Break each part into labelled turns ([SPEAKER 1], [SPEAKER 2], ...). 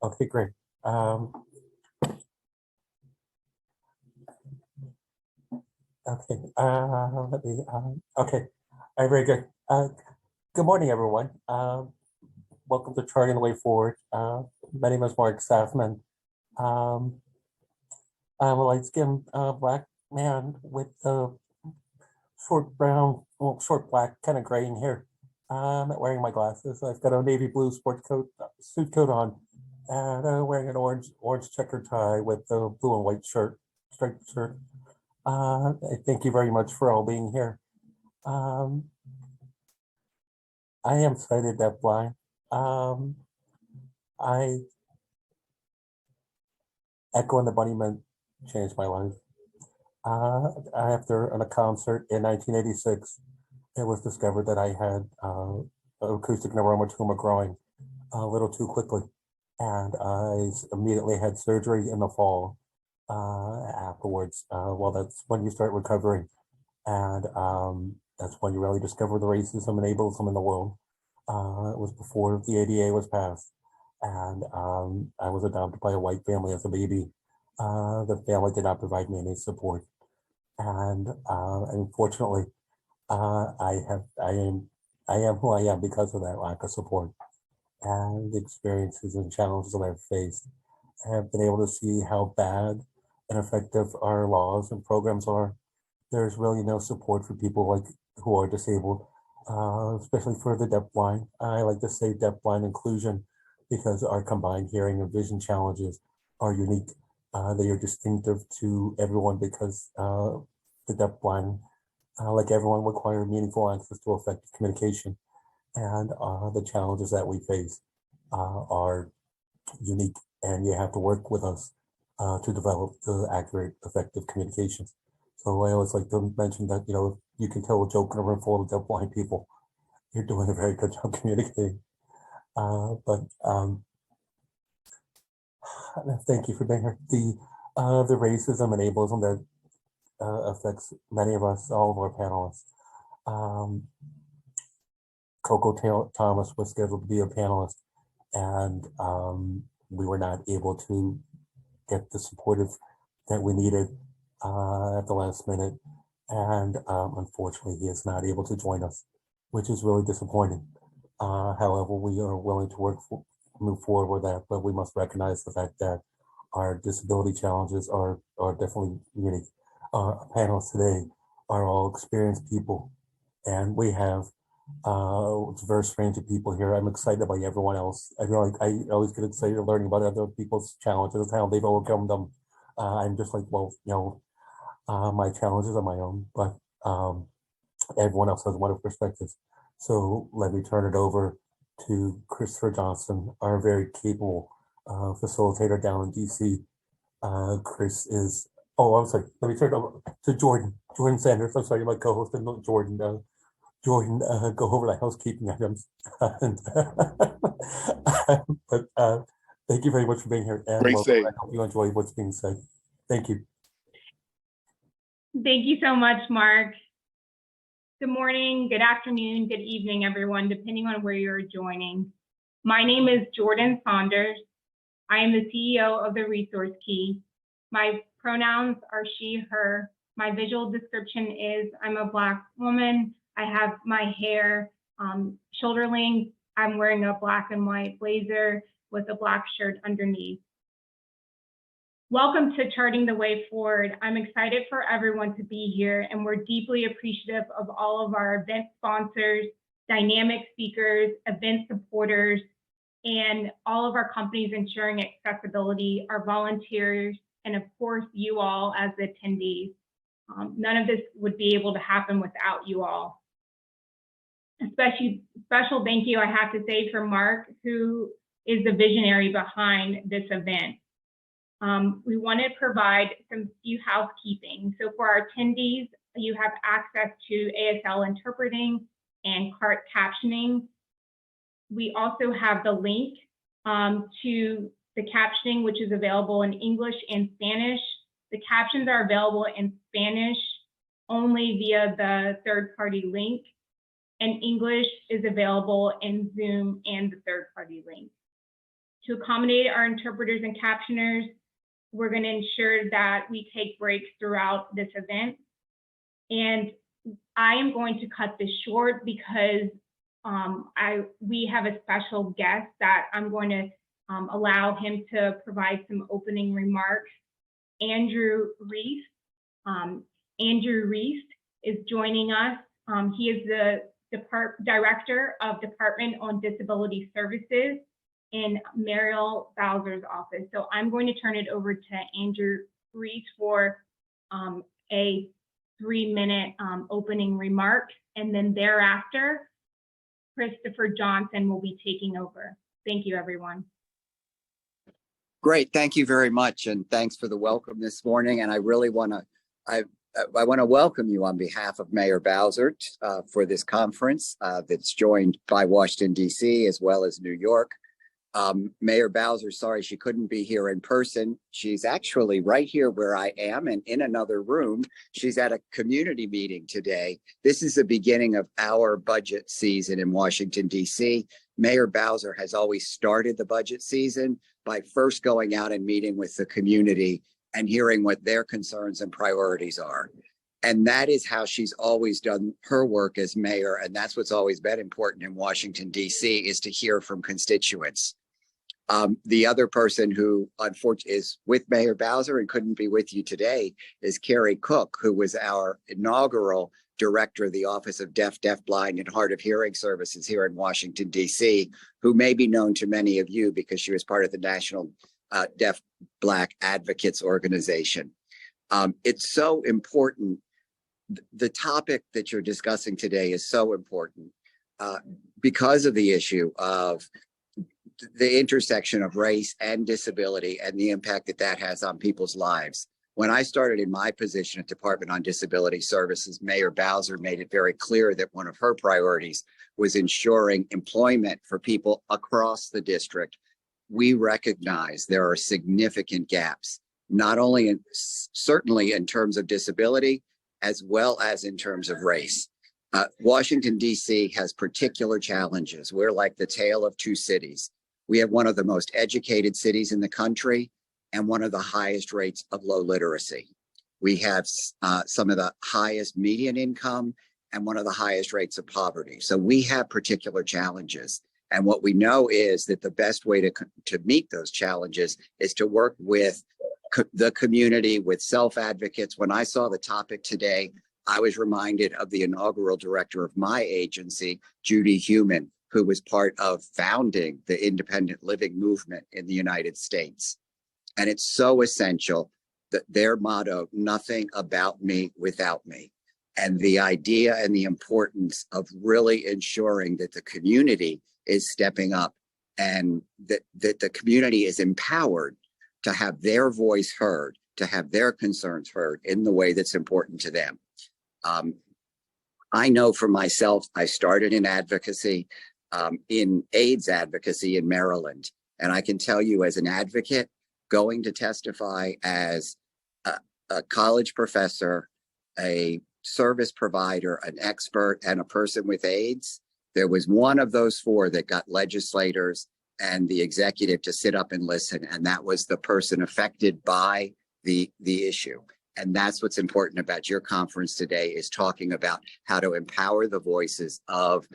[SPEAKER 1] Okay, great. Okay, let me, okay, very good. Good morning, everyone. Welcome to Charting the Way Forward. My name is Marc Safman. I'm a light-skinned black man with short brown, well, short black, kind of graying hair. I'm not wearing my glasses. I've got a navy blue sport coat, suit coat on, and wearing an orange checker tie with a blue and white shirt, striped shirt. I thank you very much for all being here. I am sighted deafblind. I Echo and the Bunnymen changed my life. After a concert in 1986, it was discovered that I had acoustic neuromatoma growing a little too quickly, and I immediately had surgery in the fall. Afterwards, well, that's when you start recovering, and that's when you really discover the racism and ableism in the world. It was before the ADA was passed, and I was adopted by a white family as a baby. The family did not provide me any support, and unfortunately, I am who I am because of that lack of support and the experiences and challenges that I've faced. I have been able to see how bad and effective our laws and programs are. There's really no support for people like who are disabled, especially for the deafblind. I like to say deafblind inclusion because our combined hearing and vision challenges are unique. They are distinctive to everyone because the deafblind, like everyone, require meaningful access to effective communication, and the challenges that we face are unique, and you have to work with us to develop the accurate, effective communications. So I always like to mention that, you know, you can tell a joke in a room full of deafblind people, you're doing a very good job communicating. Thank you for being here. The racism and ableism that affects many of us, all of our panelists. Coco Thomas was scheduled to be a panelist, and we were not able to get the supportive that we needed at the last minute. And unfortunately, he is not able to join us, which is really disappointing. However, we are willing to move forward with that, but we must recognize the fact that our disability challenges are definitely unique. Our panelists today are all experienced people, and we have a diverse range of people here. I'm excited by everyone else. I feel like I always get excited learning about other people's challenges, how they've overcome them. I'm just like, well, you know, my challenges are my own, but everyone else has wonderful perspectives. So let me turn it over to Christopher Johson, our very capable facilitator down in DC. Chris is, oh, I'm sorry, let me turn it over to Jourdan Sanders. I'm sorry, my co-host, and not Jourdan. Jourdan, go over the housekeeping items. But thank you very much for being here. And
[SPEAKER 2] Great save.
[SPEAKER 1] I hope you enjoy what's being said. Thank you.
[SPEAKER 3] Thank you so much, Marc. Good morning, good afternoon, good evening, everyone, depending on where you're joining. My name is Jourdan Saunders. I am the CEO of the Resource Key. My pronouns are she, her. My visual description is I'm a Black woman. I have my hair shoulder length. I'm wearing a black and white blazer with a black shirt underneath. Welcome to Charting the Way Forward. I'm excited for everyone to be here, and we're deeply appreciative of all of our event sponsors, dynamic speakers, event supporters, and all of our companies ensuring accessibility, our volunteers, and of course, you all as attendees. None of this would be able to happen without you all. A special thank you I have to say for Marc, who is the visionary behind this event. We want to provide some few housekeeping. So for our attendees, you have access to ASL interpreting and CART captioning. We also have the link to the captioning, which is available in English and Spanish. The captions are available in Spanish only via the third-party link, and English is available in Zoom and the third-party link. To accommodate our interpreters and captioners, we're going to ensure that we take breaks throughout this event. And I am going to cut this short because we have a special guest that I'm going to allow him to provide some opening remarks. Andrew Reese. Andrew Reese is joining us. He is the Director of Department on Disability Services in Mariel Bowser's office. So I'm going to turn it over to Andrew Reese for a 3-minute opening remark, and then thereafter, Christopher Johson will be taking over. Thank you, everyone.
[SPEAKER 2] Great, thank you very much, and thanks for the welcome this morning. And I really want to, I want to welcome you on behalf of Mayor Bowser for this conference that's joined by Washington, D.C., as well as New York. Mayor Bowser, sorry she couldn't be here in person. She's actually right here where I am and in another room. She's at a community meeting today. This is the beginning of our budget season in Washington, D.C. Mayor Bowser has always started the budget season by first going out and meeting with the community and hearing what their concerns and priorities are. And that is how she's always done her work as mayor. And that's what's always been important in Washington, D.C., is to hear from constituents. The other person who unfortunately is with Mayor Bowser and couldn't be with you today is Carrie Cook, who was our inaugural director of the Office of Deaf, Blind, and Hard of Hearing Services here in Washington, D.C., who may be known to many of you because she was part of the National Deaf Black Advocates Organization. It's so important. The topic that you're discussing today is so important because of the issue of the intersection of race and disability and the impact that that has on people's lives. When I started in my position at Department on Disability Services, Mayor Bowser made it very clear that one of her priorities was ensuring employment for people across the district. We recognize there are significant gaps, not only certainly in terms of disability, as well as in terms of race. Washington, D.C. has particular challenges. We're like the tale of two cities. We have one of the most educated cities in the country and one of the highest rates of low literacy. We have some of the highest median income and one of the highest rates of poverty. So we have particular challenges. And what we know is that the best way to meet those challenges is to work with the community, with self-advocates. When I saw the topic today, I was reminded of the inaugural director of my agency, Judy Heumann, who was part of founding the independent living movement in the United States. And it's so essential that their motto, nothing about me without me. And the idea and the importance of really ensuring that the community is stepping up and that the community is empowered to have their voice heard, to have their concerns heard in the way that's important to them. I know for myself, I started in advocacy, in AIDS advocacy in Maryland. And I can tell you as an advocate, going to testify as a college professor, a service provider, an expert, and a person with AIDS, there was one of those four that got legislators and the executive to sit up and listen. And that was the person affected by the issue. And that's what's important about your conference today, is talking about how to empower the voices of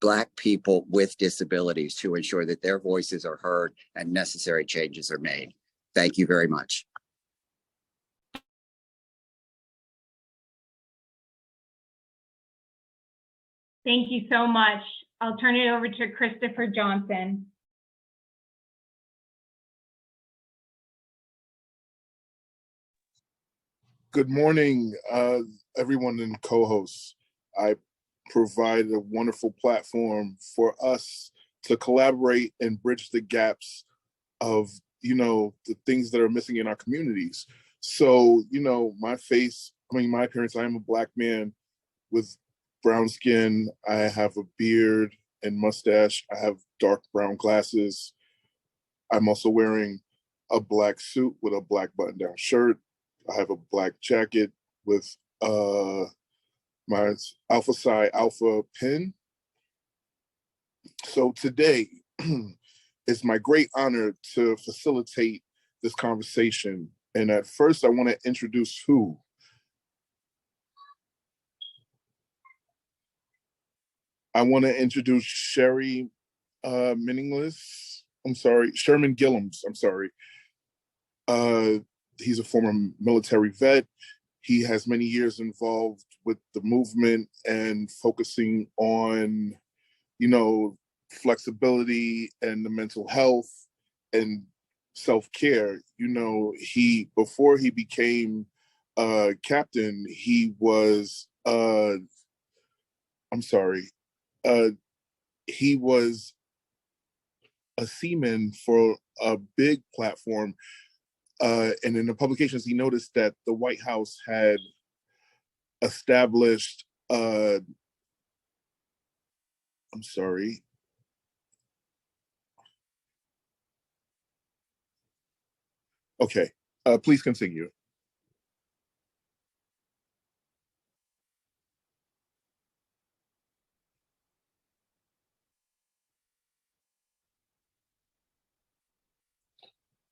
[SPEAKER 2] Black people with disabilities to ensure that their voices are heard and necessary changes are made. Thank you very much.
[SPEAKER 3] Thank you so much. I'll turn it over to Christopher Johson.
[SPEAKER 4] Good morning, everyone and co-hosts. I provide a wonderful platform for us to collaborate and bridge the gaps of, the things that are missing in our communities. So, my appearance, I am a Black man with brown skin. I have a beard and mustache. I have dark brown glasses. I'm also wearing a Black suit with a Black button-down shirt. I have a Black jacket with my Alpha Psi Alpha pin. So today, It's my great honor to facilitate this conversation. And at first, I want to introduce who. I want to introduce Sherman Gillums. I'm sorry. He's a former military vet. He has many years involved with the movement and focusing on, flexibility and the mental health and self-care. Before he became captain, he was he was a seaman for a big platform. And in the publications, he noticed that the White House had established, Okay, please continue.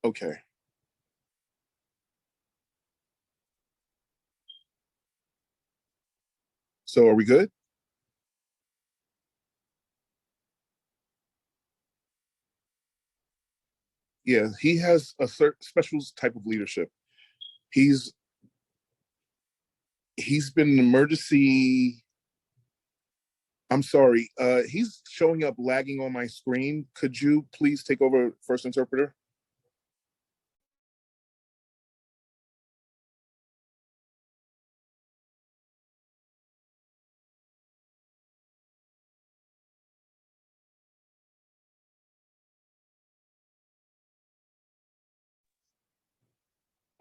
[SPEAKER 4] Okay. So are we good? Yeah, he has a special type of leadership. He's been an emergency. I'm sorry, he's showing up lagging on my screen. Could you please take over first interpreter?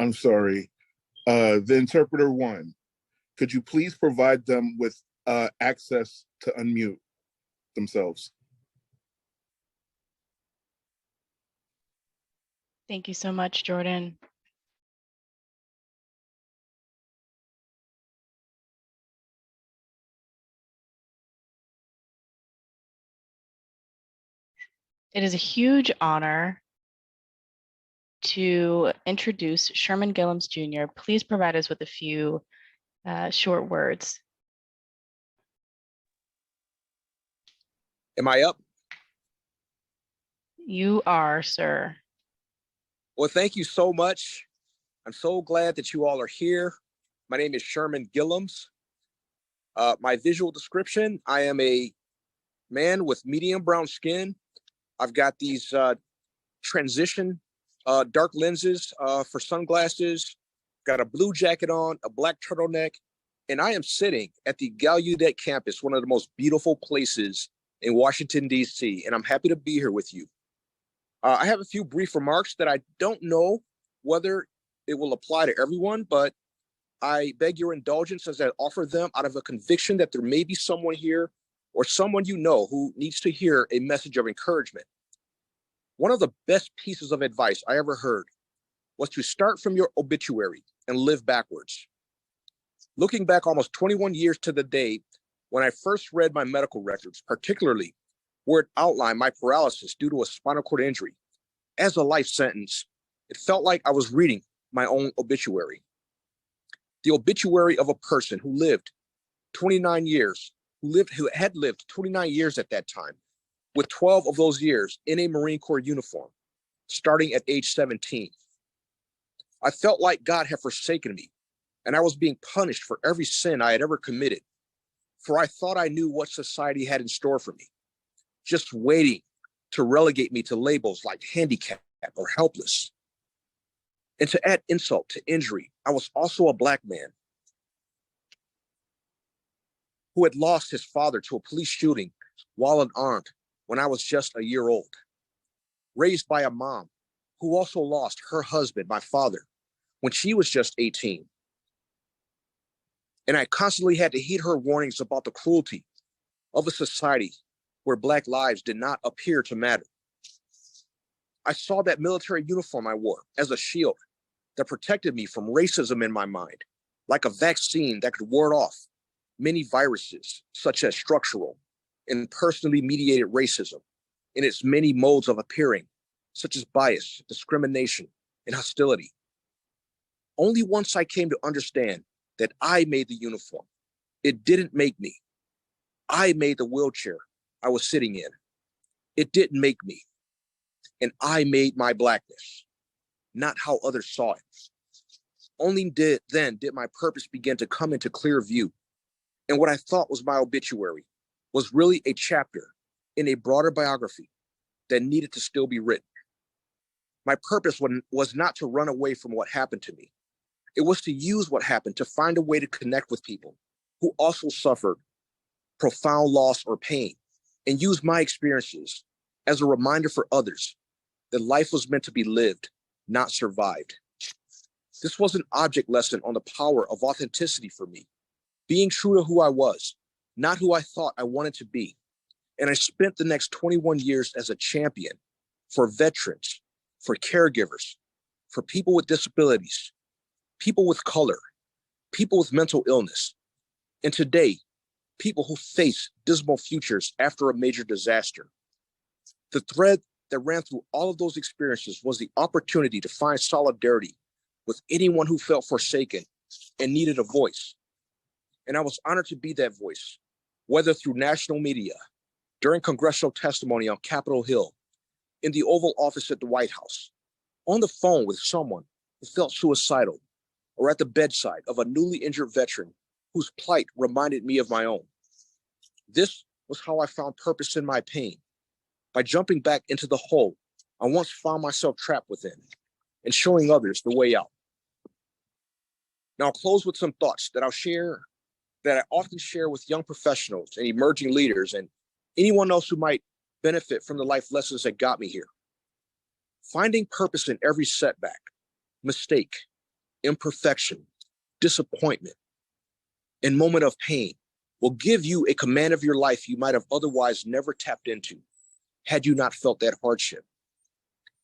[SPEAKER 4] I'm sorry. The interpreter one, could you please provide them with access to unmute themselves?
[SPEAKER 5] Thank you so much, Jourdan. It is a huge honor to introduce Sherman Gillums Jr. Please provide us with a few short words.
[SPEAKER 6] Am I up?
[SPEAKER 5] You are, sir.
[SPEAKER 6] Well, thank you so much. I'm so glad that you all are here. My name is Sherman Gillums. My visual description, I am a man with medium brown skin. I've got these transition dark lenses for sunglasses, got a blue jacket on, a black turtleneck, and I am sitting at the Gallaudet campus, one of the most beautiful places in Washington, D.C., and I'm happy to be here with you. I have a few brief remarks that I don't know whether it will apply to everyone, but I beg your indulgence as I offer them out of a conviction that there may be someone here or someone you know who needs to hear a message of encouragement. One of the best pieces of advice I ever heard was to start from your obituary and live backwards. Looking back almost 21 years to the day when I first read my medical records, particularly where it outlined my paralysis due to a spinal cord injury as a life sentence, it felt like I was reading my own obituary. The obituary of a person who lived 29 years, who had lived 29 years at that time, with 12 of those years in a Marine Corps uniform, starting at age 17. I felt like God had forsaken me, and I was being punished for every sin I had ever committed, for I thought I knew what society had in store for me, just waiting to relegate me to labels like handicapped or helpless. And to add insult to injury, I was also a Black man who had lost his father to a police shooting while unarmed when I was just a year old, raised by a mom who also lost her husband, my father, when she was just 18. And I constantly had to heed her warnings about the cruelty of a society where Black lives did not appear to matter. I saw that military uniform I wore as a shield that protected me from racism in my mind, like a vaccine that could ward off many viruses, such as structural and personally mediated racism, in its many modes of appearing, such as bias, discrimination, and hostility. Only once I came to understand that I made the uniform. It didn't make me. I made the wheelchair I was sitting in. It didn't make me. And I made my blackness, not how others saw it. Only then did my purpose begin to come into clear view. And what I thought was my obituary was really a chapter in a broader biography that needed to still be written. My purpose was not to run away from what happened to me. It was to use what happened to find a way to connect with people who also suffered profound loss or pain, and use my experiences as a reminder for others that life was meant to be lived, not survived. This was an object lesson on the power of authenticity for me, being true to who I was, not who I thought I wanted to be. And I spent the next 21 years as a champion for veterans, for caregivers, for people with disabilities, people with color, people with mental illness, and today, people who face dismal futures after a major disaster. The thread that ran through all of those experiences was the opportunity to find solidarity with anyone who felt forsaken and needed a voice. And I was honored to be that voice, whether through national media, during congressional testimony on Capitol Hill, in the Oval Office at the White House, on the phone with someone who felt suicidal, or at the bedside of a newly injured veteran whose plight reminded me of my own. This was how I found purpose in my pain, by jumping back into the hole I once found myself trapped within and showing others the way out. Now I'll close with some thoughts that I often share with young professionals and emerging leaders and anyone else who might benefit from the life lessons that got me here. Finding purpose in every setback, mistake, imperfection, disappointment, and moment of pain will give you a command of your life you might have otherwise never tapped into had you not felt that hardship.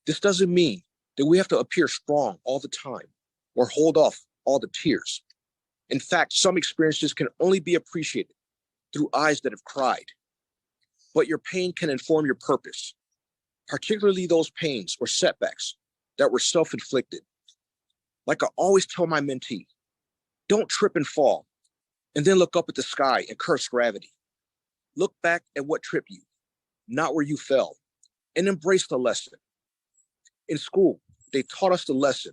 [SPEAKER 6] This doesn't mean that we have to appear strong all the time or hold off all the tears. In fact, some experiences can only be appreciated through eyes that have cried. But your pain can inform your purpose, particularly those pains or setbacks that were self-inflicted. Like I always tell my mentee, don't trip and fall and then look up at the sky and curse gravity. Look back at what tripped you, not where you fell, and embrace the lesson. In school, they taught us the lesson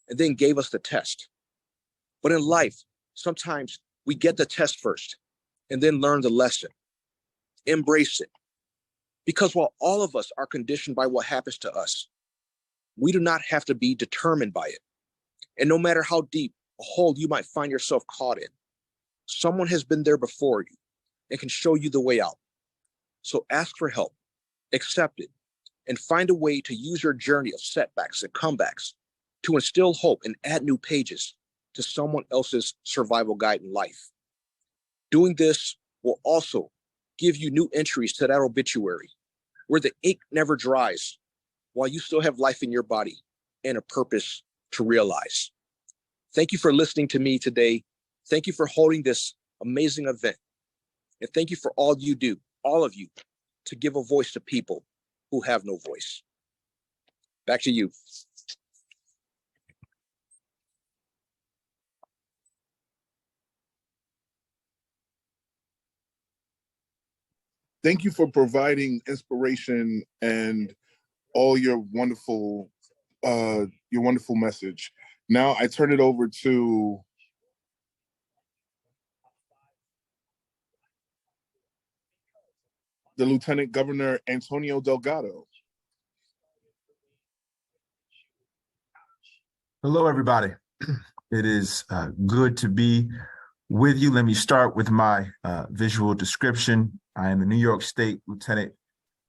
[SPEAKER 6] and then gave us the test. But in life, sometimes we get the test first and then learn the lesson. Embrace it. Because while all of us are conditioned by what happens to us, we do not have to be determined by it. And no matter how deep a hole you might find yourself caught in, someone has been there before you and can show you the way out. So ask for help, accept it, and find a way to use your journey of setbacks and comebacks to instill hope and add new pages to someone else's survival guide in life. Doing this will also give you new entries to that obituary where the ink never dries while you still have life in your body and a purpose to realize. Thank you for listening to me today. Thank you for holding this amazing event. And thank you for all you do, all of you, to give a voice to people who have no voice. Back to you.
[SPEAKER 4] Thank you for providing inspiration and all your wonderful message. Now I turn it over to the Lieutenant Governor Antonio Delgado.
[SPEAKER 7] Hello, everybody. It is good to be with you. Let me start with my visual description. I am the New York State Lieutenant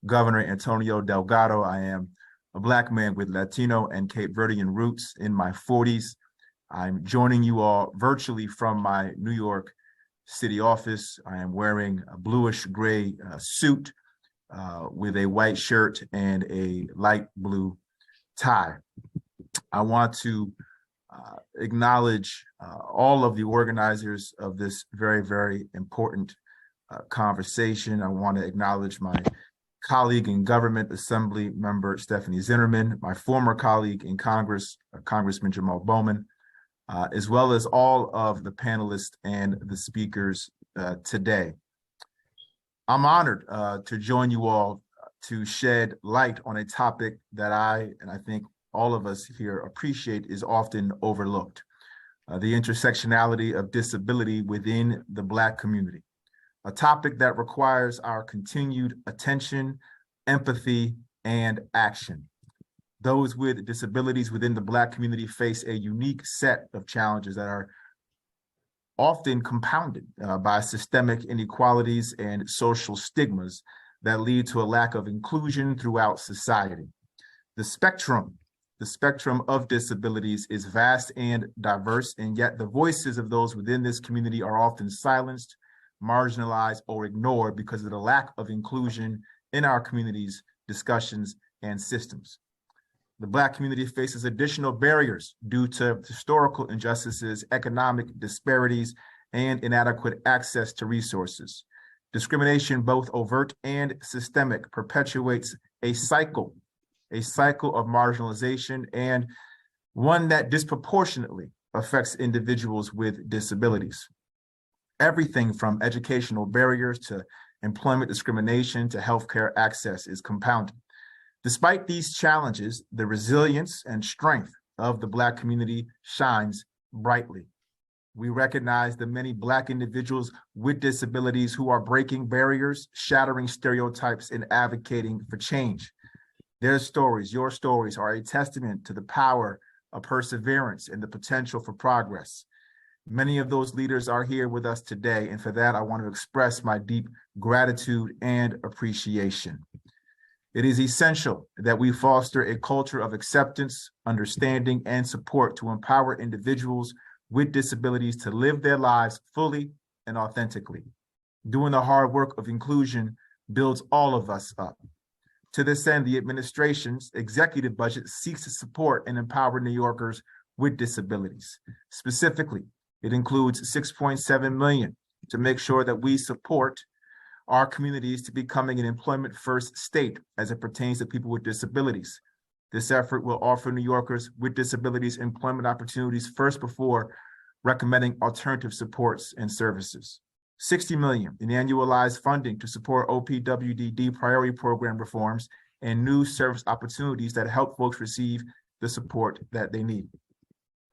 [SPEAKER 7] Governor Antonio Delgado. I am a Black man with Latino and Cape Verdean roots in my 40s. I'm joining you all virtually from my New York City office. I am wearing a bluish gray suit with a white shirt and a light blue tie. I want to acknowledge all of the organizers of this very, very important conversation. I want to acknowledge my colleague in government, Assemblymember Stefani Zinerman, my former colleague in Congress, Congressman Jamaal Bowman, as well as all of the panelists and the speakers today. I'm honored to join you all to shed light on a topic that I think all of us here appreciate is often overlooked, the intersectionality of disability within the Black community, a topic that requires our continued attention, empathy, and action. Those with disabilities within the Black community face a unique set of challenges that are often compounded by systemic inequalities and social stigmas that lead to a lack of inclusion throughout society. The spectrum of disabilities is vast and diverse, and yet the voices of those within this community are often silenced, marginalized, or ignored because of the lack of inclusion in our community's discussions and systems. The Black community faces additional barriers due to historical injustices, economic disparities, and inadequate access to resources. Discrimination, both overt and systemic, perpetuates a cycle of marginalization, and one that disproportionately affects individuals with disabilities. Everything from educational barriers to employment discrimination to healthcare access is compounded. Despite these challenges, the resilience and strength of the Black community shines brightly. We recognize the many Black individuals with disabilities who are breaking barriers, shattering stereotypes, and advocating for change. Their stories, your stories, are a testament to the power of perseverance and the potential for progress. Many of those leaders are here with us today, and for that, I want to express my deep gratitude and appreciation. It is essential that we foster a culture of acceptance, understanding, and support to empower individuals with disabilities to live their lives fully and authentically. Doing the hard work of inclusion builds all of us up. To this end, the administration's executive budget seeks to support and empower New Yorkers with disabilities. Specifically, it includes $6.7 million to make sure that we support our communities to becoming an employment-first state as it pertains to people with disabilities. This effort will offer New Yorkers with disabilities employment opportunities first before recommending alternative supports and services. $60 million in annualized funding to support OPWDD priority program reforms and new service opportunities that help folks receive the support that they need,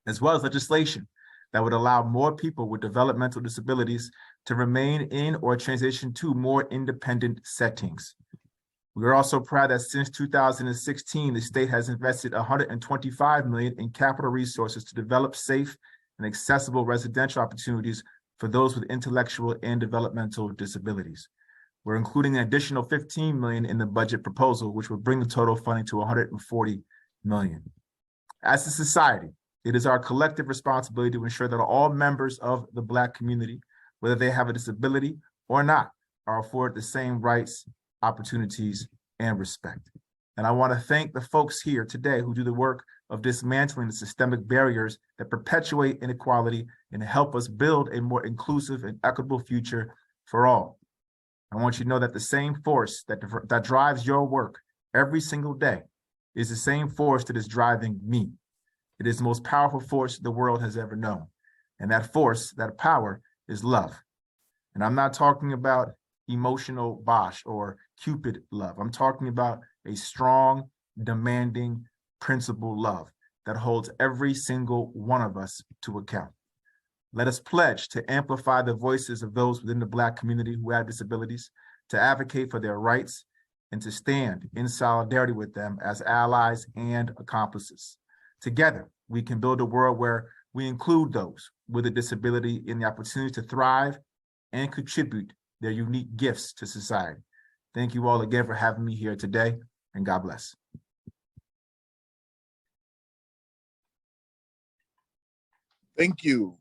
[SPEAKER 7] as well as legislation that would allow more people with developmental disabilities to remain in or transition to more independent settings. We are also proud that since 2016, the state has invested $125 million in capital resources to develop safe and accessible residential opportunities for those with intellectual and developmental disabilities. We're including an additional $15 million in the budget proposal, which will bring the total funding to $140 million. As a society, it is our collective responsibility to ensure that all members of the Black community, whether they have a disability or not, are afforded the same rights, opportunities, and respect. And I want to thank the folks here today who do the work of dismantling the systemic barriers that perpetuate inequality and help us build a more inclusive and equitable future for all. I want you to know that the same force that drives your work every single day is the same force that is driving me. It is the most powerful force the world has ever known. And that force, that power, is love. And I'm not talking about emotional bosh or Cupid love. I'm talking about a strong, demanding, principled love that holds every single one of us to account. Let us pledge to amplify the voices of those within the Black community who have disabilities, to advocate for their rights, and to stand in solidarity with them as allies and accomplices. Together, we can build a world where we include those with a disability in the opportunity to thrive and contribute their unique gifts to society. Thank you all again for having me here today, and God bless.
[SPEAKER 4] Thank you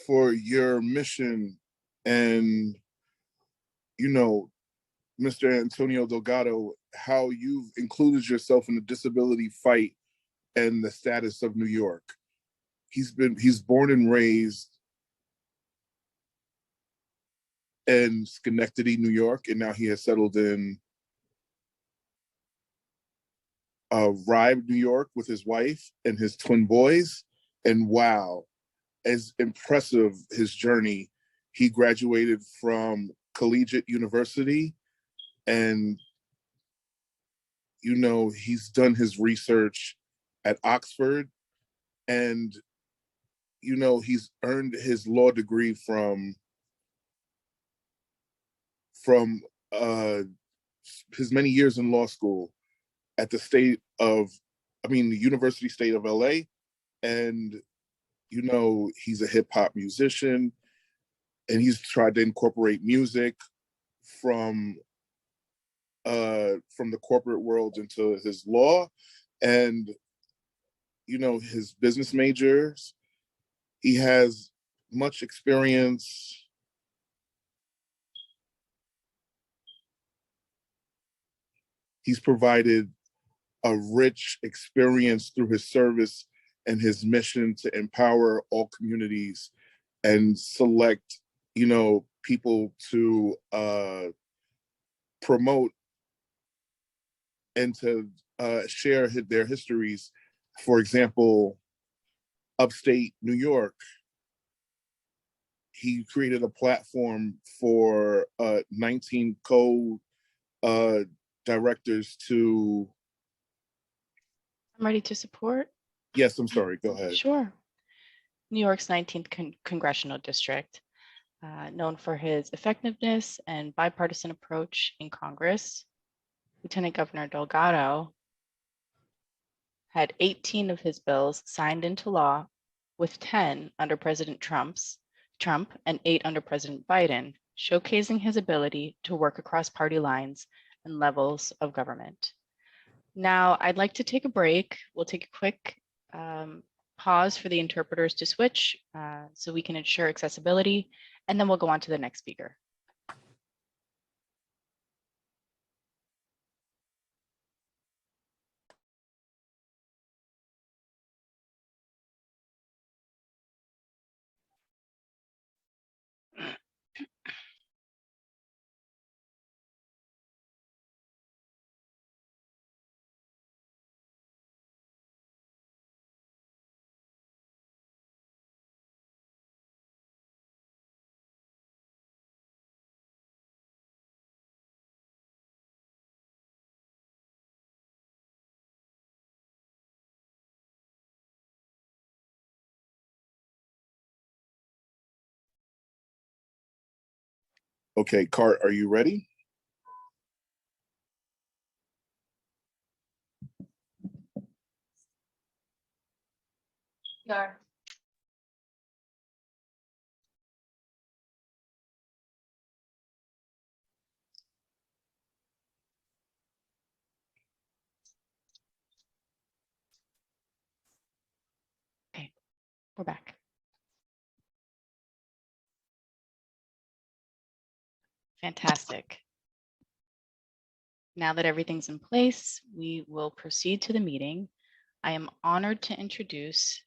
[SPEAKER 4] for your mission and, Mr. Antonio Delgado, how you've included yourself in the disability fight and the status of New York. He's born and raised in Schenectady, New York, and now he has settled in arrived New York with his wife and his twin boys. And wow, as impressive his journey. He graduated from Collegiate University, and he's done his research at Oxford, and he's earned his law degree from his many years in law school at the the University State of LA. And he's a hip hop musician, and he's tried to incorporate music from the corporate world into his law. And his business majors, he has much experience. He's provided a rich experience through his service and his mission to empower all communities and select, people to promote and to share their histories. For example, upstate New York, he created a platform for 19 co-directors to...
[SPEAKER 5] I'm ready to support.
[SPEAKER 4] Yes, I'm sorry, go ahead.
[SPEAKER 5] Sure. New York's 19th Congressional District, known for his effectiveness and bipartisan approach in Congress. Lieutenant Governor Delgado had 18 of his bills signed into law, with 10 under President Trump and 8 under President Biden, showcasing his ability to work across party lines and levels of government. Now, I'd like to take a break. We'll take a quick pause for the interpreters to switch so we can ensure accessibility, and then we'll go on to the next speaker.
[SPEAKER 4] Okay, Cart, are you ready?
[SPEAKER 5] Yeah. Okay, we're back. Fantastic. Now that everything's in place, we will proceed to the meeting. I am honored to introduce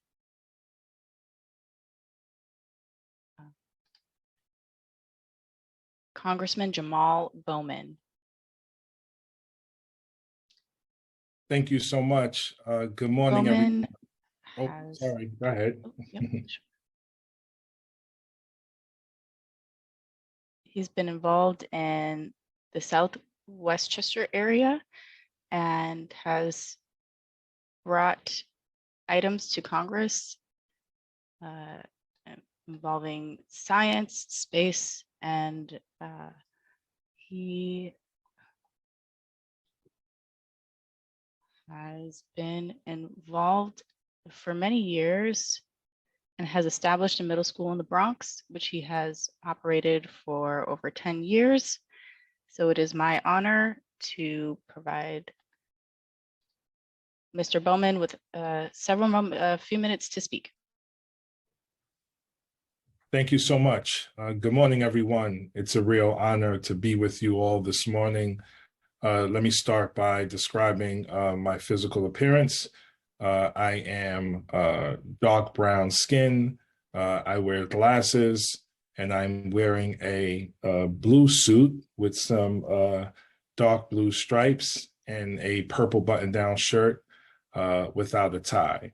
[SPEAKER 5] Congressman Jamaal Bowman.
[SPEAKER 8] Thank you so much. Good morning,
[SPEAKER 5] Bowman
[SPEAKER 8] everyone. Sorry, go ahead.
[SPEAKER 5] Yep, sure. He's been involved in the South Westchester area and has brought items to Congress involving science, space, and he has been involved for many years and has established a middle school in the Bronx, which he has operated for over 10 years. So it is my honor to provide Mr. Bowman with a few minutes to speak.
[SPEAKER 8] Thank you so much. Good morning, everyone. It's a real honor to be with you all this morning. Let me start by describing my physical appearance. I am dark brown skin. I wear glasses, and I'm wearing a blue suit with some dark blue stripes. and a purple button-down shirt without a tie.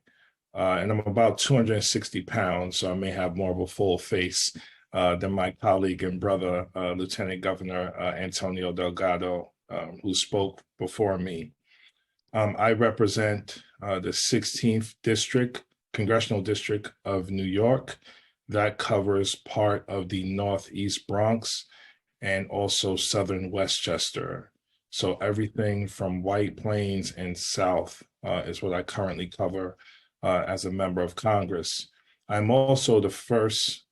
[SPEAKER 8] And I'm about 260 pounds, so I may have more of a full face than my colleague and brother, Lieutenant Governor Antonio Delgado, who spoke before me. I represent the 16th District, Congressional District of New York. That covers part of the Northeast Bronx and also Southern Westchester. So everything from White Plains and South is what I currently cover as a member of Congress. I'm also the first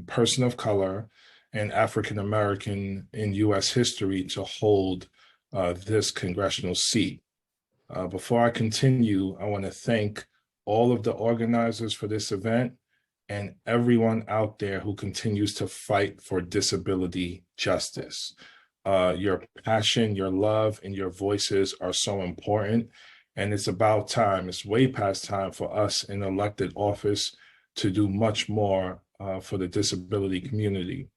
[SPEAKER 8] person of color and African American in U.S. history to hold this congressional seat. Before I continue, I want to thank all of the organizers for this event and everyone out there who continues to fight for disability justice. Your passion, your love, and your voices are so important. And it's about time, it's way past time for us in elected office to do much more for the disability community.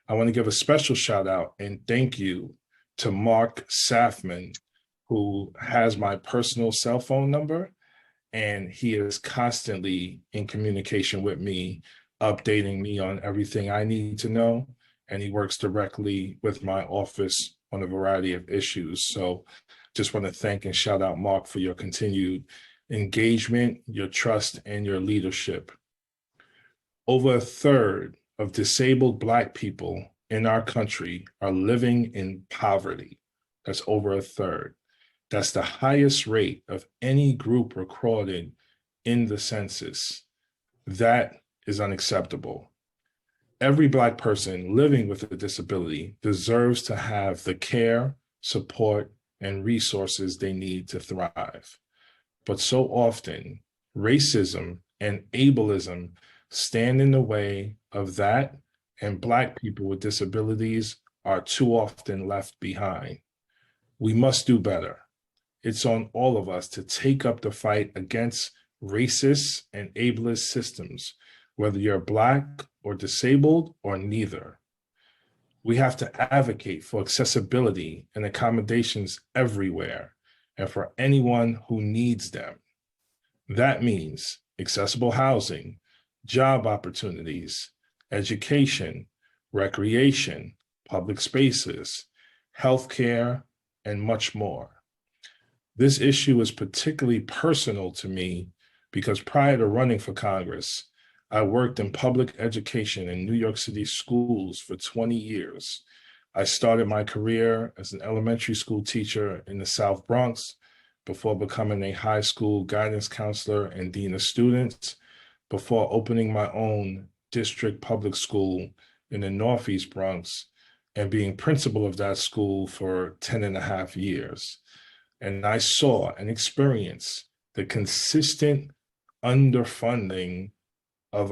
[SPEAKER 8] I want to give a special shout out and thank you to Marc Safman, who has my personal cell phone number, and he is constantly in communication with me, updating me on everything I need to know, and he works directly with my office on a variety of issues. So just want to thank and shout out Marc for your continued engagement, your trust, and your leadership. Over a third of disabled Black people in our country are living in poverty. That's over a third. That's the highest rate of any group recorded in the census. That is unacceptable. Every Black person living with a disability deserves to have the care, support, and resources they need to thrive. But so often, racism and ableism stand in the way of that, and Black people with disabilities are too often left behind. We must do better. It's on all of us to take up the fight against racist and ableist systems, whether you're Black or disabled or neither. We have to advocate for accessibility and accommodations everywhere and for anyone who needs them. That means accessible housing, job opportunities, education, recreation, public spaces, healthcare, and much more. This issue is particularly personal to me because prior to running for Congress, I worked in public education in New York City schools for 20 years. I started my career as an elementary school teacher in the South Bronx before becoming a high school guidance counselor and dean of students, before opening my own district public school in the Northeast Bronx and being principal of that school for 10 and a half years. And I saw and experienced the consistent underfunding of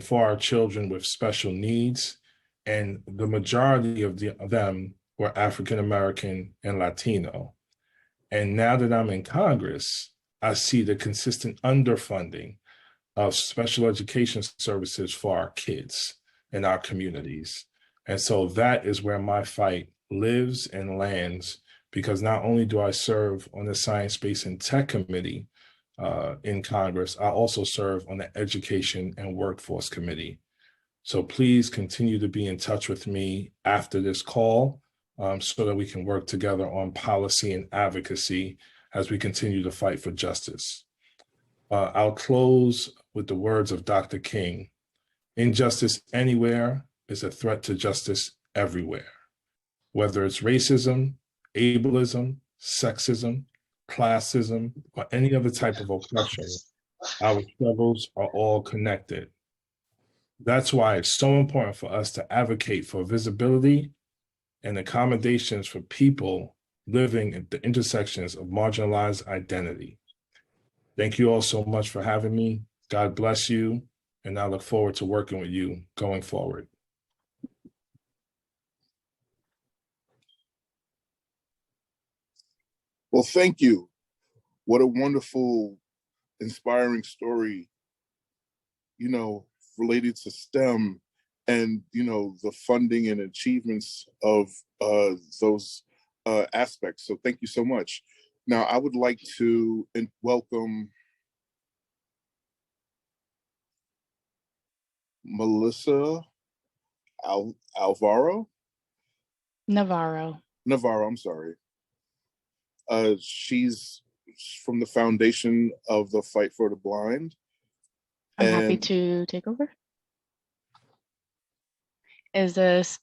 [SPEAKER 8] for our children with special needs, and the majority of them were African American and Latino. And now that I'm in Congress, I see the consistent underfunding of special education services for our kids in our communities. And so that is where my fight lives and lands, because not only do I serve on the Science, Space, and Tech Committee in Congress, I also serve on the Education and Workforce Committee. So please continue to be in touch with me after this call so that we can work together on policy and advocacy as we continue to fight for justice. I'll close with the words of Dr. King. Injustice anywhere is a threat to justice everywhere. Whether it's racism, ableism, sexism, classism, or any other type of oppression, our struggles are all connected. That's why it's so important for us to advocate for visibility and accommodations for people living at the intersections of marginalized identity. Thank you all so much for having me. God bless you, and I look forward to working with you going forward.
[SPEAKER 4] Well, thank you. What a wonderful, inspiring story, related to STEM and, the funding and achievements of those aspects. So thank you so much. Now, I would like to welcome Melissa Navarro, I'm sorry. She's from the Foundation of the Fight for the Blind.
[SPEAKER 5] I'm happy to take over. Is this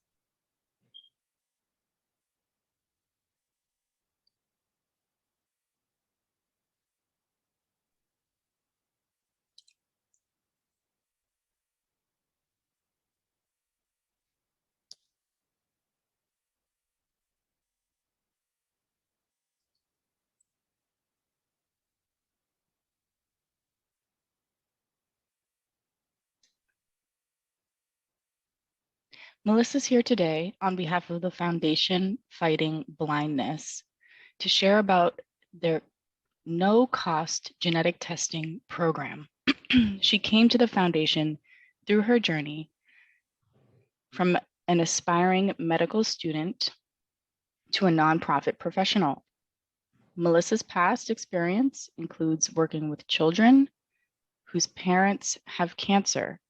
[SPEAKER 5] Melissa's here today on behalf of the Foundation Fighting Blindness to share about their no-cost genetic testing program. She came to the foundation through her journey from an aspiring medical student to a nonprofit professional. Melissa's past experience includes working with children whose parents have cancer,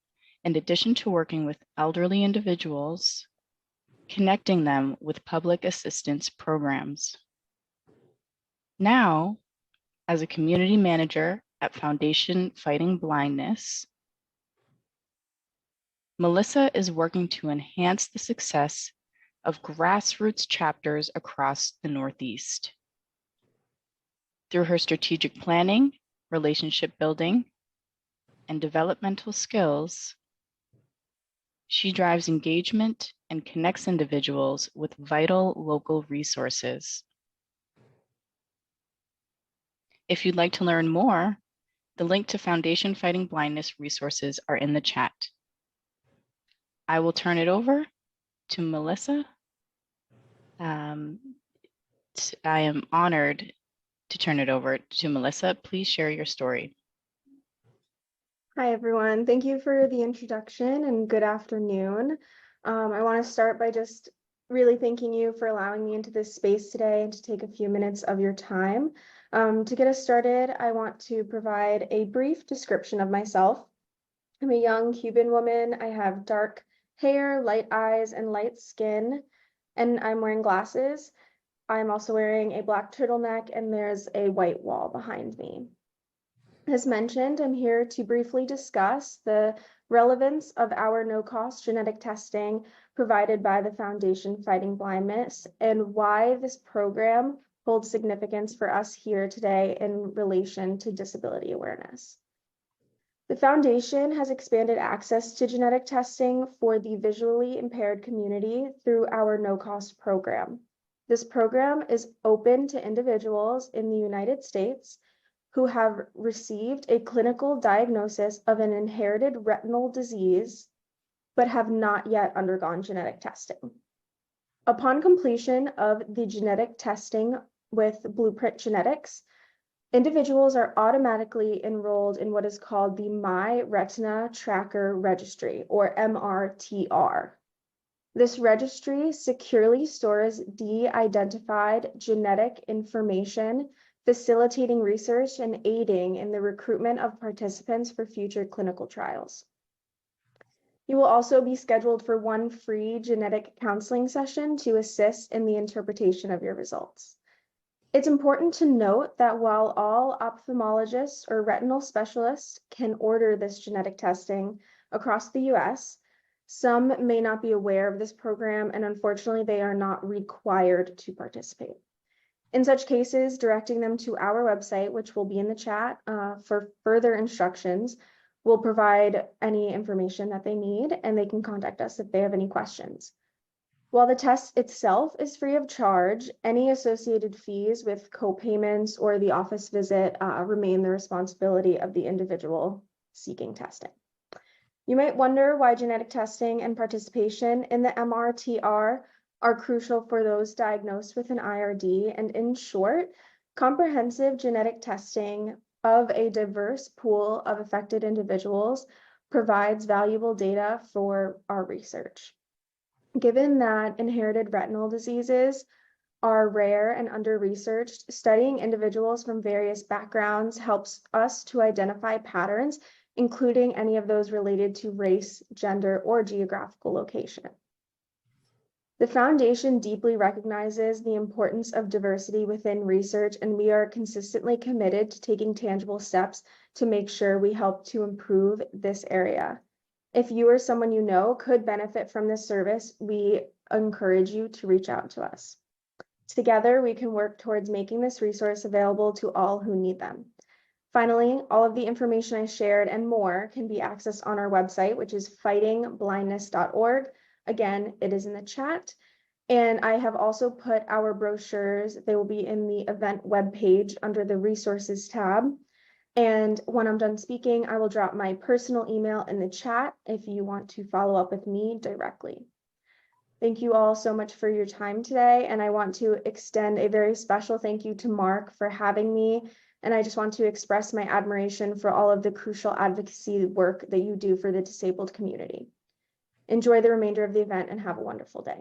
[SPEAKER 5] in addition to working with elderly individuals, connecting them with public assistance programs. Now, as a community manager at Foundation Fighting Blindness, Melissa is working to enhance the success of grassroots chapters across the Northeast. Through her strategic planning, relationship building, and developmental skills, she drives engagement and connects individuals with vital local resources. If you'd like to learn more, the link to Foundation Fighting Blindness resources are in the chat. I will turn it over to Melissa. I am honored to turn it over to Melissa. Please share your story.
[SPEAKER 9] Hi, everyone. Thank you for the introduction and good afternoon. I want to start by just really thanking you for allowing me into this space today and to take a few minutes of your time. To get us started, I want to provide a brief description of myself. I'm a young Cuban woman. I have dark hair, light eyes, and light skin, and I'm wearing glasses. I'm also wearing a black turtleneck, and there's a white wall behind me. As mentioned, I'm here to briefly discuss the relevance of our no-cost genetic testing provided by the Foundation Fighting Blindness and why this program holds significance for us here today in relation to disability awareness. The Foundation has expanded access to genetic testing for the visually impaired community through our no-cost program. This program is open to individuals in the United States who have received a clinical diagnosis of an inherited retinal disease, but have not yet undergone genetic testing. Upon completion of the genetic testing with Blueprint Genetics, individuals are automatically enrolled in what is called the My Retina Tracker Registry, or MRTR. This registry securely stores de-identified genetic information, facilitating research and aiding in the recruitment of participants for future clinical trials. You will also be scheduled for one free genetic counseling session to assist in the interpretation of your results. It's important to note that while all ophthalmologists or retinal specialists can order this genetic testing across the US, some may not be aware of this program, and unfortunately, they are not required to participate. In such cases, directing them to our website, which will be in the chat for further instructions, will provide any information that they need, and they can contact us if they have any questions. While the test itself is free of charge, any associated fees with co-payments or the office visit remain the responsibility of the individual seeking testing. You might wonder why genetic testing and participation in the MRTR are crucial for those diagnosed with an IRD, and in short, comprehensive genetic testing of a diverse pool of affected individuals provides valuable data for our research. Given that inherited retinal diseases are rare and under-researched, studying individuals from various backgrounds helps us to identify patterns, including any of those related to race, gender, or geographical location. The foundation deeply recognizes the importance of diversity within research, and we are consistently committed to taking tangible steps to make sure we help to improve this area. If you or someone you know could benefit from this service, we encourage you to reach out to us. Together, we can work towards making this resource available to all who need them. Finally, all of the information I shared and more can be accessed on our website, which is fightingblindness.org. Again, it is in the chat. And I have also put our brochures, they will be in the event webpage under the resources tab. And when I'm done speaking, I will drop my personal email in the chat if you want to follow up with me directly. Thank you all so much for your time today. And I want to extend a very special thank you to Marc for having me. And I just want to express my admiration for all of the crucial advocacy work that you do for the disabled community. Enjoy the remainder of the event and have a wonderful day.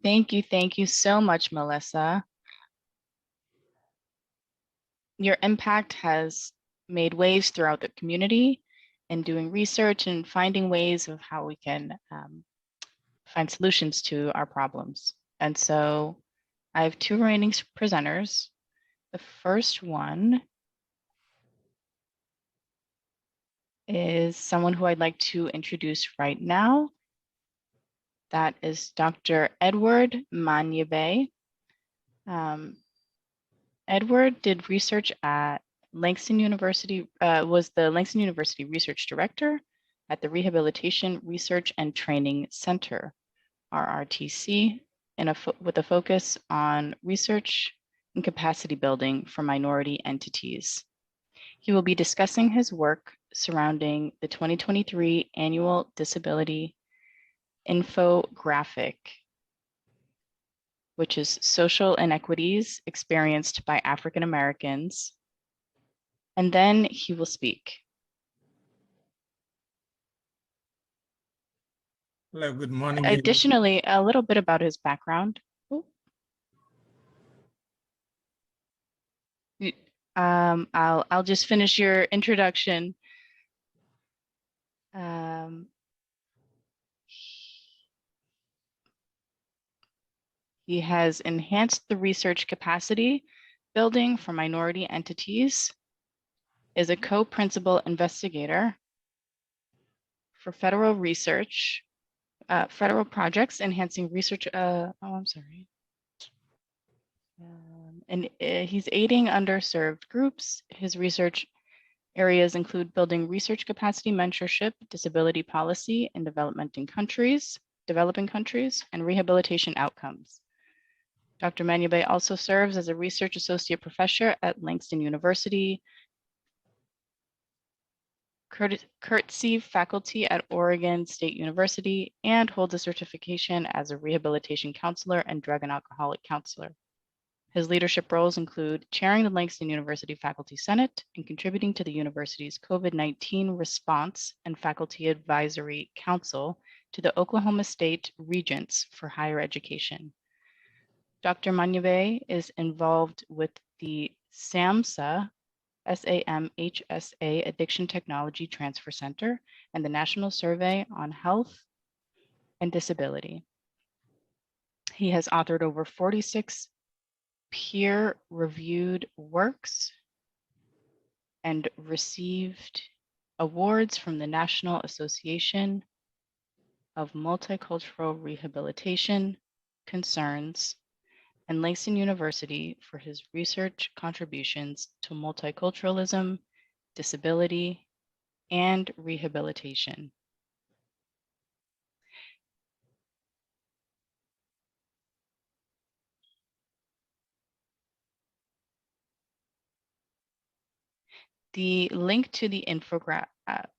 [SPEAKER 5] Thank you so much, Melissa. Your impact has made waves throughout the community in doing research and finding ways of how we can find solutions to our problems. And so I have two remaining presenters. The first one is someone who I'd like to introduce right now. That is Dr. Edward Manyibe. Edward did research at Langston University, was the Langston University Research Director at the Rehabilitation Research and Training Center, RRTC, with a focus on research and capacity building for minority entities. He will be discussing his work surrounding the 2023 Annual Disability Infographic, which is social inequities experienced by African Americans. And then he will speak.
[SPEAKER 10] Hello, good morning.
[SPEAKER 5] Additionally, a little bit about his background. I'll just finish your introduction. He has enhanced the research capacity building for minority entities, is a co-principal investigator for federal research, federal projects enhancing research. And he's aiding underserved groups. His research areas include building research capacity mentorship, disability policy in developing countries, and rehabilitation outcomes. Dr. Manyibe also serves as a research associate professor at Langston University, courtesy faculty at Oregon State University, and holds a certification as a rehabilitation counselor and drug and alcoholic counselor. His leadership roles include chairing the Langston University Faculty Senate and contributing to the university's COVID-19 response and faculty advisory council to the Oklahoma State Regents for Higher Education. Dr. Manyibe is involved with the SAMHSA, SAMHSA Addiction Technology Transfer Center and the National Survey on Health and Disability. He has authored over 46 peer-reviewed works and received awards from the National Association of Multicultural Rehabilitation Concerns and Langston University for his research contributions to multiculturalism, disability, and rehabilitation. The link to the infographic,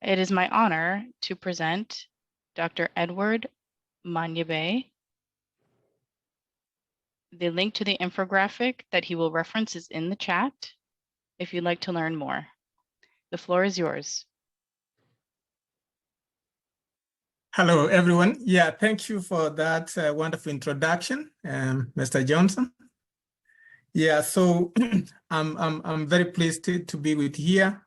[SPEAKER 5] it is my honor to present Dr. Edward Manyibe. The link to the infographic that he will reference is in the chat if you'd like to learn more. The floor is yours.
[SPEAKER 10] Hello, everyone. Yeah, thank you for that wonderful introduction, Mr. Johson. Yeah, so I'm very pleased to be with you here.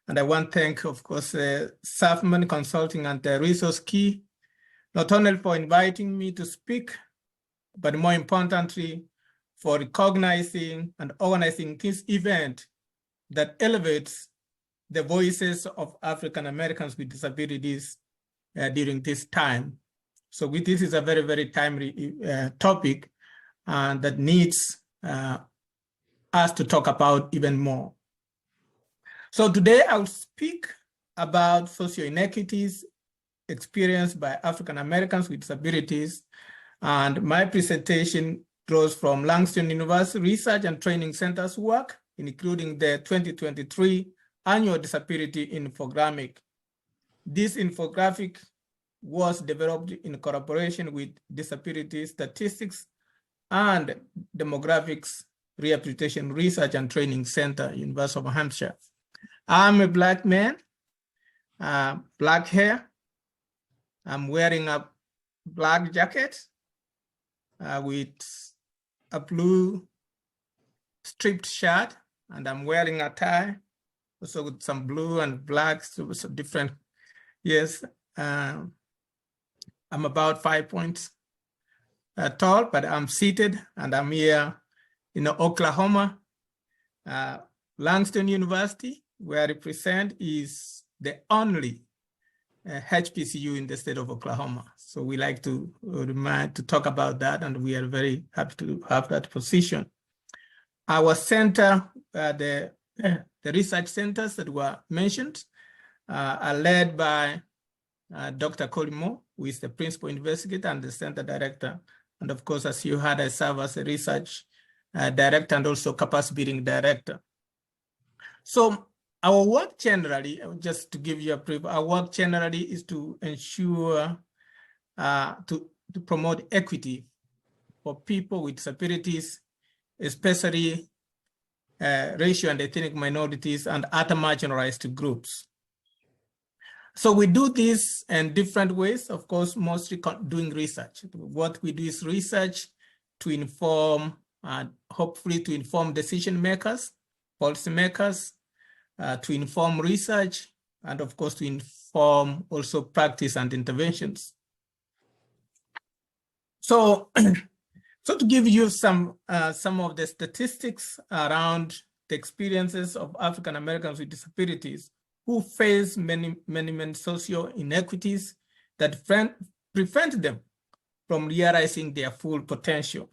[SPEAKER 10] And I want to thank, of course, Safman Consulting and Resource Key, not only for inviting me to speak, but more importantly, for recognizing and organizing this event that elevates the voices of African Americans with disabilities during this time. So this is a very, very timely topic that needs us to talk about even more. So today I'll speak about social inequities experienced by African Americans with disabilities. And my presentation draws from Langston University Research and Training Center's work, including the 2023 Annual Disability Infographic. This infographic was developed in collaboration with Disability Statistics and Demographics Rehabilitation Research and Training Center, University of Hampshire. I'm a Black man, black hair. I'm wearing a black jacket with a blue striped shirt, and I'm wearing a tie, also with some blue and black, so different. Yes, I'm about 5 points tall, but I'm seated, and I'm here in Oklahoma. Langston University, where I represent, is the only HBCU in the state of Oklahoma. So we like to talk about that, and we are very happy to have that position. Our center, the research centers that were mentioned, are led by Dr. Colimo, who is the principal investigator and the center director. And of course, as you heard, I serve as a research director and also capacity building director. So our work generally, just to give you a brief, our work generally is to ensure, to promote equity for people with disabilities, especially racial and ethnic minorities and other marginalized groups. So we do this in different ways, of course, mostly doing research. What we do is research to inform, hopefully to inform decision makers, policymakers, to inform research, and of course to inform also practice and interventions. So, so to give you some of the statistics around the experiences of African Americans with disabilities who face many social inequities that prevent them from realizing their full potential.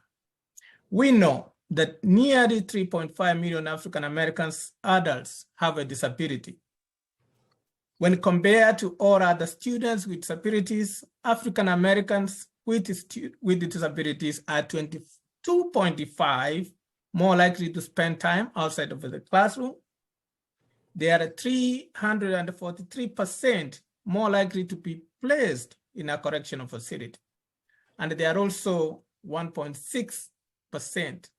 [SPEAKER 10] We know that nearly 3.5 million African Americans adults have a disability. When compared to all other students with disabilities, African Americans with disabilities are 22.5 more likely to spend time outside of the classroom. They are 343% more likely to be placed in a correctional facility. And they are also 1.6%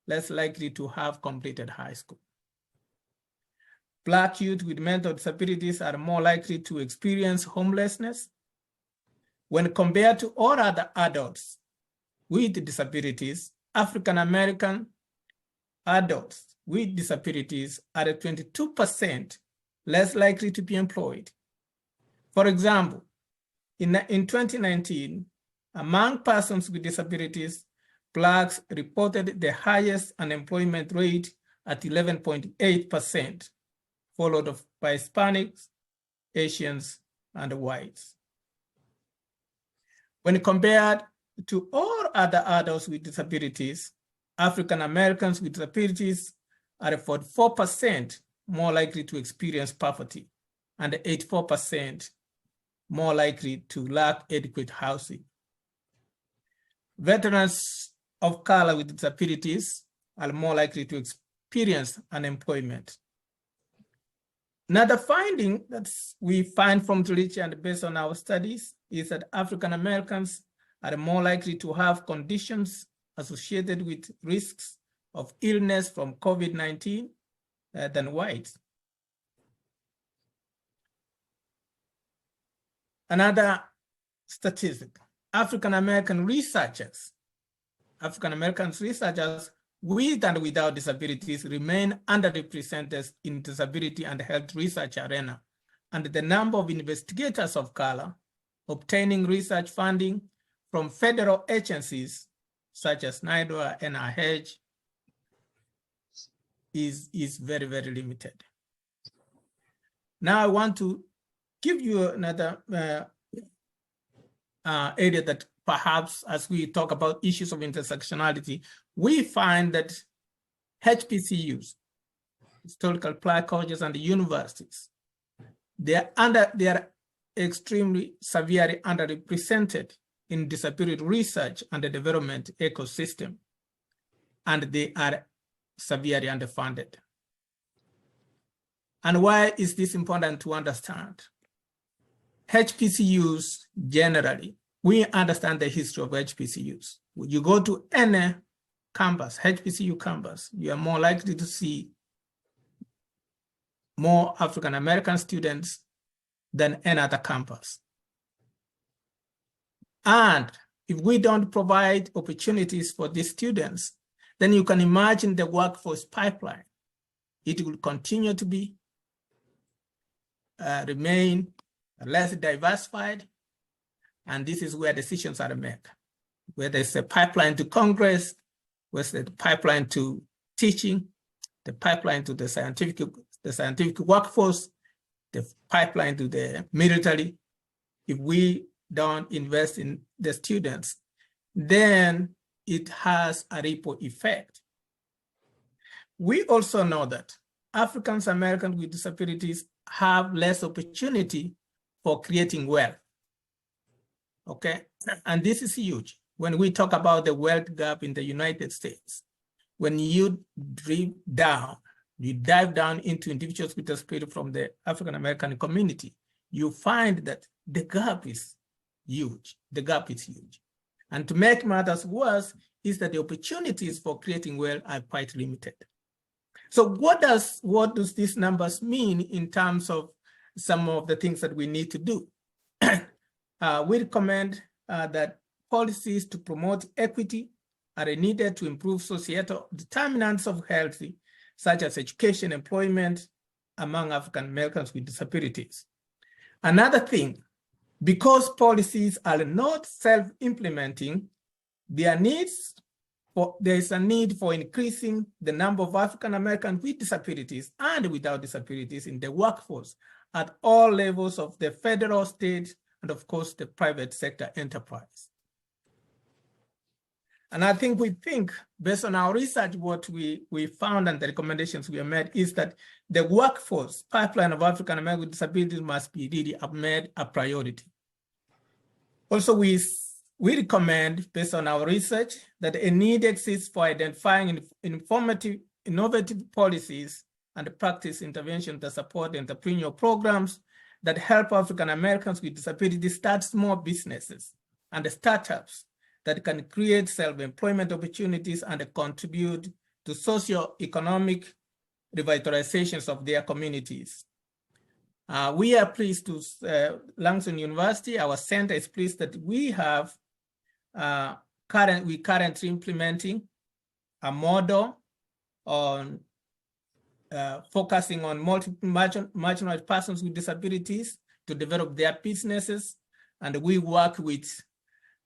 [SPEAKER 10] less likely to have completed high school. Black youth with mental disabilities are more likely to experience homelessness. When compared to all other adults with disabilities, African American adults with disabilities are 22% less likely to be employed. For example, in 2019, among persons with disabilities, Blacks reported the highest unemployment rate at 11.8%, followed by Hispanics, Asians, and whites. When compared to all other adults with disabilities, African Americans with disabilities are 44% more likely to experience poverty and 84% more likely to lack adequate housing. Veterans of color with disabilities are more likely to experience unemployment. Another finding that we find from the literature and based on our studies is that African Americans are more likely to have conditions associated with risks of illness from COVID-19 than whites. Another statistic. African American researchers with and without disabilities remain underrepresented in disability and health research arena, and the number of investigators of color obtaining research funding from federal agencies such as NIDA and NIH is very, very limited. Now I want to give you another area that perhaps as we talk about issues of intersectionality, we find that HBCUs, historical black colleges and universities, they are extremely severely underrepresented in disability research and the development ecosystem, and they are severely underfunded. And why is this important to understand? HBCUs generally, we understand the history of HBCUs. When you go to any campus, HBCU campus, you are more likely to see more African-American students than any other campus. And if we don't provide opportunities for these students, then you can imagine the workforce pipeline. It will continue to be, remain less diversified, and this is where decisions are made. Where there's a pipeline to Congress, where's the pipeline to teaching, the pipeline to the scientific workforce, the pipeline to the military. If we don't invest in the students, then it has a ripple effect. We also know that African Americans with disabilities have less opportunity for creating wealth, okay? And this is huge. When we talk about the wealth gap in the United States, when you dive down into individuals with disability from the African American community, you find that the gap is huge. The gap is huge. And to make matters worse is that the opportunities for creating wealth are quite limited. So what does these numbers mean in terms of some of the things that we need to do? We recommend that policies to promote equity are needed to improve societal determinants of health, such as education, employment among African Americans with disabilities. Another thing, because policies are not self-implementing, there is a need for increasing the number of African Americans with disabilities and without disabilities in the workforce at all levels of the federal, state, and of course the private sector enterprise. And I think based on our research, what we found and the recommendations we have made is that the workforce pipeline of African American with disabilities must be really made a priority. Also, we recommend, based on our research, that a need exists for identifying innovative policies and practice interventions that support entrepreneurial programs that help African Americans with disabilities start small businesses and startups that can create self-employment opportunities and contribute to socio-economic revitalizations of their communities. We are pleased to, Langston University, our center is pleased that we have currently implementing a model on focusing on marginalized persons with disabilities to develop their businesses. And we work with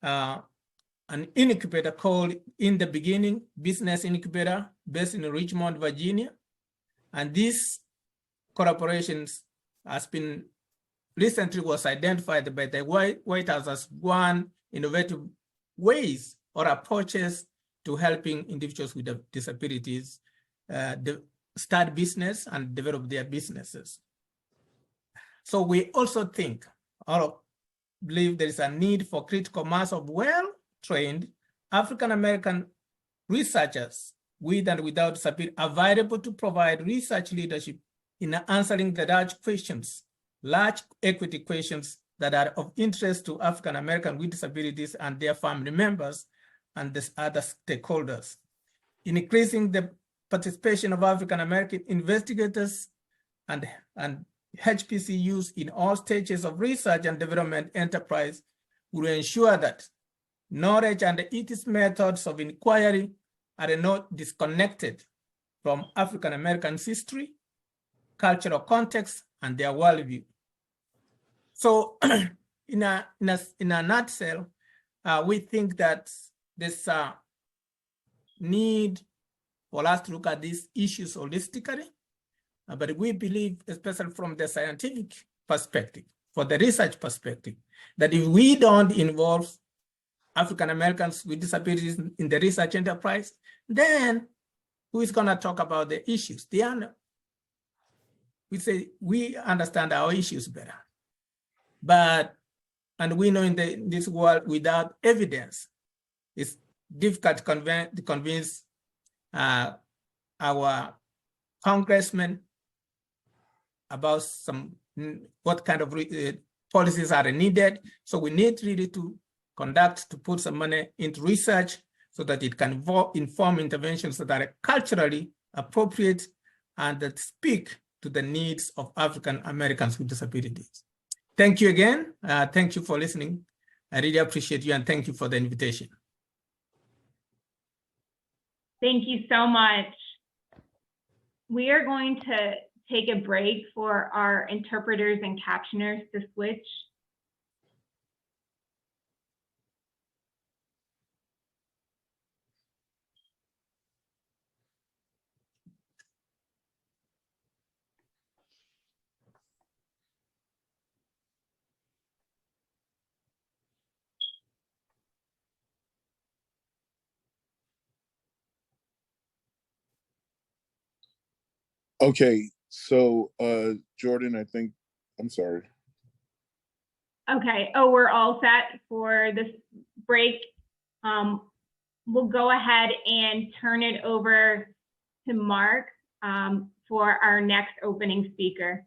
[SPEAKER 10] an incubator called In the Beginning Business Incubator based in Richmond, Virginia. And this collaboration has been recently was identified by the White House as one innovative ways or approaches to helping individuals with disabilities start business and develop their businesses. So we also think or believe there is a need for critical mass of well-trained African-American researchers with and without disability available to provide research leadership in answering the large equity questions that are of interest to African-American with disabilities and their family members and the other stakeholders. In increasing the participation of African-American investigators and HBCUs in all stages of research and development enterprise, will ensure that knowledge and its methods of inquiry are not disconnected from African Americans' history, cultural context, and their worldview. So in a nutshell, we think that this need for us to look at these issues holistically, but we believe, especially from the scientific perspective, for the research perspective, that if we don't involve African Americans with disabilities in the research enterprise, then who is going to talk about the issues? We say we understand our issues better, and we know in this world without evidence, it's difficult to convince our congressmen about what kind of policies are needed. So we need really to put some money into research so that it can inform interventions that are culturally appropriate and that speak to the needs of African Americans with disabilities. Thank you again. Thank you for listening. I really appreciate you, and thank you for the invitation.
[SPEAKER 3] Thank you so much. We are going to take a break for our interpreters and captioners to switch.
[SPEAKER 4] Okay, so Jourdan, I'm sorry.
[SPEAKER 3] Okay, we're all set for this break. We'll go ahead and turn it over to Marc for our next opening speaker.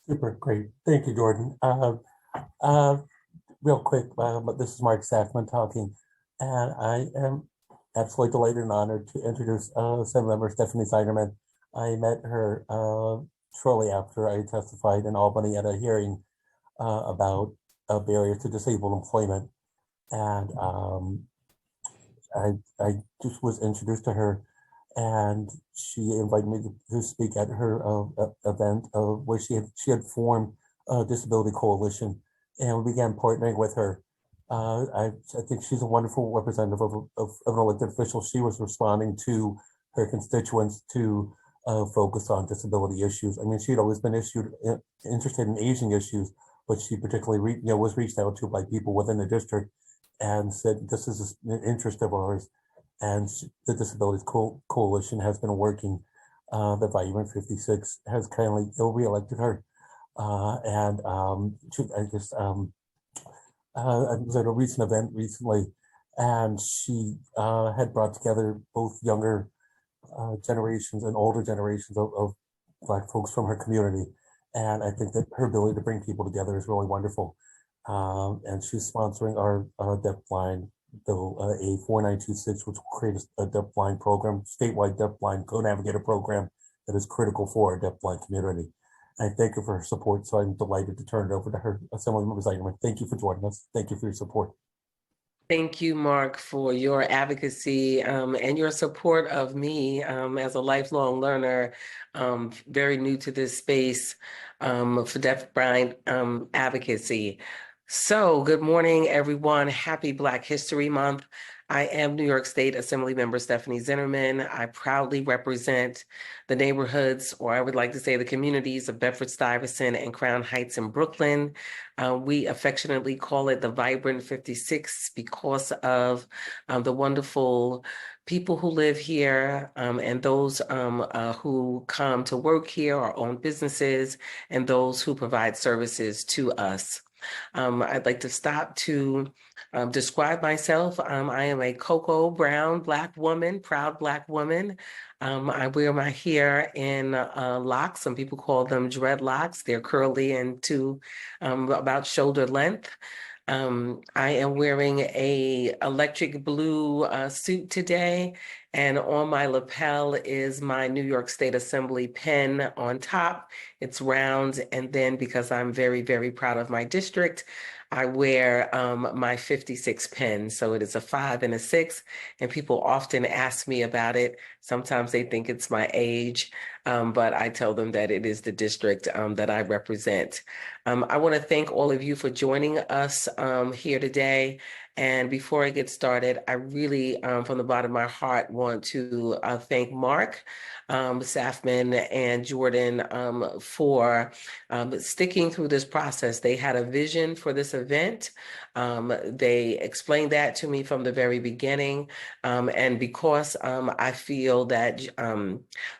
[SPEAKER 1] Super, great. Thank you, Jourdan. Real quick, this is Marc Safman talking, and I am absolutely delighted and honored to introduce Assemblymember Stefani Zinerman. I met her shortly after I testified in Albany at a hearing about barriers to disabled employment, and I just was introduced to her, and she invited me to speak at her event where she had formed a disability coalition, and we began partnering with her. I think she's a wonderful representative of an elected official. She was responding to her constituents to focus on disability issues. I mean, she'd always been interested in aging issues, but she particularly was reached out to by people within the district and said, this is an interest of ours. And the Disabilities Coalition has been working. The Vibrant 56 has kindly re-elected her. I was at a recent event recently, and she had brought together both younger generations and older generations of Black folks from her community. And I think that her ability to bring people together is really wonderful. And she's sponsoring our deafblind bill, A 4926, which will create a deafblind program, statewide deafblind co-navigator program that is critical for our deafblind community. I thank her for her support, so I'm delighted to turn it over to her. Assemblymember Zinerman, thank you for joining us. Thank you for your support.
[SPEAKER 11] Thank you, Marc, for your advocacy and your support of me as a lifelong learner, very new to this space for deafblind advocacy. So good morning, everyone. Happy Black History Month. I am New York State Assemblymember Stefani Zinerman. I proudly represent the neighborhoods, or I would like to say the communities of Bedford, Stuyvesant, and Crown Heights in Brooklyn. We affectionately call it the Vibrant 56 because of the wonderful people who live here and those who come to work here or own businesses, and those who provide services to us. I'd like to stop to describe myself. I am a cocoa brown Black woman, proud Black woman. I wear my hair in locks. Some people call them dreadlocks. They're curly and to about shoulder length. I am wearing a electric blue suit today, And on my lapel is my New York State Assembly pin on top. It's round. And then because I'm very, very proud of my district, I wear my 56 pin. So it is a 5 and a 6. And people often ask me about it. Sometimes they think it's my age, but I tell them that it is the district that I represent. I want to thank all of you for joining us here today. And before I get started, I really, from the bottom of my heart, want to thank Marc, Safman, and Jourdan for sticking through this process. They had a vision for this event. They explained that to me from the very beginning. And because I feel that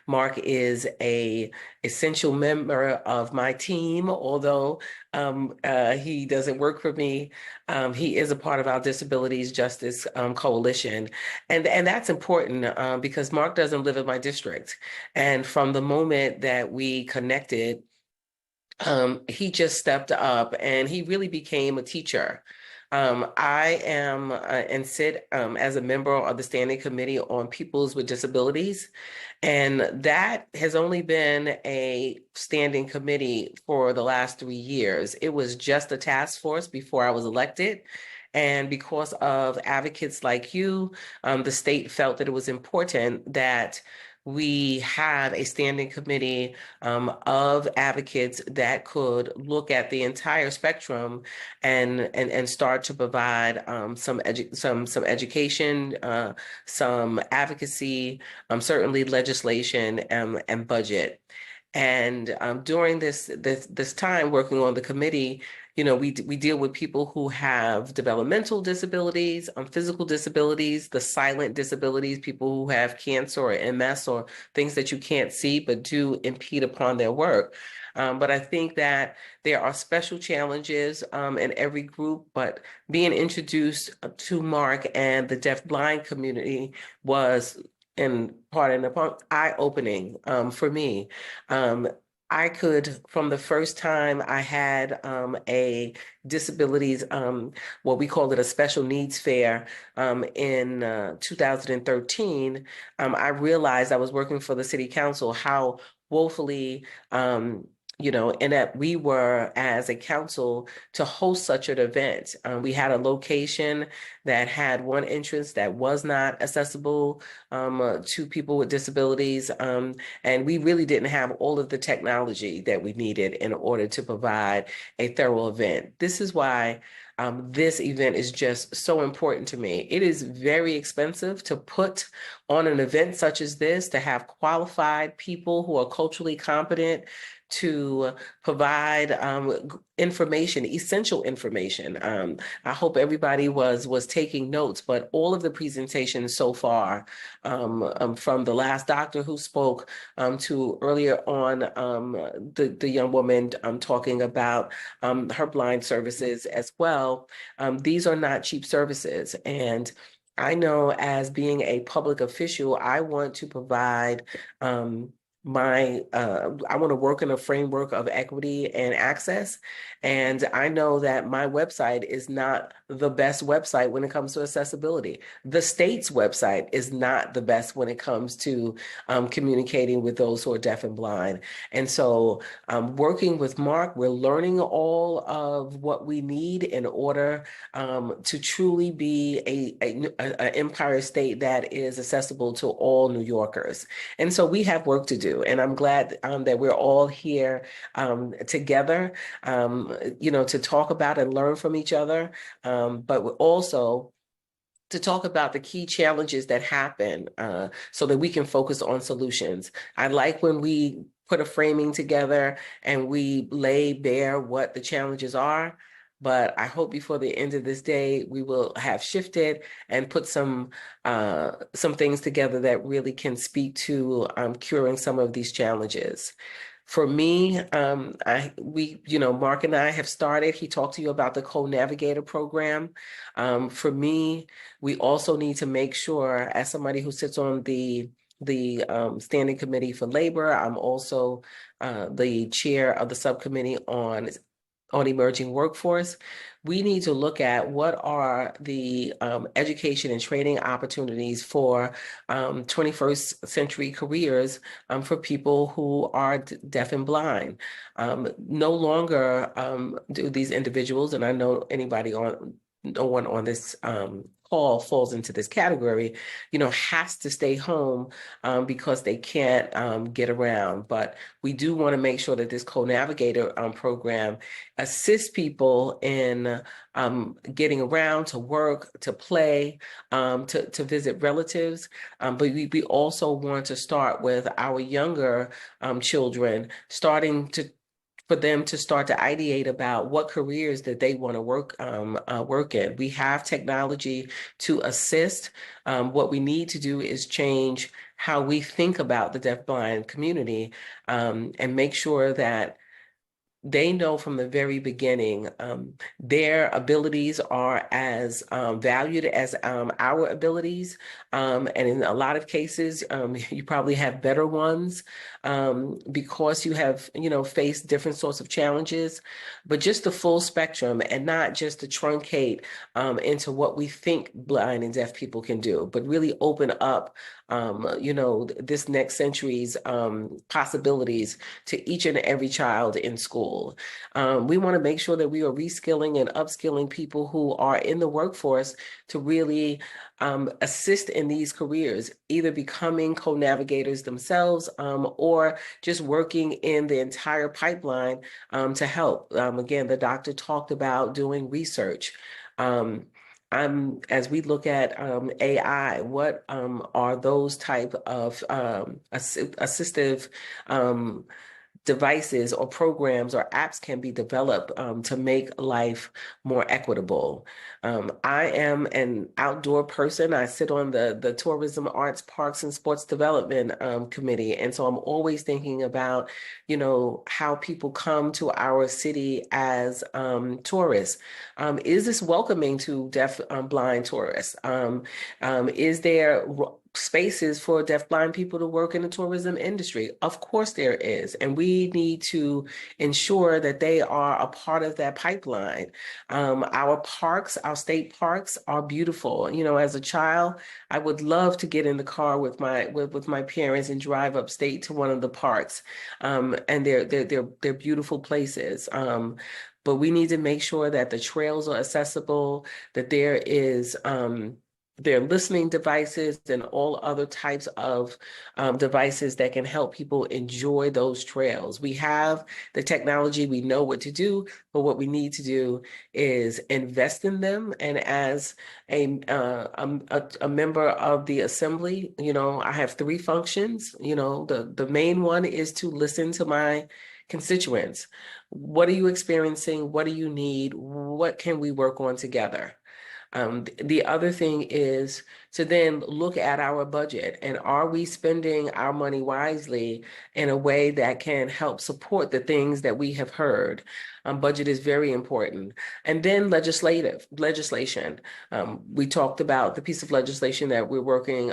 [SPEAKER 11] Marc is an essential member of my team, although he doesn't work for me, he is a part of our Disabilities Justice Coalition. And that's important because Marc doesn't live in my district. And from the moment that we connected, he just stepped up and he really became a teacher. I am and sit as a member of the Standing Committee on Peoples with Disabilities. And that has only been a standing committee for the last 3 years. It was just a task force before I was elected. And because of advocates like you, the state felt that it was important that we have a standing committee of advocates that could look at the entire spectrum and start to provide some education, some advocacy, certainly legislation and budget. And during this time working on the committee, you know, we deal with people who have developmental disabilities, physical disabilities, the silent disabilities, people who have cancer or MS or things that you can't see but do impede upon their work. But I think that there are special challenges in every group, but being introduced to Marc and the deafblind community was eye-opening for me. I could, from the first time I had a disabilities, what we call it a special needs fair in 2013, I realized I was working for the city council, how woefully you know, and that we were as a council to host such an event. We had a location that had one entrance that was not accessible to people with disabilities. And we really didn't have all of the technology that we needed in order to provide a thorough event. This is why this event is just so important to me. It is very expensive to put on an event such as this, to have qualified people who are culturally competent to provide information, essential information. I hope everybody was taking notes, but all of the presentations so far, from the last doctor who spoke to earlier on the young woman talking about her blind services as well, these are not cheap services. And I know as being a public official, I want to provide I want to work in a framework of equity and access. And I know that my website is not the best website when it comes to accessibility. The state's website is not the best when it comes to communicating with those who are deaf and blind. And so working with Marc, we're learning all of what we need in order to truly be an empire state that is accessible to all New Yorkers. And so we have work to do. And I'm glad that we're all here together, you know, to talk about and learn from each other, but we're also to talk about the key challenges that happen so that we can focus on solutions. I like when we put a framing together and we lay bare what the challenges are. But I hope before the end of this day, we will have shifted and put some things together that really can speak to curing some of these challenges. For me, you know, Marc and I have started. He talked to you about the Co-Navigator program. For me, we also need to make sure, as somebody who sits on the Standing Committee for Labor, I'm also the chair of the subcommittee on on emerging workforce, we need to look at what are the education and training opportunities for 21st century careers for people who are deaf and blind. No longer do these individuals, and I know no one on this call falls into this category, has to stay home because they can't get around. But we do want to make sure that this co-navigator program assists people in getting around, to work, to play, to visit relatives. But we also want to start with our younger children, for them to start to ideate about what careers that they want to work in. We have technology to assist. What we need to do is change how we think about the deafblind community, and make sure that they know from the very beginning their abilities are as valued as our abilities. And in a lot of cases, you probably have better ones because you have, faced different sorts of challenges, but just the full spectrum and not just to truncate into what we think blind and deaf people can do, but really open up this next century's possibilities to each and every child in school. We want to make sure that we are reskilling and upskilling people who are in the workforce to really assist in these careers, either becoming co-navigators themselves or just working in the entire pipeline to help. Again, the doctor talked about doing research. As we look at AI, what are those type of assistive devices or programs or apps can be developed to make life more equitable. I am an outdoor person. I sit on the Tourism, Arts, Parks, and Sports Development Committee. And so I'm always thinking about, how people come to our city as tourists. Is this welcoming to deaf, blind tourists? Is there spaces for deafblind people to work in the tourism industry? Of course there is. And we need to ensure that they are a part of that pipeline. Our parks, our state parks are beautiful. As a child, I would love to get in the car with my parents and drive upstate to one of the parks. And they're beautiful places. But we need to make sure that the trails are accessible, that there are listening devices and all other types of devices that can help people enjoy those trails. We have the technology, we know what to do, but what we need to do is invest in them. And as a member of the Assembly, I have 3 functions. The main one is to listen to my constituents. What are you experiencing? What do you need? What can we work on together? The other thing is to then look at our budget, and are we spending our money wisely in a way that can help support the things that we have heard? Budget is very important. And then legislation. We talked about the piece of legislation that we're working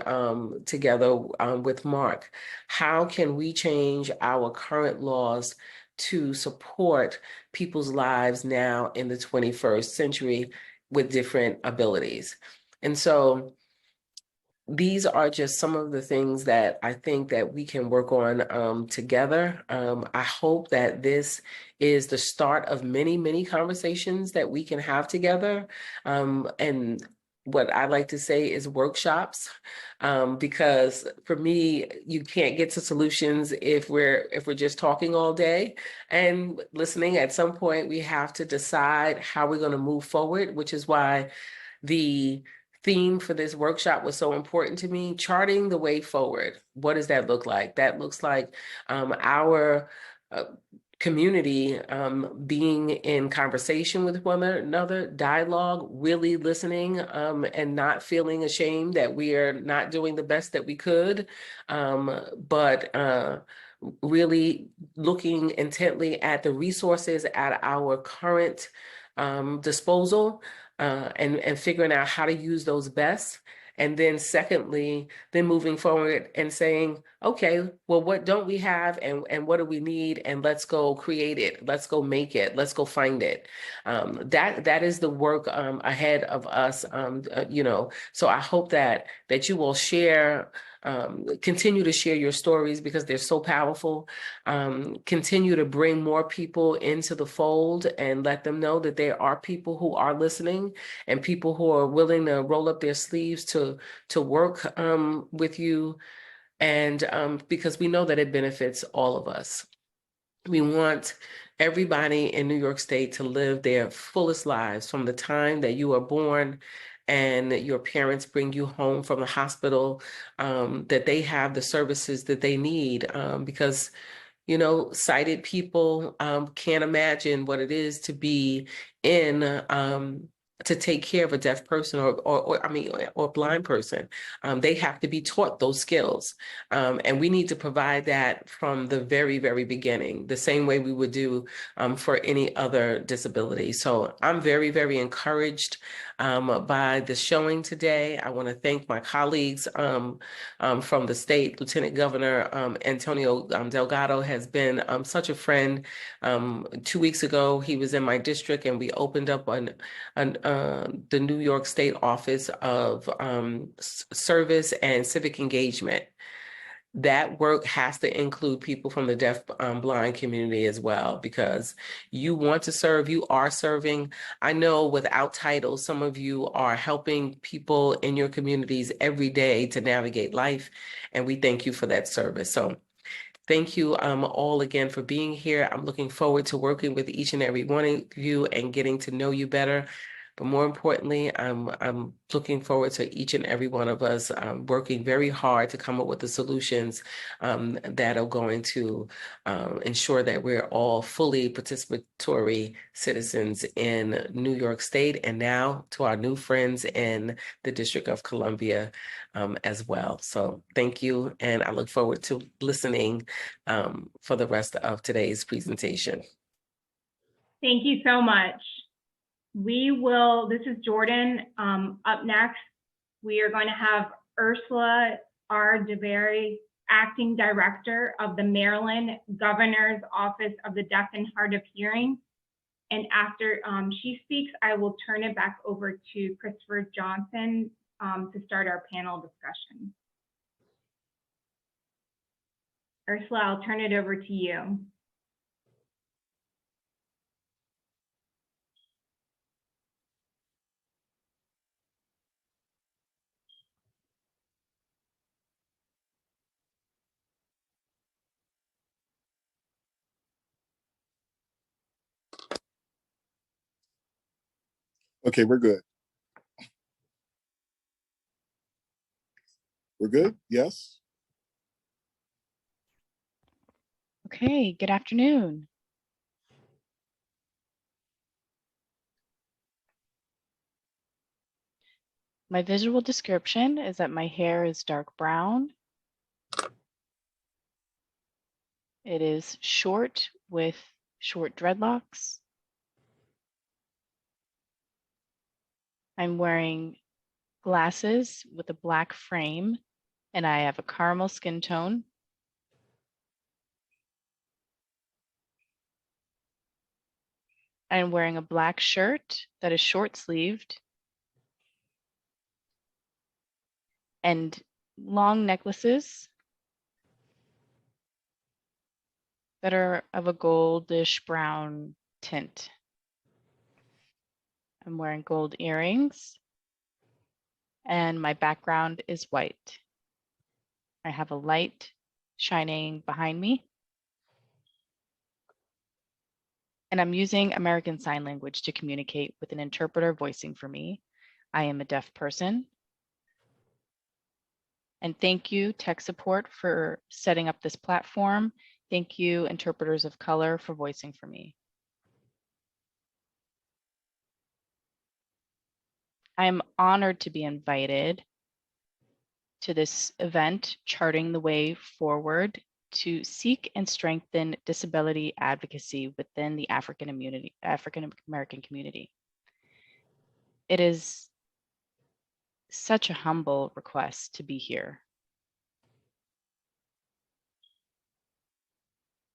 [SPEAKER 11] together with Marc. How can we change our current laws to support people's lives now in the 21st century with different abilities? And so these are just some of the things that I think that we can work on together. I hope that this is the start of many, many conversations that we can have together. And what I like to say is workshops, because for me, you can't get to solutions if we're just talking all day and listening. At some point, we have to decide how we're going to move forward, which is why the theme for this workshop was so important to me. Charting the way forward. What does that look like? That looks like our community being in conversation with one another, dialogue, really listening, and not feeling ashamed that we are not doing the best that we could, but really looking intently at the resources at our current disposal, and figuring out how to use those best. And then secondly, then moving forward and saying, okay, well, what don't we have and what do we need? And let's go create it. Let's go make it. Let's go find it. That is the work ahead of us, so I hope that you will share, continue to share your stories because they're so powerful. Continue to bring more people into the fold and let them know that there are people who are listening and people who are willing to roll up their sleeves to work with you. And because we know that it benefits all of us. We want everybody in New York State to live their fullest lives from the time that you are born and your parents bring you home from the hospital, that they have the services that they need, because sighted people can't imagine what it is to be in to take care of a deaf person or a blind person. They have to be taught those skills. And we need to provide that from the very, very beginning, the same way we would do for any other disability. So I'm very, very encouraged by the showing today. I want to thank my colleagues from the state. Lieutenant Governor Antonio Delgado has been such a friend. 2 weeks ago, he was in my district and we opened up the New York State Office of Service and Civic Engagement. That work has to include people from the deaf blind community as well, because you want to serve, you are serving. I know without titles, some of you are helping people in your communities every day to navigate life, and we thank you for that service. So thank you all again for being here. I'm looking forward to working with each and every one of you and getting to know you better. But more importantly, I'm looking forward to each and every one of us working very hard to come up with the solutions that are going to ensure that we're all fully participatory citizens in New York State, and now to our new friends in the District of Columbia as well. So thank you, and I look forward to listening for the rest of today's presentation.
[SPEAKER 3] Thank you so much. This is Jourdan. Up next, we are going to have Usherla R. DeBerry, Acting Director of the Maryland Governor's Office of the Deaf and Hard of Hearing. And after she speaks, I will turn it back over to Christopher Johson to start our panel discussion. Usherla, I'll turn it over to you.
[SPEAKER 4] Okay, we're good. We're good? Yes?
[SPEAKER 5] Okay, good afternoon. My visual description is that my hair is dark brown. It is short with short dreadlocks. I'm wearing glasses with a black frame, and I have a caramel skin tone. I'm wearing a black shirt that is short-sleeved and long necklaces that are of a goldish brown tint. I'm wearing gold earrings, and my background is white. I have a light shining behind me, and I'm using American Sign Language to communicate with an interpreter voicing for me. I am a deaf person. And thank you, tech support, for setting up this platform. Thank you, interpreters of color, for voicing for me. I am honored to be invited to this event, charting the way forward to seek and strengthen disability advocacy within the African American community. It is such a humble request to be here.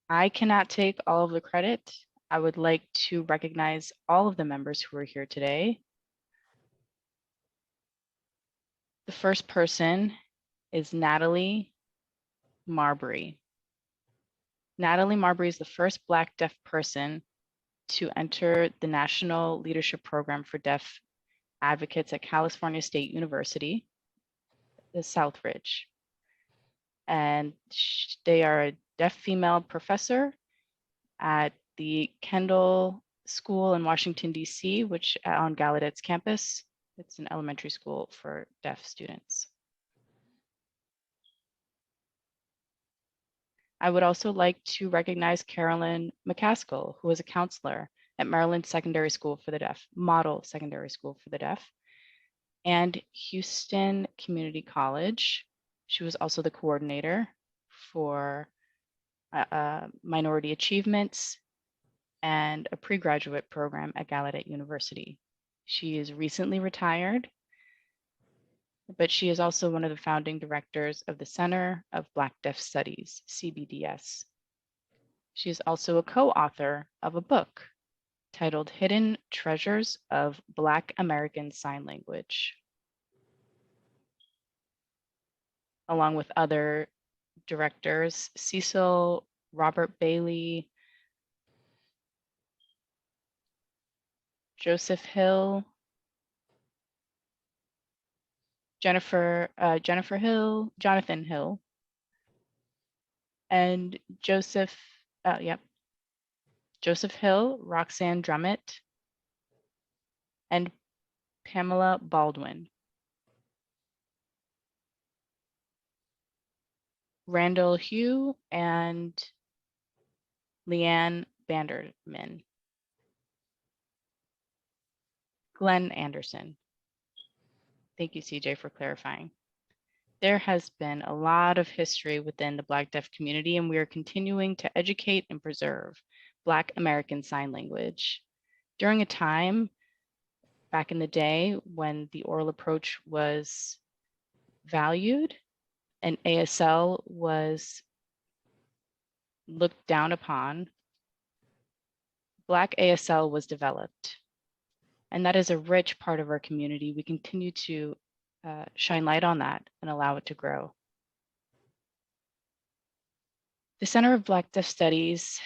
[SPEAKER 5] I cannot take all of the credit. I would like to recognize all of the members who are here today. The first person is Natalie Marbury. Natalie Marbury is the first Black deaf person to enter the National Leadership Program for Deaf Advocates at California State University, the Southridge. And they are a deaf female professor at the Kendall School in Washington, D.C., which on Gallaudet's campus. It's an elementary school for deaf students. I would also like to recognize Carolyn McCaskill, who is a counselor at Maryland Secondary School for the Deaf, Model Secondary School for the Deaf, and Houston Community College. She was also the coordinator for minority achievements and a pre-graduate program at Gallaudet University. She is recently retired, but she is also one of the founding directors of the Center of Black Deaf Studies, CBDS. She is also a co-author of a book titled Hidden Treasures of Black American Sign Language, along with other directors, Cecil Robert Bailey, Joseph Hill, Jonathan Hill, and Joseph Hill, Roxanne Drummett, and Pamela Baldwin. Randall Hugh and Leanne Banderman. Glenn Anderson. Thank you, CJ, for clarifying. There has been a lot of history within the Black deaf community, and we are continuing to educate and preserve Black American Sign Language. During a time back in the day when the oral approach was valued and ASL was looked down upon, Black ASL was developed. And that is a rich part of our community. We continue to shine light on that and allow it to grow. The Center of Black Deaf Studies,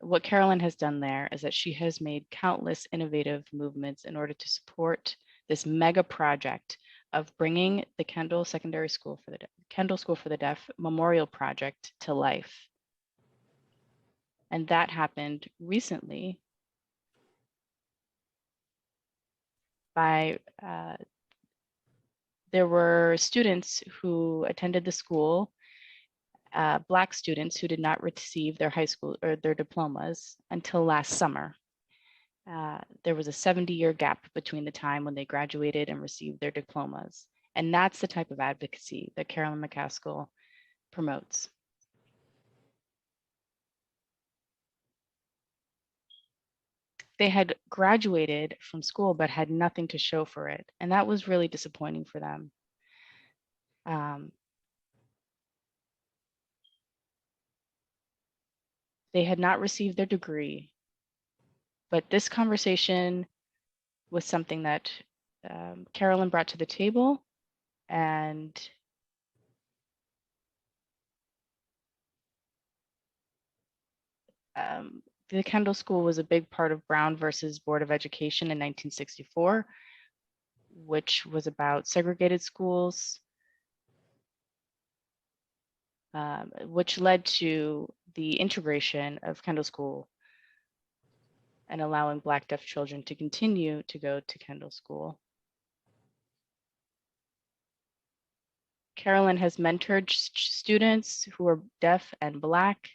[SPEAKER 5] what Carolyn has done there is that she has made countless innovative movements in order to support this mega project of bringing the Kendall School for the Deaf Memorial Project to life. And that happened recently by there were students who attended the school, Black students who did not receive their high school or their diplomas until last summer. There was a 70-year gap between the time when they graduated and received their diplomas. And that's the type of advocacy that Carolyn McCaskill promotes. They had graduated from school, but had nothing to show for it. And that was really disappointing for them. They had not received their degree, but this conversation was something that Carolyn brought to the table, and the Kendall School was a big part of Brown versus Board of Education in 1964, which was about segregated schools, which led to the integration of Kendall School and allowing Black deaf children to continue to go to Kendall School. Carolyn has mentored students who are deaf and Black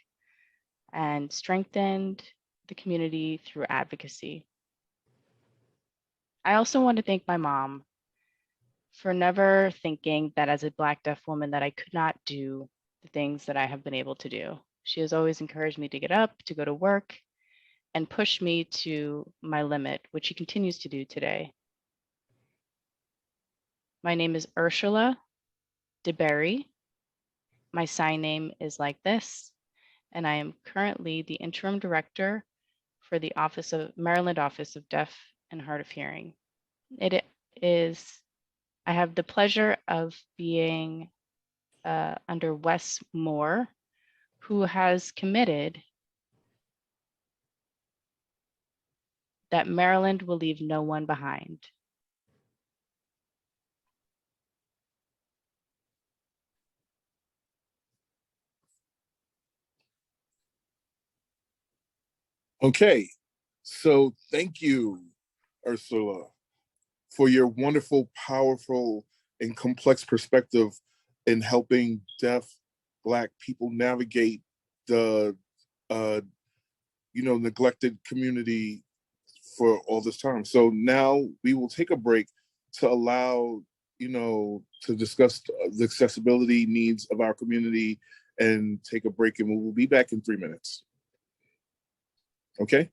[SPEAKER 5] and strengthened the community through advocacy. I also want to thank my mom for never thinking that as a Black deaf woman that I could not do the things that I have been able to do. She has always encouraged me to get up, to go to work, and push me to my limit, which she continues to do today. My name is Usherla DeBerry. My sign name is like this, and I am currently the interim director for the Maryland Office of Deaf and Hard of Hearing. I have the pleasure of being under Wes Moore, who has committed that Maryland will leave no one behind.
[SPEAKER 4] Okay, so thank you, Ursula, for your wonderful, powerful, and complex perspective in helping deaf Black people navigate the neglected community for all this time. So now we will take a break to allow to discuss the accessibility needs of our community and take a break, and we will be back in 3 minutes. Okay.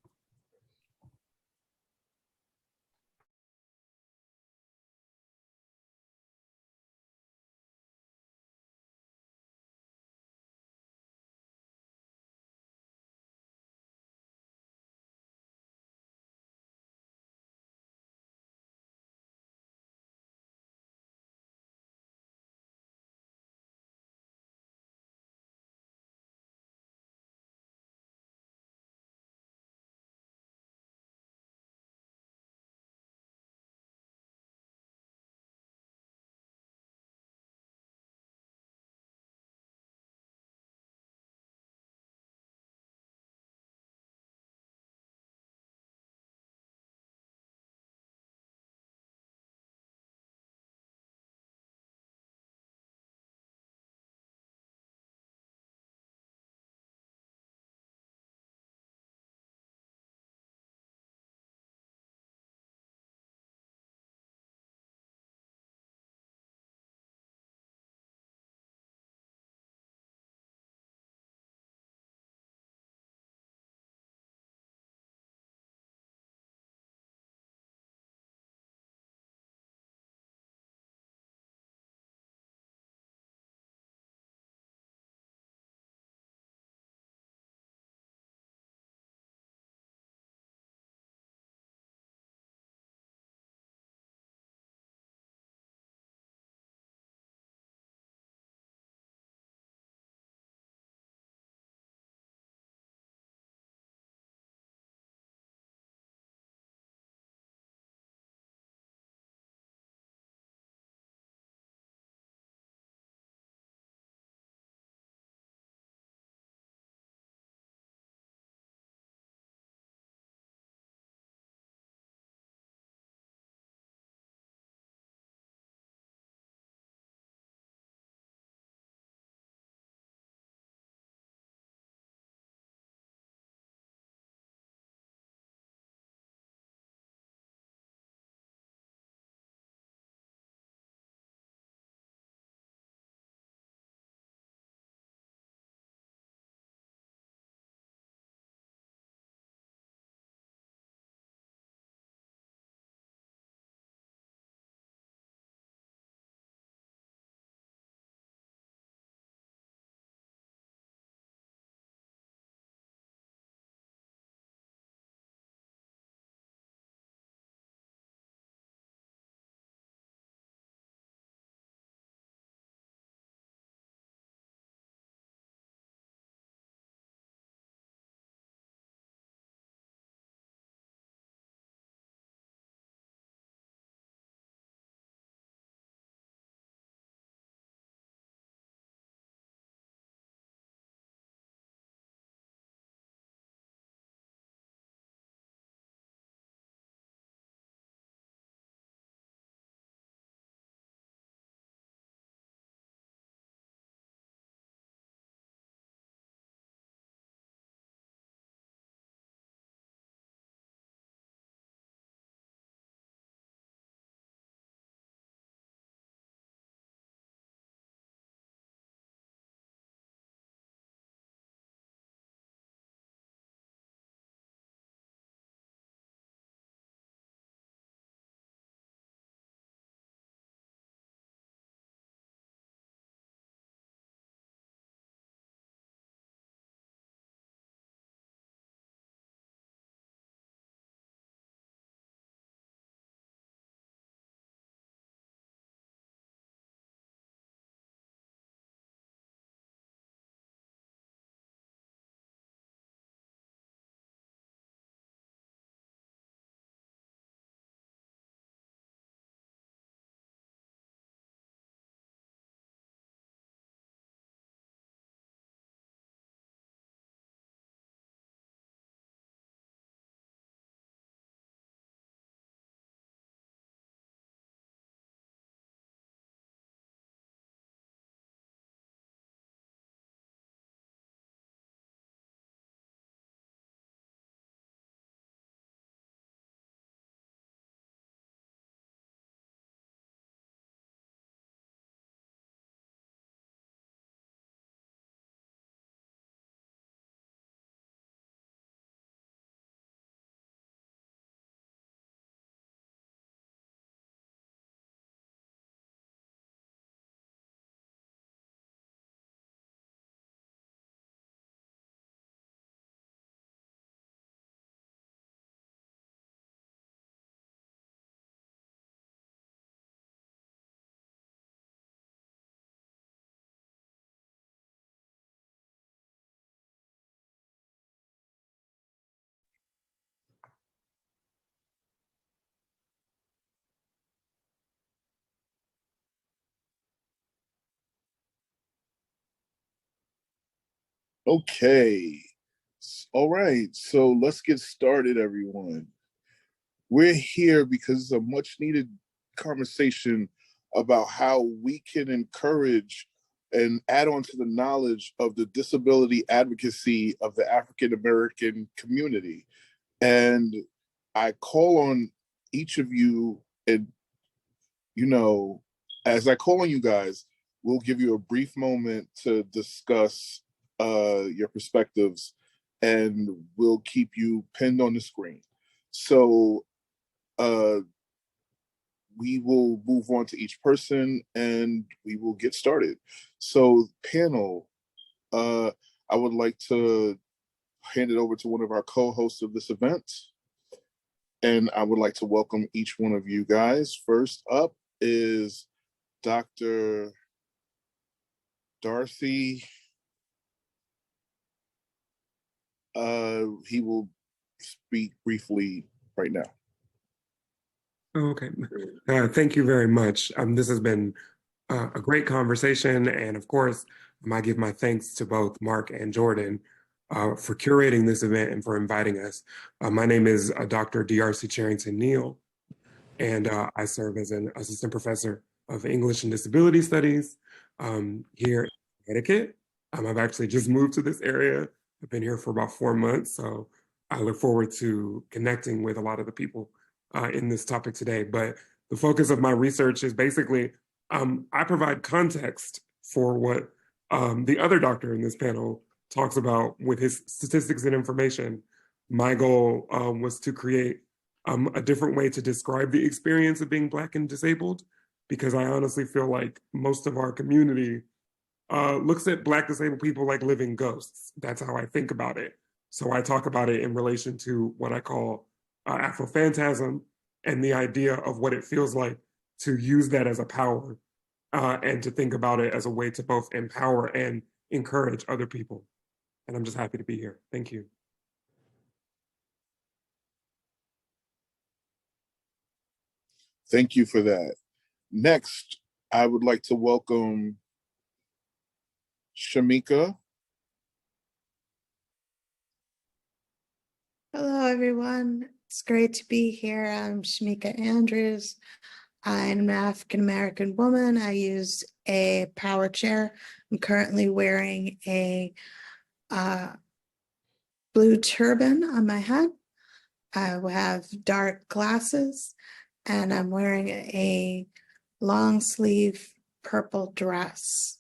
[SPEAKER 4] Okay. All right. So let's get started, everyone. We're here because it's a much needed conversation about how we can encourage and add on to the knowledge of the disability advocacy of the African American community. And I call on each of you, and as I call on you guys, we'll give you a brief moment to discuss your perspectives, and we'll keep you pinned on the screen. So we will move on to each person and we will get started. So panel, I would like to hand it over to one of our co-hosts of this event. And I would like to welcome each one of you guys. First up is Dr. Darcy. He will speak briefly right now.
[SPEAKER 12] Okay, thank you very much. This has been a great conversation, and of course, I give my thanks to both Marc and Jourdan for curating this event and for inviting us. My name is Dr. Darcy Charrington Neal, and I serve as an assistant professor of English and Disability Studies here in Connecticut. I've actually just moved to this area. I've been here for about 4 months, so I look forward to connecting with a lot of the people in this topic today. But the focus of my research is basically, I provide context for what the other doctor in this panel talks about with his statistics and information. My goal was to create a different way to describe the experience of being Black and disabled, because I honestly feel like most of our community looks at Black disabled people like living ghosts. That's how I think about it. So I talk about it in relation to what I call Afrophantasm, and the idea of what it feels like to use that as a power and to think about it as a way to both empower and encourage other people. And I'm just happy to be here. Thank you.
[SPEAKER 4] Thank you for that. Next, I would like to welcome Shamika.
[SPEAKER 13] Hello, everyone. It's great to be here. I'm Shamika Andrews. I'm an African-American woman. I use a power chair. I'm currently wearing a blue turban on my head. I have dark glasses, and I'm wearing a long sleeve purple dress.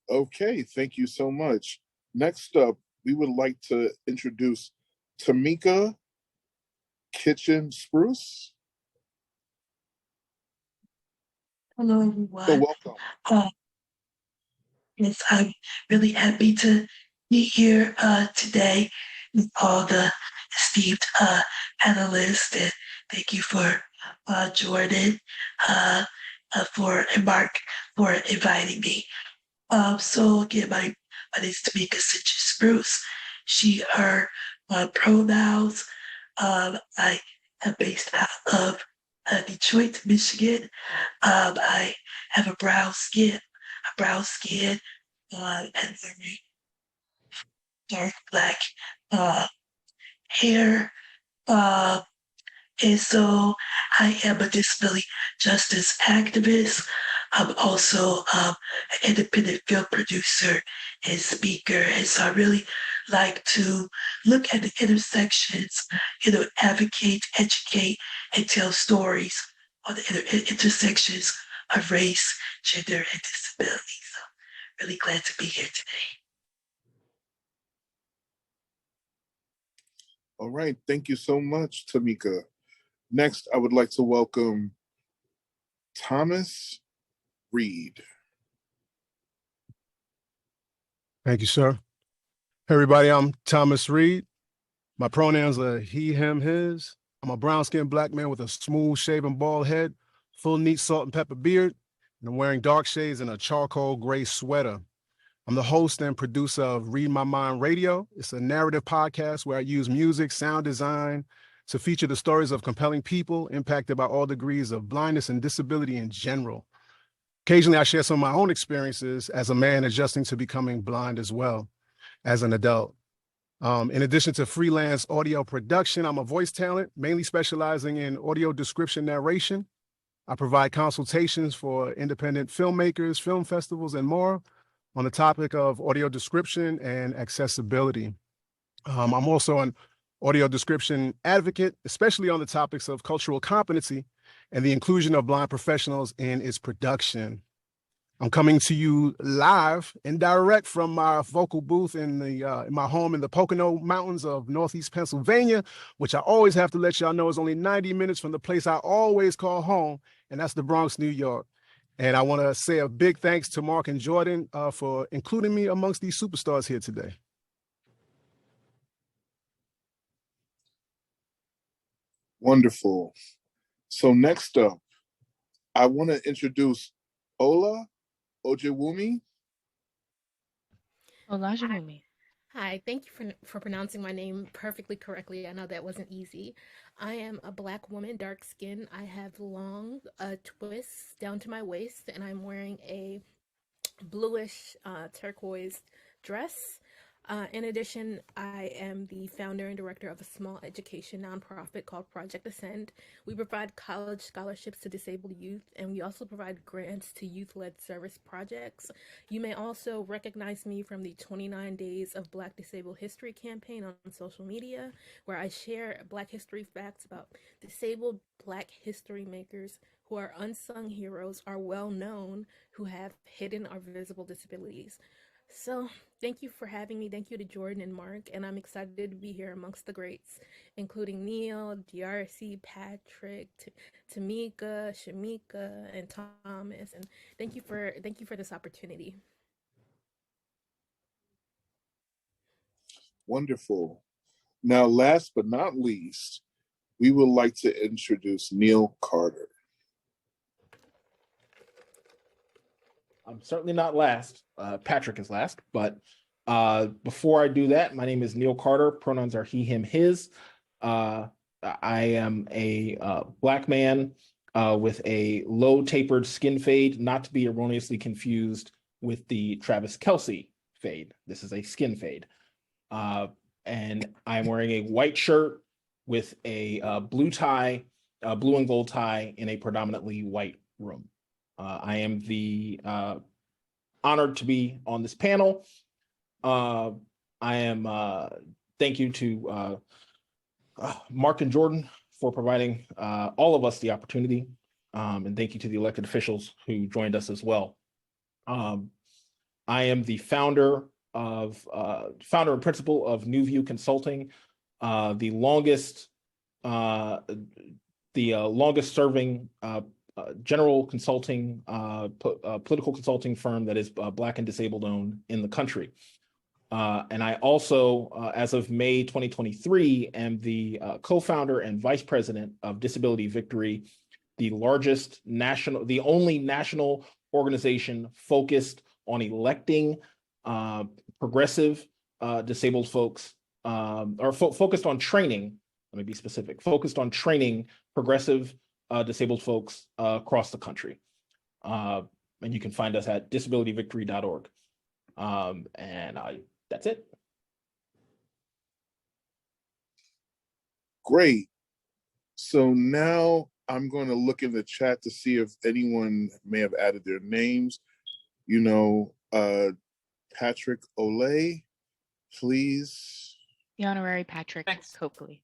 [SPEAKER 4] Okay, thank you so much. Next up, we would like to introduce Tamika Kitchen Spruce.
[SPEAKER 14] Hello, everyone.
[SPEAKER 4] So welcome.
[SPEAKER 14] Yes, I'm really happy to be here today with all the esteemed panelists, and thank you for Jourdan and Marc for inviting me. So again, my name is Tamika Kitchen Spruce. She, her pronouns. I am based out of Detroit, Michigan. I have a brown skin, and very dark black hair. And so I am a disability justice activist. I'm also an independent film producer and speaker. And so I really like to look at the intersections, advocate, educate, and tell stories on the intersections of race, gender, and disability. So really glad to be here today.
[SPEAKER 4] All right, thank you so much, Tamika. Next, I would like to welcome Thomas Reed.
[SPEAKER 15] Thank you, sir. Hey, everybody, I'm Thomas Reed. My pronouns are he, him, his. I'm a brown-skinned black man with a smooth-shaven bald head, full, neat salt and pepper beard, and I'm wearing dark shades and a charcoal gray sweater. I'm the host and producer of Read My Mind Radio. It's a narrative podcast where I use music, sound design to feature the stories of compelling people impacted by all degrees of blindness and disability in general. Occasionally, I share some of my own experiences as a man adjusting to becoming blind as well as an adult. In addition to freelance audio production, I'm a voice talent, mainly specializing in audio description narration. I provide consultations for independent filmmakers, film festivals, and more on the topic of audio description and accessibility. I'm also an audio description advocate, especially on the topics of cultural competency and the inclusion of blind professionals in its production. I'm coming to you live and direct from my vocal booth in my home in the Pocono Mountains of Northeast Pennsylvania, which I always have to let y'all know is only 90 minutes from the place I always call home, and that's the Bronx, New York. And I want to say a big thanks to Marc and Jourdan for including me amongst these superstars here today.
[SPEAKER 4] Wonderful. So next up, I want to introduce Ola Ojewumi.
[SPEAKER 5] Olajewumi.
[SPEAKER 16] Hi, thank you for pronouncing my name perfectly correctly. I know that wasn't easy. I am a Black woman, dark skin. I have long twists down to my waist, and I'm wearing a bluish turquoise dress. In addition, I am the founder and director of a small education nonprofit called Project Ascend. We provide college scholarships to disabled youth, and we also provide grants to youth-led service projects. You may also recognize me from the 29 Days of Black Disabled History campaign on social media, where I share Black history facts about disabled Black history makers who are unsung heroes, are well known, who have hidden or visible disabilities. So thank you for having me. Thank you to Jourdan and Marc, and I'm excited to be here amongst the greats, including Neil, DRC, Patrick, Tamika, Shamika, and Thomas. And thank you for this opportunity.
[SPEAKER 4] Wonderful. Now, last but not least, we would like to introduce Neil Carter.
[SPEAKER 17] I'm certainly not last. Patrick is last, but before I do that, my name is Neil Carter. Pronouns are he, him, his. I am a Black man with a low tapered skin fade, not to be erroneously confused with the Travis Kelce fade. This is a skin fade. And I'm wearing a white shirt with a blue tie, blue and gold tie in a predominantly white room. I am honored to be on this panel. I am, thank you to Marc and Jourdan for providing all of us the opportunity. And thank you to the elected officials who joined us as well. I am the founder and principal of New View Consulting, the longest serving general consulting, political consulting firm that is Black and disabled owned in the country. And I also, as of May 2023, am the co-founder and vice president of Disability Victory, the only national organization focused on electing progressive disabled folks, focused on training, let me be specific, focused on training progressive disabled folks across the country. And you can find us at disabilityvictory.org. That's it.
[SPEAKER 4] Great. So now I'm going to look in the chat to see if anyone may have added their names. Patrick Olay, please.
[SPEAKER 5] The Honorary Patrick Coakley.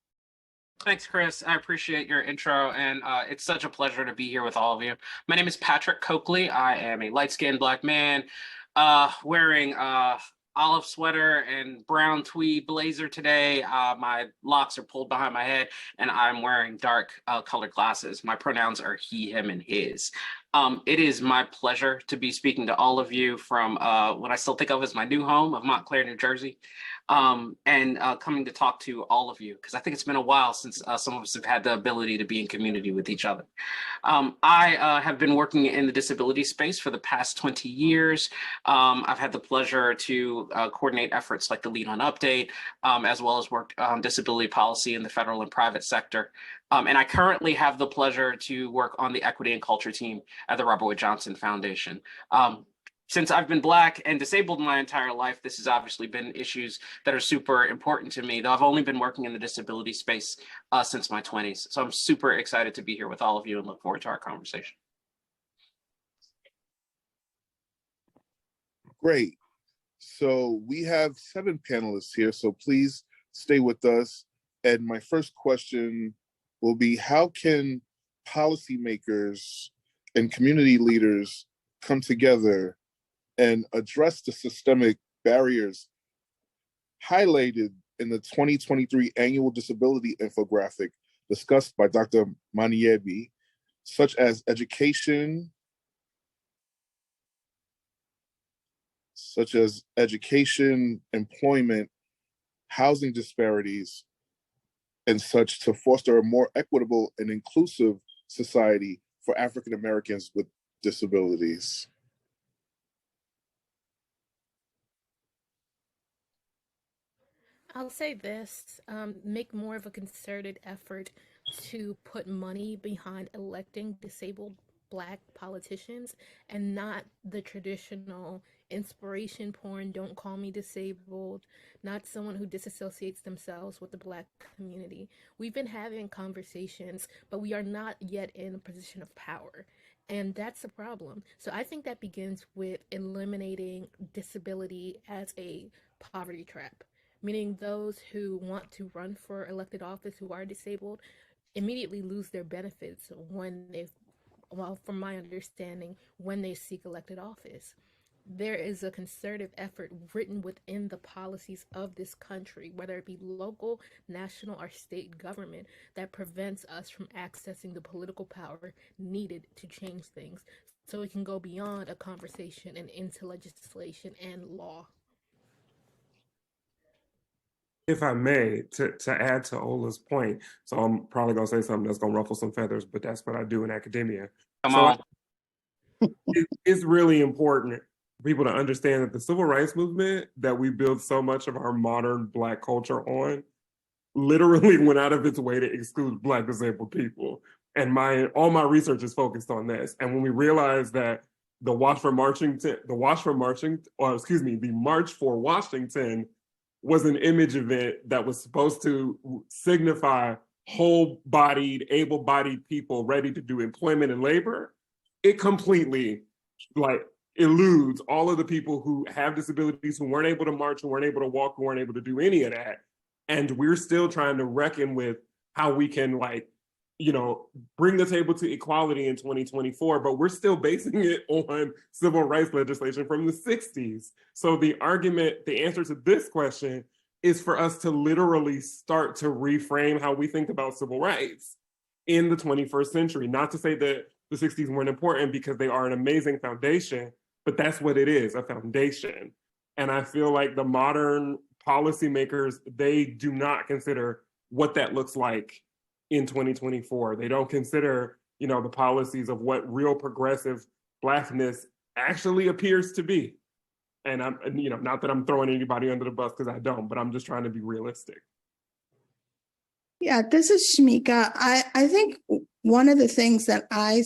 [SPEAKER 18] Thanks, Chris. I appreciate your intro, and it's such a pleasure to be here with all of you. My name is Patrick Coakley. I am a light-skinned Black man wearing olive sweater and brown tweed blazer today. My locks are pulled behind my head, and I'm wearing dark colored glasses. My pronouns are he, him, and his. It is my pleasure to be speaking to all of you from what I still think of as my new home of Montclair, New Jersey. and coming to talk to all of you, because I think it's been a while since some of us have had the ability to be in community with each other. I have been working in the disability space for the past 20 years. I've had the pleasure to coordinate efforts like the Lead on Update, as well as worked on disability policy in the federal and private sector. And I currently have the pleasure to work on the equity and culture team at the Robert Wood Johnson Foundation. Since I've been Black and disabled my entire life, this has obviously been issues that are super important to me, though I've only been working in the disability space since my 20s. So I'm super excited to be here with all of you and look forward to our conversation.
[SPEAKER 4] Great. So we have 7 panelists here, so please stay with us. And my first question will be, how can policymakers and community leaders come together and address the systemic barriers highlighted in the 2023 Annual Disability Infographic discussed by Dr. Manyibe, such as education, employment, housing disparities, and such, to foster a more equitable and inclusive society for African Americans with disabilities?
[SPEAKER 16] I'll say this, make more of a concerted effort to put money behind electing disabled Black politicians and not the traditional inspiration porn, don't call me disabled, not someone who disassociates themselves with the Black community. We've been having conversations, but we are not yet in a position of power. And that's a problem. So I think that begins with eliminating disability as a poverty trap, meaning those who want to run for elected office who are disabled immediately lose their benefits when they, well, from my understanding, when they seek elected office. There is a concerted effort written within the policies of this country, whether it be local, national, or state government, that prevents us from accessing the political power needed to change things, so it can go beyond a conversation and into legislation and law.
[SPEAKER 12] If I may, to add to Ola's point, so I'm probably gonna say something that's gonna ruffle some feathers, but that's what I do in academia.
[SPEAKER 18] Come on.
[SPEAKER 12] It's really important for people to understand that the civil rights movement that we build so much of our modern Black culture on literally went out of its way to exclude Black disabled people. And all my research is focused on this. And when we realized that the March for Washington was an image event that was supposed to signify whole-bodied, able-bodied people ready to do employment and labor, it completely eludes all of the people who have disabilities, who weren't able to march, who weren't able to walk, who weren't able to do any of that. And we're still trying to reckon with how we can bring the table to equality in 2024, but we're still basing it on civil rights legislation from the 60s. So the answer to this question is for us to literally start to reframe how we think about civil rights in the 21st century. Not to say that the 60s weren't important, because they are an amazing foundation, but that's what it is, a foundation. And I feel like the modern policymakers, they do not consider what that looks like in 2024. They don't consider, the policies of what real progressive Blackness actually appears to be. And I'm, not that I'm throwing anybody under the bus, because I don't, but I'm just trying to be realistic.
[SPEAKER 13] Yeah, this is Shamika. I think one of the things that I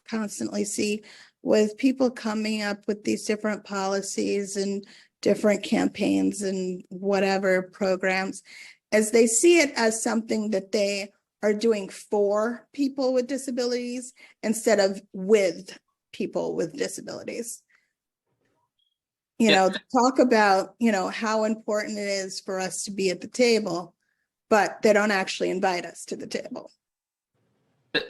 [SPEAKER 13] constantly see with people coming up with these different policies and different campaigns and whatever programs, as they see it as something that they are doing for people with disabilities instead of with people with disabilities. Talk about, how important it is for us to be at the table, but they don't actually invite us to the table.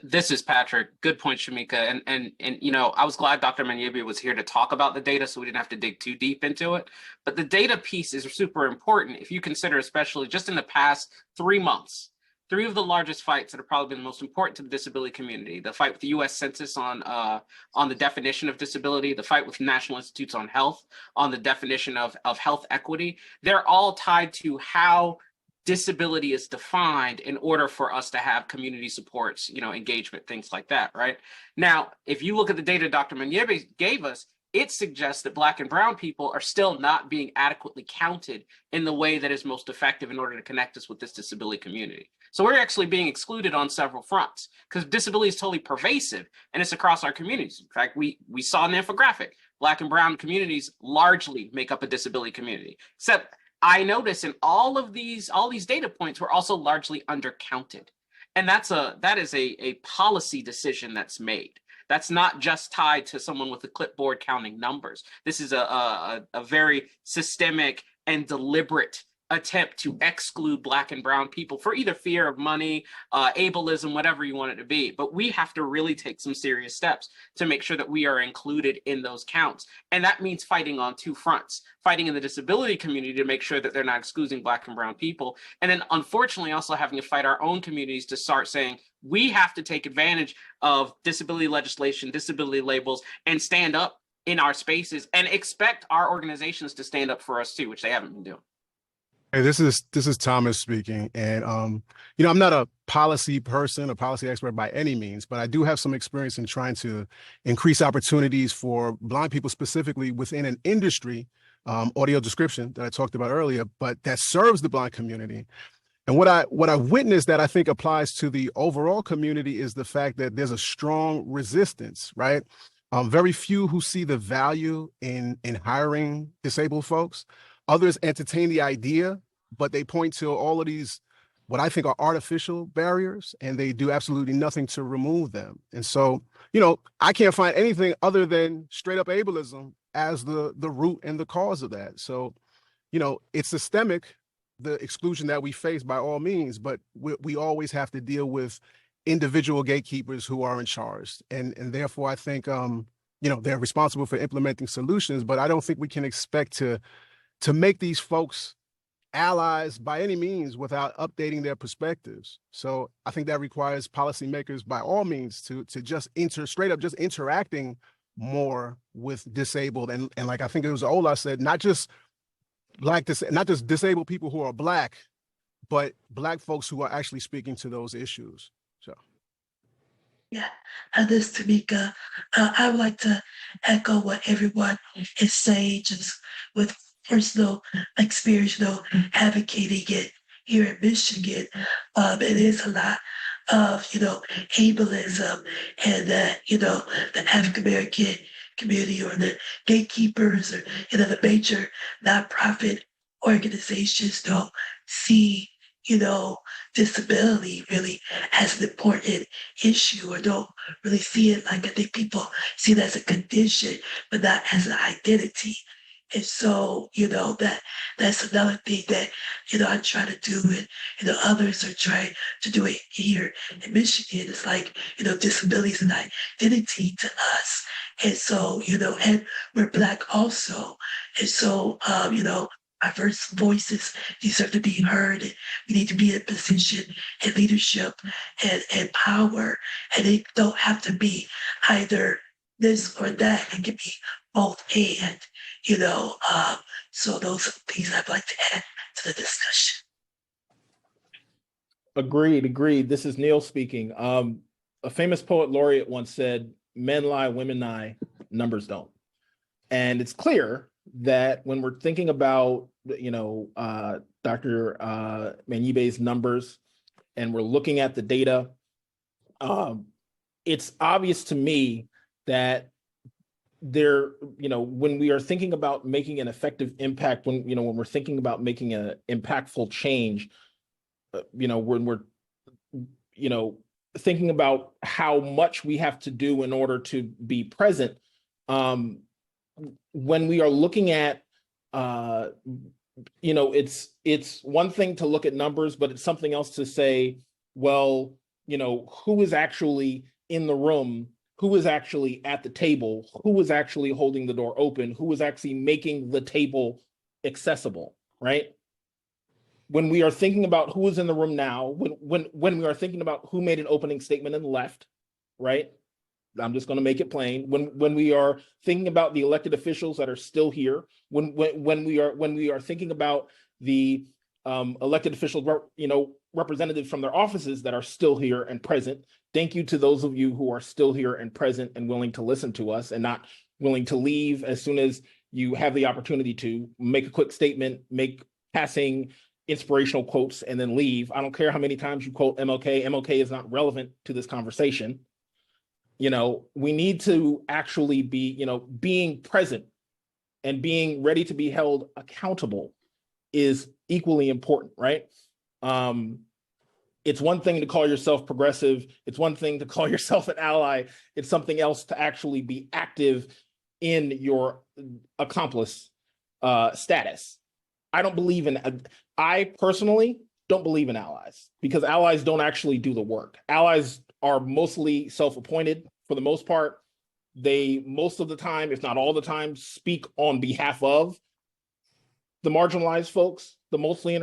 [SPEAKER 18] This is Patrick. Good point, Shamika. And I was glad Dr. Manyibe was here to talk about the data, so we didn't have to dig too deep into it. But the data piece is super important if you consider, especially just in the past 3 months, three of the largest fights that have probably been the most important to the disability community: the fight with the U.S. Census on the definition of disability, the fight with National Institutes on Health on the definition of health equity. They're all tied to how disability is defined in order for us to have community supports, engagement, things like that, right? Now, if you look at the data Dr. Manyibe gave us, it suggests that Black and Brown people are still not being adequately counted in the way that is most effective in order to connect us with this disability community. So we're actually being excluded on several fronts because disability is totally pervasive and it's across our communities. In fact, we saw in the infographic, Black and Brown communities largely make up a disability community, except I notice in all these data points, we're also largely undercounted. And that is a policy decision that's made. That's not just tied to someone with a clipboard counting numbers. This is a very systemic and deliberate attempt to exclude Black and Brown people for either fear of money, ableism, whatever you want it to be. But we have to really take some serious steps to make sure that we are included in those counts. And that means fighting on two fronts: fighting in the disability community to make sure that they're not excluding Black and Brown people. And then unfortunately also having to fight our own communities to start saying, we have to take advantage of disability legislation, disability labels, and stand up in our spaces and expect our organizations to stand up for us too, which they haven't been doing.
[SPEAKER 15] Hey, this is Thomas speaking, and I'm not a policy person, a policy expert by any means, but I do have some experience in trying to increase opportunities for blind people, specifically within an industry, audio description that I talked about earlier, but that serves the blind community. And what I witnessed that I think applies to the overall community is the fact that there's a strong resistance, right? Very few who see the value in hiring disabled folks. Others entertain the idea, but they point to all of these, what I think are artificial barriers, and they do absolutely nothing to remove them. And so, I can't find anything other than straight up ableism as the root and the cause of that. So, it's systemic, the exclusion that we face by all means, but we always have to deal with individual gatekeepers who are in charge. And therefore, I think, they're responsible for implementing solutions, but I don't think we can expect to make these folks allies by any means without updating their perspectives. So I think that requires policymakers by all means to just straight up just interacting more with disabled and like I think it was Ola said, not just disabled people who are Black, but Black folks who are actually speaking to those issues. So.
[SPEAKER 14] Yeah, this is Tamika. I would like to echo what everyone is saying, just with personal experience, advocating it here in Michigan. It is a lot of, ableism and that, the African American community or the gatekeepers or, the major nonprofit organizations don't see, disability really as an important issue or don't really see it like I think people see it as a condition, but not as an identity. And so, that's another thing that, I try to do and, others are trying to do it here in Michigan. It's like, disability is an identity to us. And so, and we're Black also. And so, diverse voices deserve to be heard. And we need to be in a position and leadership and power. And it don't have to be either this or that. It can be both and, so those are things I'd like to add to the discussion.
[SPEAKER 17] Agreed. This is Neil speaking. A famous poet laureate once said, "Men lie, women lie, numbers don't." And it's clear that when we're thinking about, Dr. Manyibe's numbers, and we're looking at the data, it's obvious to me that when we are thinking about making an effective impact, when we're thinking about making an impactful change, when we're, thinking about how much we have to do in order to be present, when we are looking at, it's one thing to look at numbers, but it's something else to say, well, who is actually in the room, who is actually at the table, who is actually holding the door open, who is actually making the table accessible, right? when we are thinking about who is in the room now, when we are thinking about who made an opening statement and left, right? I'm just going to make it plain. When we are thinking about the elected officials that are still here, when we are thinking about the elected officials, representatives from their offices that are still here and present. Thank you to those of you who are still here and present and willing to listen to us and not willing to leave as soon as you have the opportunity to make a quick statement, make passing inspirational quotes, and then leave. I don't care how many times you quote MLK. MLK is not relevant to this conversation. We need to actually be, being present and being ready to be held accountable is equally important, right? It's one thing to call yourself progressive. It's one thing to call yourself an ally. It's something else to actually be active in your accomplice status. I personally don't believe in allies because allies don't actually do the work. Allies are mostly self-appointed for the most part. They, most of the time, if not all the time, speak on behalf of the marginalized folks, the mostly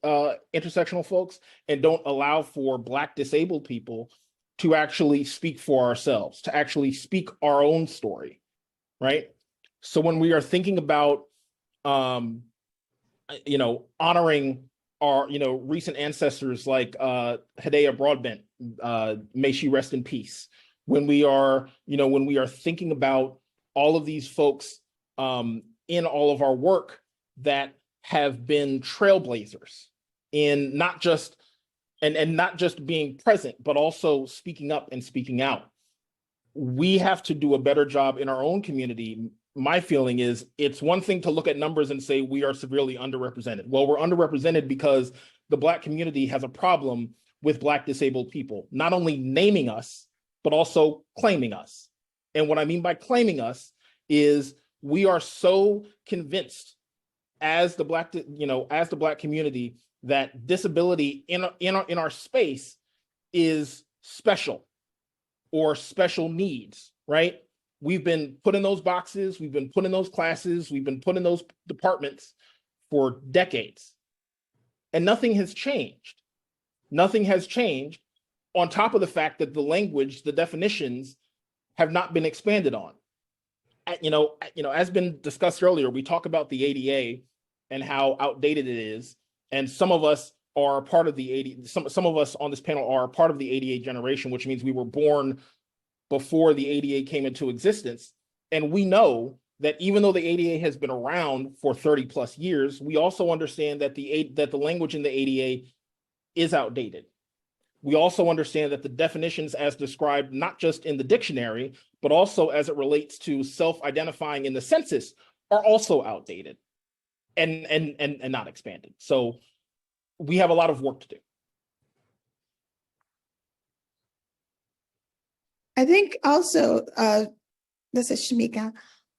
[SPEAKER 17] intersectional folks, and don't allow for Black disabled people to actually speak for ourselves, to actually speak our own story, right? So when we are thinking about, honoring our, recent ancestors like Hidayah Broadbent, may she rest in peace. When we are thinking about all of these folks in all of our work that have been trailblazers in not just being present, but also speaking up and speaking out. We have to do a better job in our own community. My feeling is it's one thing to look at numbers and say we are severely underrepresented. Well, we're underrepresented because the Black community has a problem with Black disabled people, not only naming us, but also claiming us. And what I mean by claiming us is we are so convinced as the Black community that disability in our space is special or special needs, right? We've been put in those boxes, we've been put in those classes, we've been put in those departments for decades. And nothing has changed. Nothing has changed on top of the fact that the language, the definitions have not been expanded on. As been discussed earlier, we talk about the ADA and how outdated it is. And some of us are part of the ADA, some of us on this panel are part of the ADA generation, which means we were born before the ADA came into existence. And we know that even though the ADA has been around for 30 plus years, we also understand that the language in the ADA is outdated. We also understand that the definitions as described, not just in the dictionary, but also as it relates to self-identifying in the census, are also outdated and not expanded. So we have a lot of work to do.
[SPEAKER 13] I think also, this is Shamika,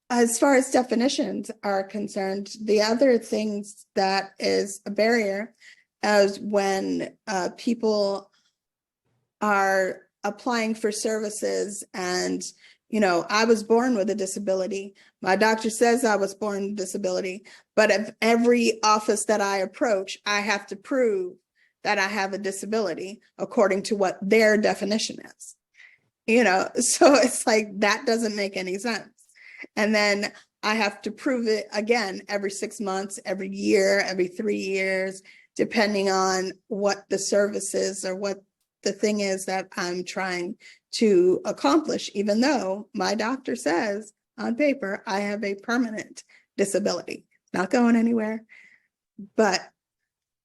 [SPEAKER 13] as far as definitions are concerned, the other things that is a barrier is when people are applying for services and, I was born with a disability. My doctor says I was born with a disability, but if every office that I approach, I have to prove that I have a disability according to what their definition is. So it's like, that doesn't make any sense. And then I have to prove it again every 6 months, every year, every 3 years, depending on what the service is or what the thing is that I'm trying to accomplish, even though my doctor says on paper, I have a permanent disability, not going anywhere. But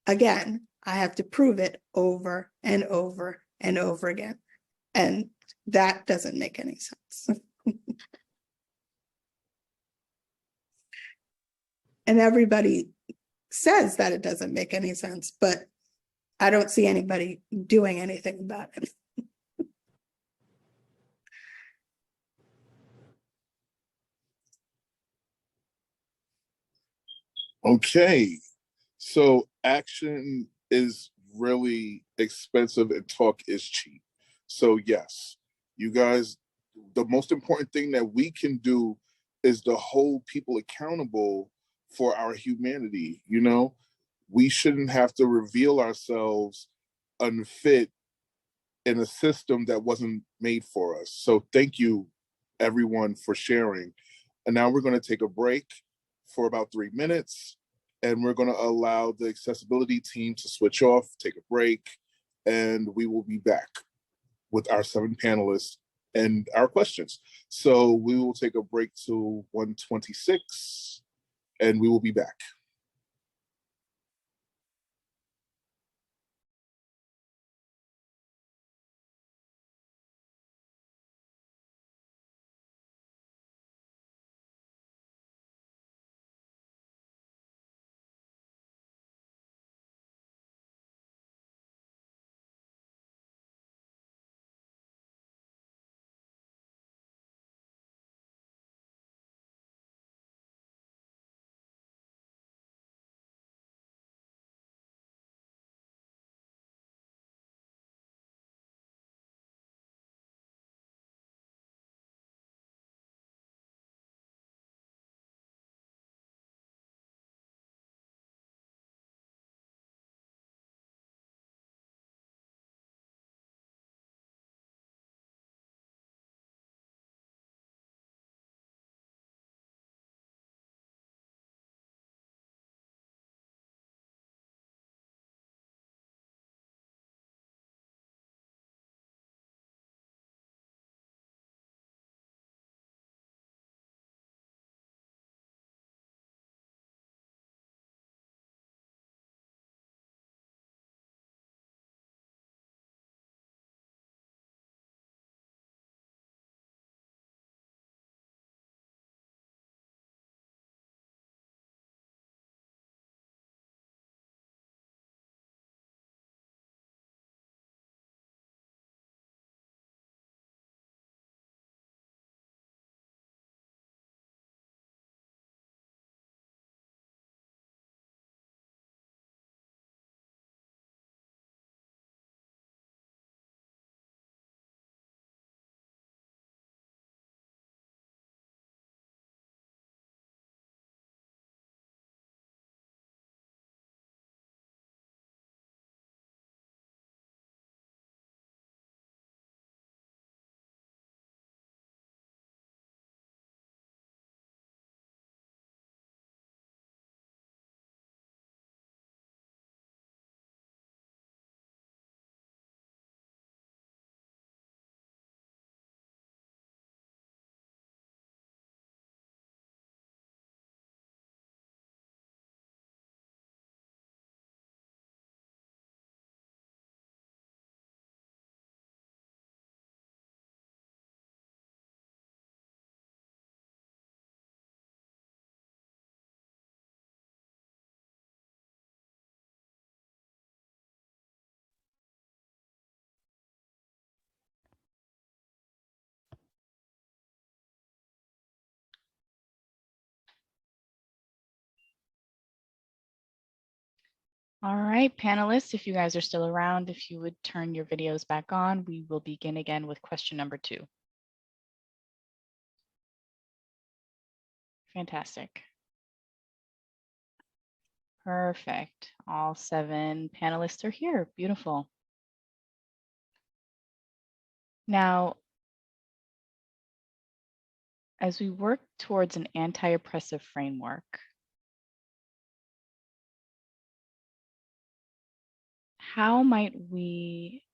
[SPEAKER 13] again, I have to prove it over and over and over again. And that doesn't make any sense. And everybody says that it doesn't make any sense, but I don't see anybody doing anything about it.
[SPEAKER 4] Okay, so action is really expensive and talk is cheap. So yes, you guys, the most important thing that we can do is to hold people accountable for our humanity. we shouldn't have to reveal ourselves unfit in a system that wasn't made for us. So thank you, everyone, for sharing. And now we're going to take a break for about 3 minutes, and we're going to allow the accessibility team to switch off, take a break, and we will be back with our 7 panelists and our questions. So we will take a break to 1:26, and we will be back.
[SPEAKER 5] All right, panelists, if you guys are still around, if you would turn your videos back on, we will begin again with question number 2. Fantastic. Perfect. All 7 panelists are here. Beautiful. Now, as we work towards an anti-oppressive framework, how might we,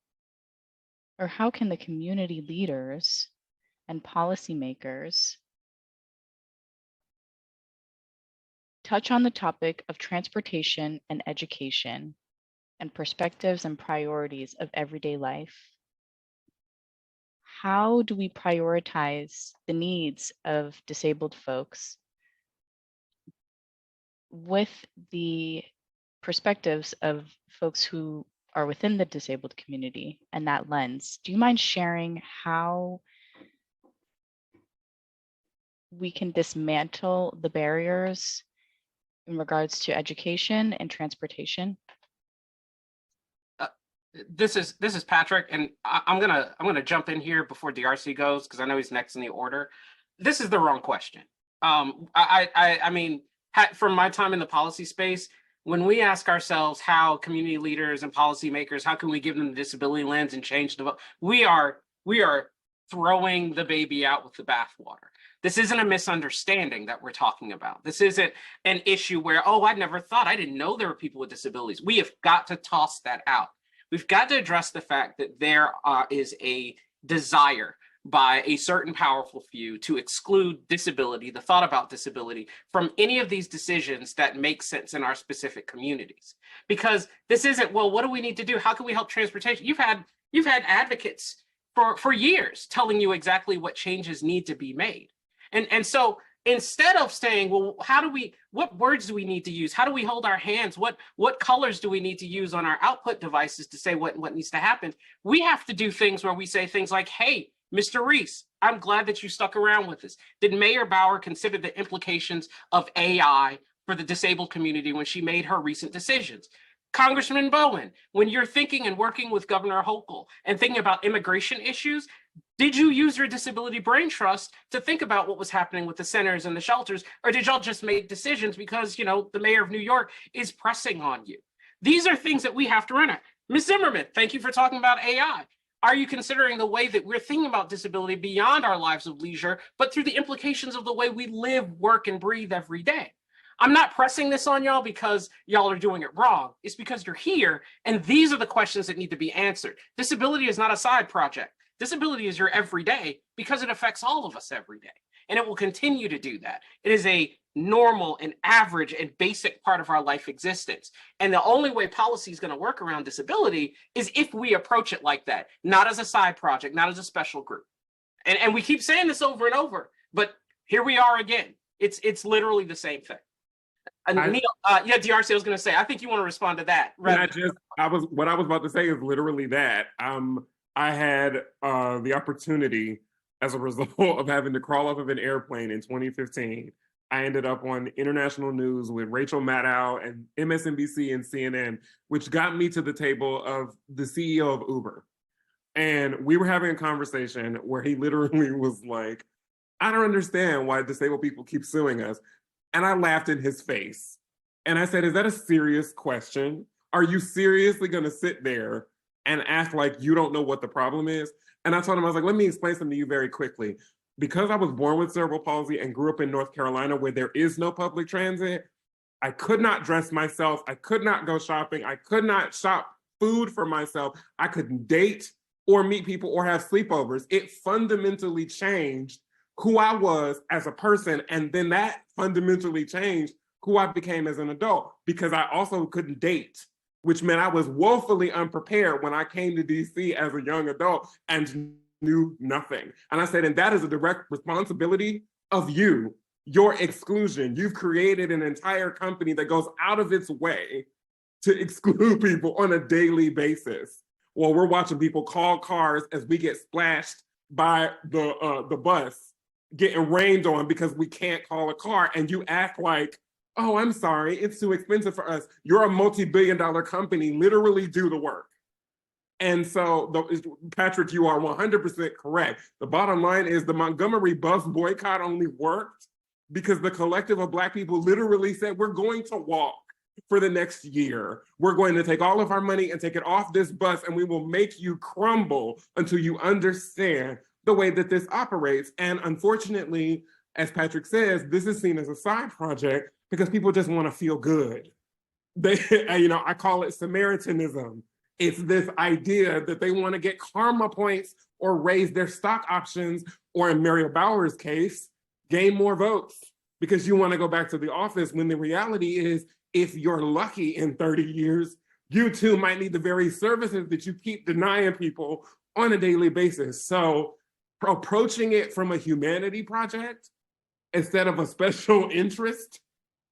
[SPEAKER 5] or how can the community leaders and policymakers touch on the topic of transportation and education and perspectives and priorities of everyday life? How do we prioritize the needs of disabled folks with the perspectives of folks who are within the disabled community and that lens? Do you mind sharing how we can dismantle the barriers in regards to education and transportation?
[SPEAKER 18] This is Patrick, and I'm gonna jump in here before DRC goes because I know he's next in the order. This is the wrong question. I mean, from my time in the policy space, when we ask ourselves how community leaders and policymakers, how can we give them the disability lens and change the vote, we are throwing the baby out with the bathwater. This isn't a misunderstanding that we're talking about. This isn't an issue where, oh, I never thought, I didn't know there were people with disabilities. We have got to toss that out. We've got to address the fact that there is a desire by a certain powerful few to exclude disability, the thought about disability, from any of these decisions that make sense in our specific communities. Because this isn't, well, what do we need to do? How can we help transportation? You've had advocates for years telling you exactly what changes need to be made. And so instead of saying, well, what words do we need to use? How do we hold our hands? What colors do we need to use on our output devices to say what needs to happen? We have to do things where we say things like, hey, Mr. Reese, I'm glad that you stuck around with us. Did Mayor Bauer consider the implications of AI for the disabled community when she made her recent decisions? Congressman Bowman, when you're thinking and working with Governor Hochul and thinking about immigration issues, did you use your disability brain trust to think about what was happening with the centers and the shelters, or did y'all just make decisions because, the mayor of New York is pressing on you? These are things that we have to run at. Ms. Zimmerman, thank you for talking about AI. Are you considering the way that we're thinking about disability beyond our lives of leisure, but through the implications of the way we live, work, and breathe every day? I'm not pressing this on y'all because y'all are doing it wrong. It's because you're here, and these are the questions that need to be answered. Disability is not a side project. Disability is your everyday because it affects all of us every day, and it will continue to do that. It is a normal and average and basic part of our life existence. And the only way policy is going to work around disability is if we approach it like that, not as a side project, not as a special group. And we keep saying this over and over, but here we are again. It's literally the same thing. Neil, DRC, I was going to say, I think you want to respond to that.
[SPEAKER 12] What I was about to say is literally that. I had the opportunity, as a result of having to crawl off of an airplane in 2015. I ended up on international news with Rachel Maddow and MSNBC and CNN, which got me to the table of the CEO of Uber. And we were having a conversation where he literally was like, I don't understand why disabled people keep suing us. And I laughed in his face. And I said, is that a serious question? Are you seriously going to sit there and act like you don't know what the problem is? And I told him, I was like, let me explain something to you very quickly. Because I was born with cerebral palsy and grew up in North Carolina where there is no public transit, I could not dress myself. I could not go shopping. I could not shop food for myself. I couldn't date or meet people or have sleepovers. It fundamentally changed who I was as a person. And then that fundamentally changed who I became as an adult, because I also couldn't date, which meant I was woefully unprepared when I came to DC as a young adult and knew nothing. And I said, and that is a direct responsibility of you, your exclusion. You've created an entire company that goes out of its way to exclude people on a daily basis. Well, we're watching people call cars as we get splashed by the bus, getting rained on because we can't call a car, and you act like, oh, I'm sorry, it's too expensive for us. You're a multi-billion-dollar company, literally do the work. And so, Patrick, you are 100% correct. The bottom line is the Montgomery bus boycott only worked because the collective of Black people literally said, we're going to walk for the next year. We're going to take all of our money and take it off this bus, and we will make you crumble until you understand the way that this operates. And unfortunately, as Patrick says, this is seen as a side project because people just want to feel good. I call it Samaritanism. It's this idea that they want to get karma points or raise their stock options, or in Muriel Bauer's case, gain more votes because you want to go back to the office, when the reality is, if you're lucky in 30 years, you too might need the very services that you keep denying people on a daily basis. So approaching it from a humanity project instead of a special interest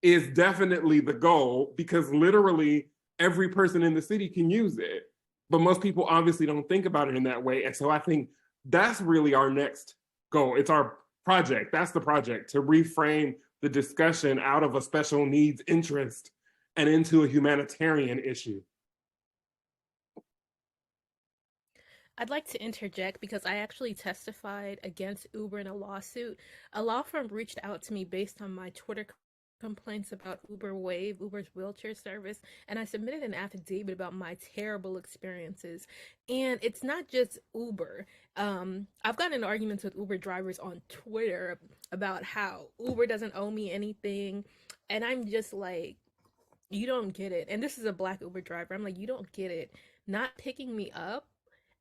[SPEAKER 12] is definitely the goal, because literally every person in the city can use it. But most people obviously don't think about it in that way. And so I think that's really our next goal. It's our project. That's the project, to reframe the discussion out of a special needs interest and into a humanitarian issue.
[SPEAKER 16] I'd like to interject because I actually testified against Uber in a lawsuit. A law firm reached out to me based on my Twitter complaints about Uber Wave, Uber's wheelchair service, and I submitted an affidavit about my terrible experiences. And it's not just Uber. I've gotten in arguments with Uber drivers on Twitter about how Uber doesn't owe me anything. And I'm just like, you don't get it. And this is a Black Uber driver. I'm like, you don't get it. Not picking me up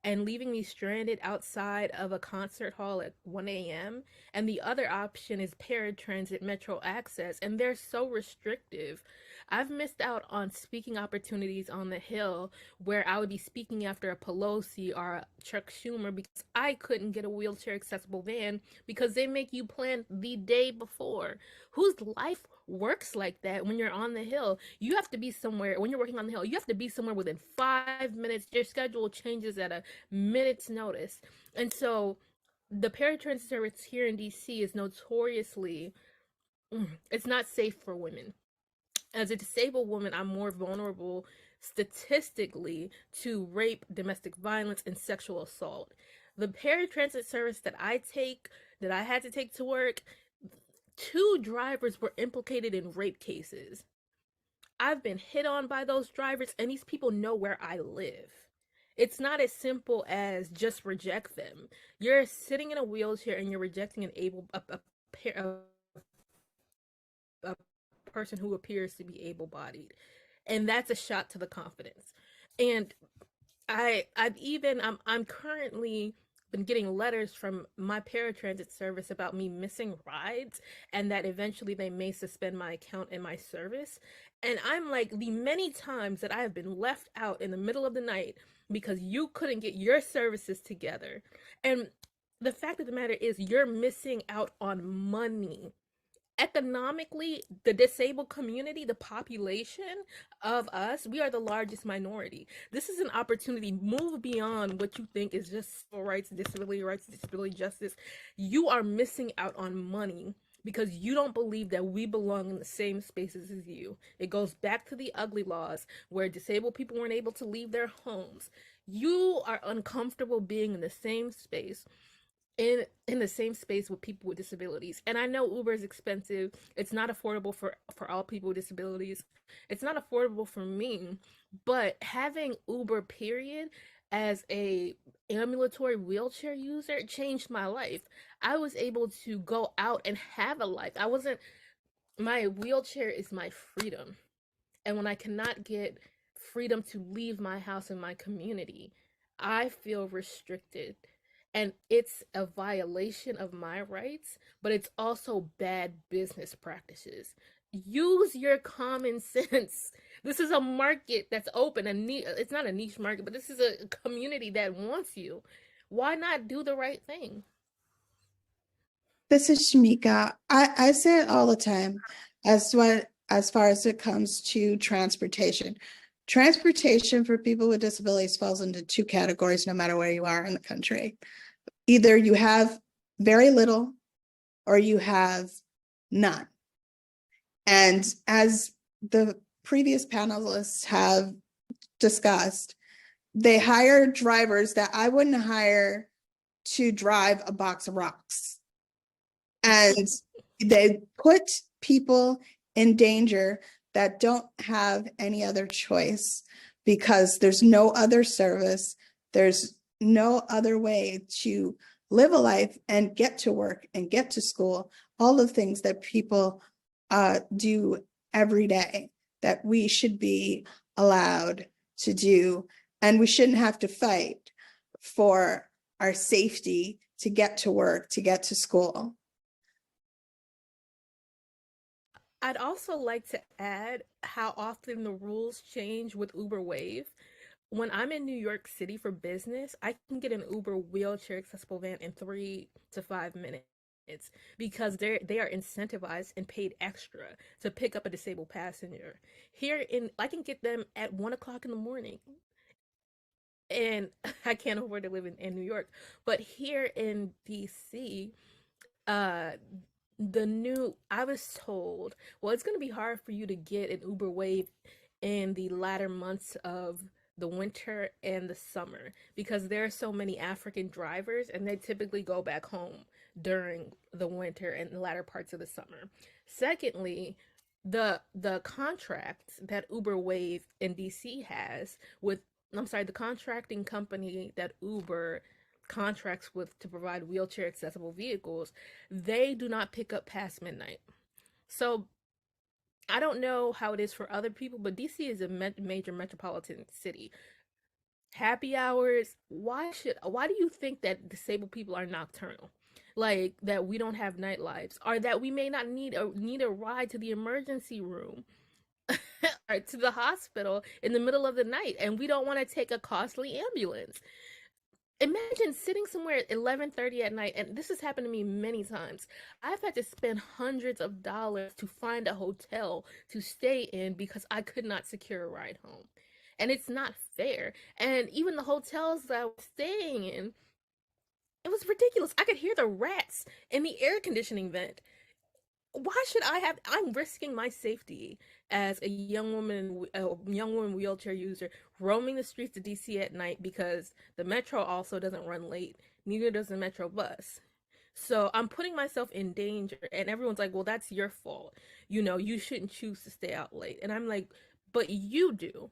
[SPEAKER 16] and leaving me stranded outside of a concert hall at 1 a.m. And the other option is paratransit Metro Access, and they're so restrictive. I've missed out on speaking opportunities on the Hill where I would be speaking after a Pelosi or a Chuck Schumer because I couldn't get a wheelchair accessible van because they make you plan the day before. Whose life works like that when you're on the Hill? You have to be somewhere, when you're working on the Hill, you have to be somewhere within 5 minutes. Your schedule changes at a minute's notice. And so the paratransit service here in DC is notoriously, it's not safe for women. As a disabled woman, I'm more vulnerable statistically to rape, domestic violence, and sexual assault. The paratransit service that I had to take to work, 2 drivers were implicated in rape cases. I've been hit on by those drivers, and these people know where I live. It's not as simple as just reject them. You're sitting in a wheelchair and you're rejecting a person who appears to be able-bodied, and that's a shot to the confidence. And I'm currently been getting letters from my paratransit service about me missing rides and that eventually they may suspend my account and my service. And I'm like, the many times that I have been left out in the middle of the night because you couldn't get your services together. And the fact of the matter is, you're missing out on money. Economically, the disabled community, the population of us, we are the largest minority. This is an opportunity. Move beyond what you think is just civil rights, disability justice. You are missing out on money because you don't believe that we belong in the same spaces as you. It goes back to the ugly laws where disabled people weren't able to leave their homes. You are uncomfortable being in the same space in the same space with people with disabilities. And I know Uber is expensive. It's not affordable for all people with disabilities. It's not affordable for me, but having Uber period as a ambulatory wheelchair user changed my life. I was able to go out and have a life. My wheelchair is my freedom. And when I cannot get freedom to leave my house and my community, I feel restricted. And it's a violation of my rights, but it's also bad business practices. Use your common sense. This is a market that's open, it's not a niche market, but this is a community that wants you. Why not do the right thing?
[SPEAKER 13] This is Shamika. I say it all the time as far as it comes to transportation. Transportation for people with disabilities falls into 2 categories no matter where you are in the country. Either you have very little or you have none. And as the previous panelists have discussed, they hire drivers that I wouldn't hire to drive a box of rocks. And they put people in danger that don't have any other choice because there's no other service. There's no other way to live a life and get to work and get to school, all the things that people do every day that we should be allowed to do. And we shouldn't have to fight for our safety to get to work, to get to school.
[SPEAKER 16] I'd also like to add how often the rules change with Uber Wave. When I'm in New York City for business, I can get an Uber wheelchair accessible van in 3 to 5 minutes because they are incentivized and paid extra to pick up a disabled passenger. I can get them at 1 o'clock in the morning. And I can't afford to live in New York, but here in DC, I was told, well, it's going to be hard for you to get an Uber Wave in the latter months of the winter and the summer because there are so many African drivers and they typically go back home during the winter and the latter parts of the summer. Secondly, the contract that Uber Wave in DC has with, I'm sorry, the contracting company that Uber contracts with to provide wheelchair accessible vehicles, they do not pick up past midnight. So I don't know how it is for other people, but DC is a major metropolitan city. Happy hours, why do you think that disabled people are nocturnal? Like that we don't have night lives, or that we may not need a ride to the emergency room or to the hospital in the middle of the night, and we don't want to take a costly ambulance. Imagine sitting somewhere at 11:30 at night, and this has happened to me many times. I've had to spend hundreds of dollars to find a hotel to stay in because I could not secure a ride home. And it's not fair. And even the hotels that I was staying in, it was ridiculous. I could hear the rats in the air conditioning vent. Why should I'm risking my safety as a young woman wheelchair user roaming the streets of DC at night because the metro also doesn't run late, neither does the metro bus. So I'm putting myself in danger, and everyone's like, well, that's your fault. You shouldn't choose to stay out late. And I'm like, but you do.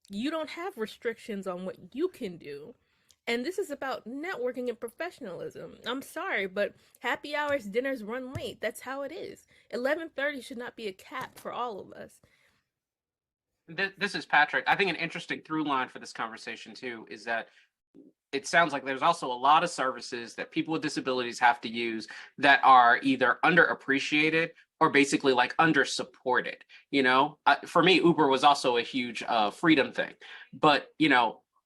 [SPEAKER 16] You don't have restrictions on what you can do. And this is about networking and professionalism. I'm sorry, but happy hours, dinners run late. That's how it is. 11:30 should not be a cap for all of us.
[SPEAKER 18] This is Patrick. I think an interesting through line for this conversation too is that it sounds like there's also a lot of services that people with disabilities have to use that are either underappreciated or basically like under supported. For me, Uber was also a huge freedom thing, but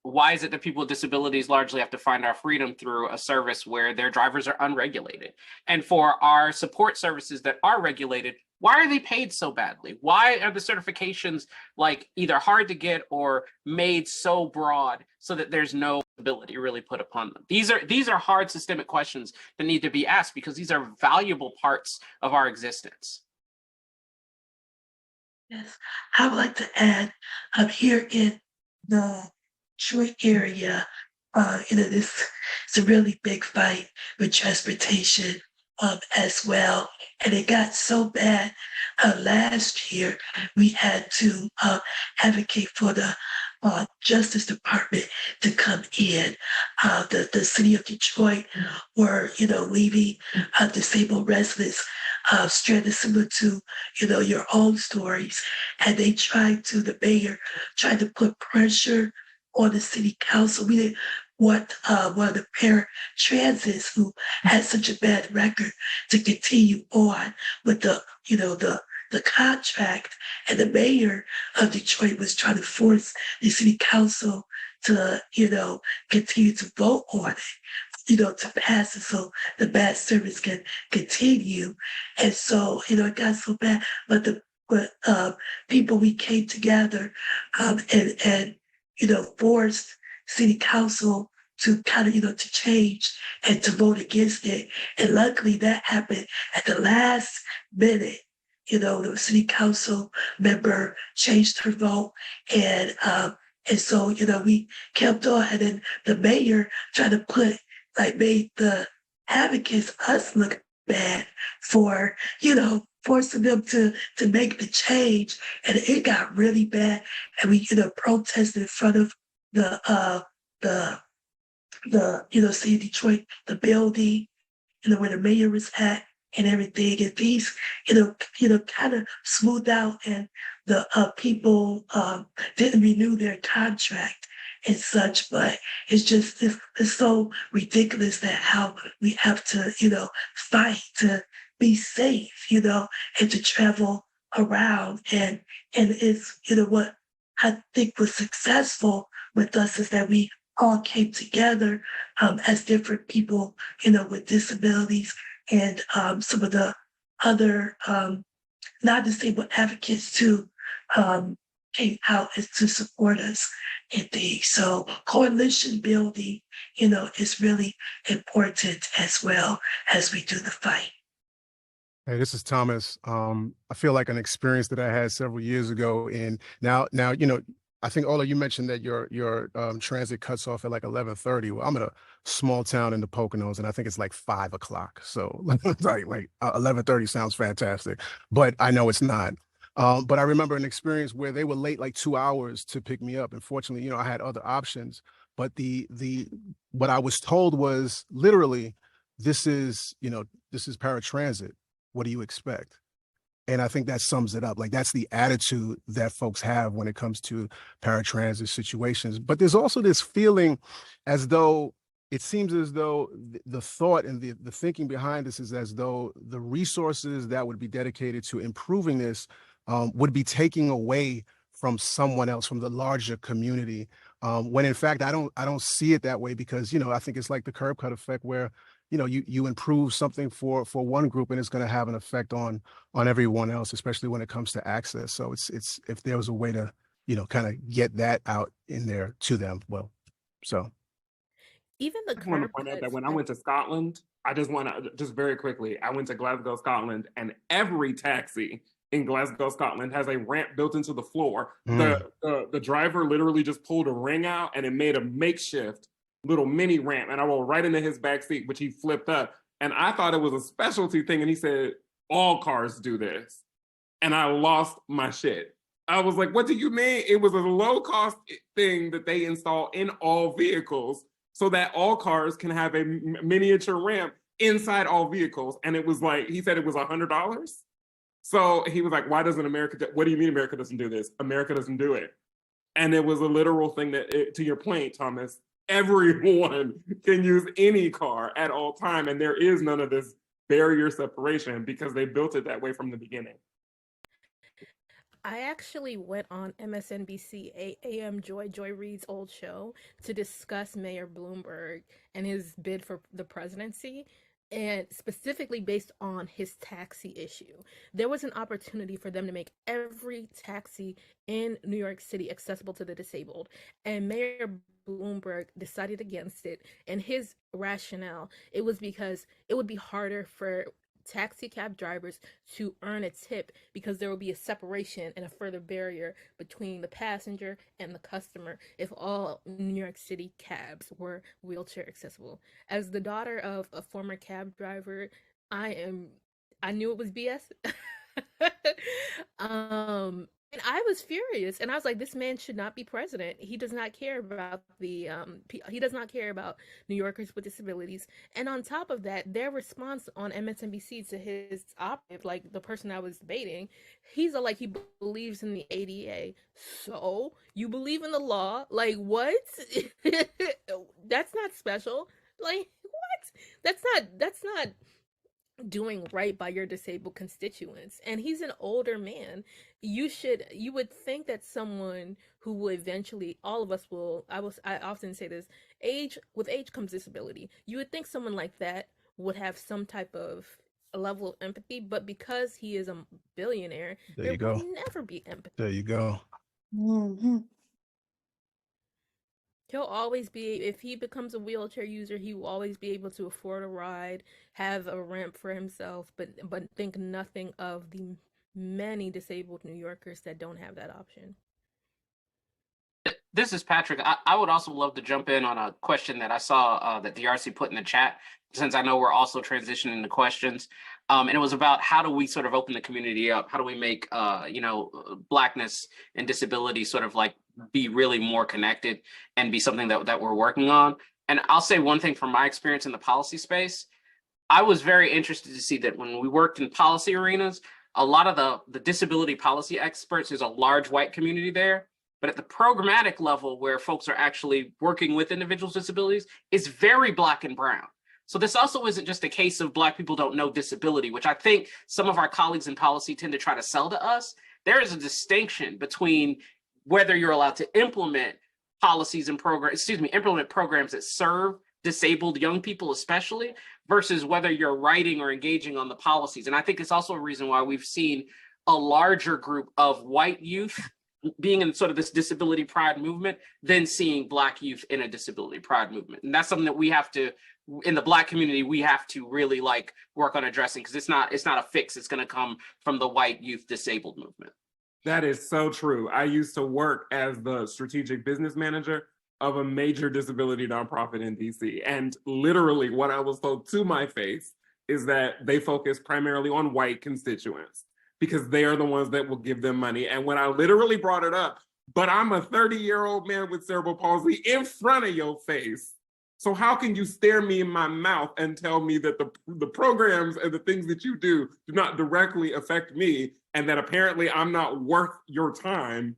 [SPEAKER 18] why is it that people with disabilities largely have to find our freedom through a service where their drivers are unregulated? And for our support services that are regulated, why are they paid so badly? Why are the certifications like either hard to get or made so broad so that there's no ability really put upon them? These are hard systemic questions that need to be asked because these are valuable parts of our existence.
[SPEAKER 14] Yes, I would like to add, here in the Detroit area, this it's a really big fight with transportation as well. And it got so bad last year, we had to advocate for the Justice Department to come in. The city of Detroit were, leaving disabled residents stranded, similar to, your own stories. And the mayor tried to put pressure on the city council. We didn't want one of the paratransits who had such a bad record to continue on with the contract. And the mayor of Detroit was trying to force the city council to, continue to vote on it, to pass it so the bad service can continue. And so, it got so bad, but people, we came together and forced city council to kind of, to change and to vote against it. And luckily that happened at the last minute. The city council member changed her vote, and so, we kept on. And then the mayor tried to made the advocates, us, look bad for, forcing them to make the change. And it got really bad. And we, protested in front of the city of Detroit, the building, where the mayor was at and everything. And these, kind of smoothed out, and the people didn't renew their contract and such. But it's so ridiculous that how we have to, fight to be safe, and to travel around. And it's, what I think was successful with us is that we all came together as different people, with disabilities, and some of the other non-disabled advocates too came out to support us in things. So coalition building, is really important as well as we do the fight.
[SPEAKER 15] Hey, this is Thomas. I feel like an experience that I had several years ago, and now, I think Ola, you mentioned that your transit cuts off at like 11:30. Well, I'm in a small town in the Poconos, and I think it's like 5 o'clock. So like 11:30 sounds fantastic, but I know it's not. But I remember an experience where they were late like 2 hours to pick me up. Unfortunately, I had other options, but the what I was told was literally, this is paratransit. What do you expect? And I think that sums it up. Like, that's the attitude that folks have when it comes to paratransit situations. But there's also this feeling as though it seems as though the thought and the thinking behind this is as though the resources that would be dedicated to improving this would be taking away from someone else, from the larger community. When in fact, I don't see it that way, because, I think it's like the curb cut effect, where you improve something for one group and it's going to have an effect on everyone else, especially when it comes to access. So it's if there was a way to kind of get that out in there to them, well, so.
[SPEAKER 16] Even the
[SPEAKER 12] I just want to
[SPEAKER 16] curb
[SPEAKER 12] point out that
[SPEAKER 16] cuts
[SPEAKER 12] when I went to Scotland, I just want to, just very quickly, I went to Glasgow, Scotland, and every taxi in Glasgow, Scotland has a ramp built into the floor. The driver literally just pulled a ring out and it made a makeshift little mini ramp, and I rolled right into his back seat, which he flipped up. And I thought it was a specialty thing, and he said, all cars do this. And I lost my shit. I was like, what do you mean? It was a low cost thing that they install in all vehicles so that all cars can have a miniature ramp inside all vehicles. And it was like, he said it was $100. So he was like, why doesn't America, what do you mean America doesn't do this? America doesn't do it. And it was a literal thing that, to your point, Thomas, everyone can use any car at all time. And there is none of this barrier separation because they built it that way from the beginning.
[SPEAKER 16] I actually went on MSNBC AM Joy Reid's old show to discuss Mayor Bloomberg and his bid for the presidency, and specifically based on his taxi issue. There was an opportunity for them to make every taxi in New York City accessible to the disabled, and Mayor Bloomberg decided against it. And his rationale, it was because it would be harder for taxi cab drivers to earn a tip because there will be a separation and a further barrier between the passenger and the customer if all New York City cabs were wheelchair accessible. As the daughter of a former cab driver, I knew it was BS. And I was furious, and I was like, this man should not be president. He does not care about he does not care about New Yorkers with disabilities. And on top of that, their response on MSNBC to his op-ed, like the person I was debating, he's like, he believes in the ADA. So you believe in the law? Like, what? That's not special. Like, what? That's not doing right by your disabled constituents. And he's an older man. You would think that someone who will eventually, all of us will, I often say this, with age comes disability. You would think someone like that would have some type of a level of empathy, but because he is a billionaire, there will never be empathy.
[SPEAKER 15] There you go.
[SPEAKER 16] He'll always be, if he becomes a wheelchair user, he will always be able to afford a ride, have a ramp for himself, but think nothing of the many disabled New Yorkers that don't have that option.
[SPEAKER 18] This is Patrick. I would also love to jump in on a question that I saw that DRC put in the chat, since I know we're also transitioning to questions. And it was about how do we sort of open the community up? How do we make, Blackness and disability sort of like be really more connected and be something that we're working on? And I'll say one thing from my experience in the policy space, I was very interested to see that when we worked in policy arenas, a lot of the disability policy experts, there's a large white community there. But at the programmatic level, where folks are actually working with individuals with disabilities, is very Black and brown. So this also isn't just a case of Black people don't know disability, which I think some of our colleagues in policy tend to try to sell to us. There is a distinction between whether you're allowed to implement policies and implement programs that serve disabled young people especially, versus whether you're writing or engaging on the policies. And I think it's also a reason why we've seen a larger group of white youth being in sort of this disability pride movement than seeing Black youth in a disability pride movement. And that's something that we have to, in the Black community, we have to really like work on addressing, because it's not a fix. It's going to come from the white youth disabled movement.
[SPEAKER 12] That is so true. I used to work as the strategic business manager of a major disability nonprofit in DC. And literally what I was told to my face is that they focus primarily on white constituents because they are the ones that will give them money. And when I literally brought it up, but I'm a 30-year-old man with cerebral palsy in front of your face. So how can you stare me in my mouth and tell me that the programs and the things that you do not directly affect me and that apparently I'm not worth your time?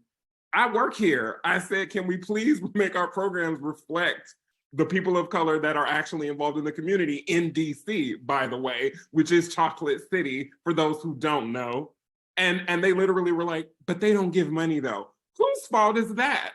[SPEAKER 12] I work here. I said, can we please make our programs reflect the people of color that are actually involved in the community in DC, by the way, which is Chocolate City, for those who don't know. And they literally were like, but they don't give money though. Whose fault is that?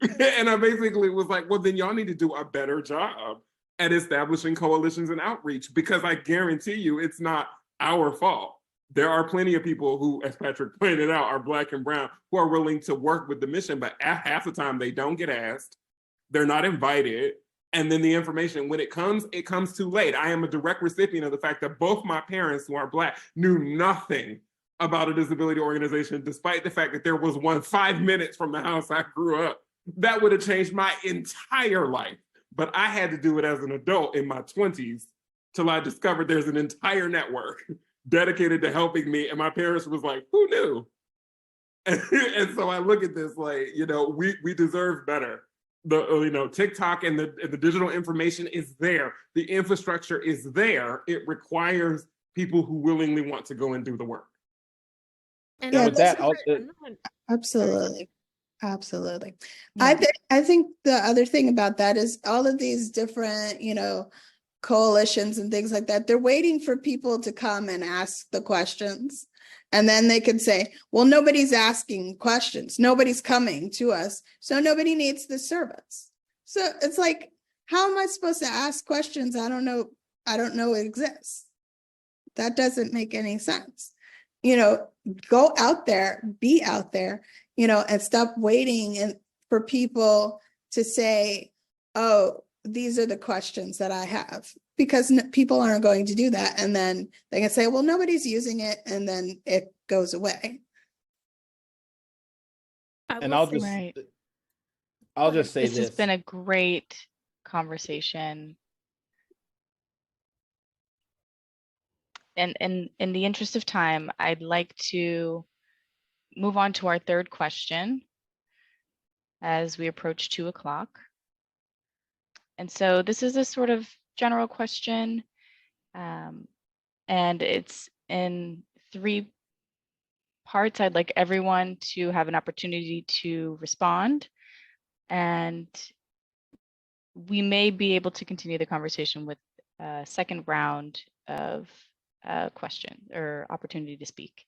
[SPEAKER 12] And I basically was like, well, then y'all need to do a better job at establishing coalitions and outreach, because I guarantee you it's not our fault. There are plenty of people who, as Patrick pointed out, are Black and brown who are willing to work with the mission, but half the time they don't get asked, they're not invited, and then the information, when it comes too late. I am a direct recipient of the fact that both my parents, who are Black, knew nothing about a disability organization, despite the fact that there was one 5 minutes from the house I grew up. That would have changed my entire life. But I had to do it as an adult in my 20s till I discovered there's an entire network dedicated to helping me. And my parents was like, who knew? And so I look at this like, we deserve better. TikTok and the digital information is there. The infrastructure is there. It requires people who willingly want to go and do the work.
[SPEAKER 16] And
[SPEAKER 11] Yeah,
[SPEAKER 17] with that,
[SPEAKER 13] absolutely. Absolutely. I think the other thing about that is all of these different, coalitions and things like that, they're waiting for people to come and ask the questions. And then they could say, well, nobody's asking questions. Nobody's coming to us. So nobody needs the service. So it's like, how am I supposed to ask questions? I don't know it exists. That doesn't make any sense. Go out there, be out there, and stop waiting and for people to say, oh, these are the questions that I have, because people aren't going to do that. And then they can say, well, nobody's using it. And then it goes away.
[SPEAKER 17] And I'll just say
[SPEAKER 5] This
[SPEAKER 17] this.
[SPEAKER 5] has been a great conversation. And in the interest of time, I'd like to move on to our third question as we approach 2 o'clock. And so this is a sort of general question, and it's in 3 parts. I'd like everyone to have an opportunity to respond, and we may be able to continue the conversation with a second round of question or opportunity to speak.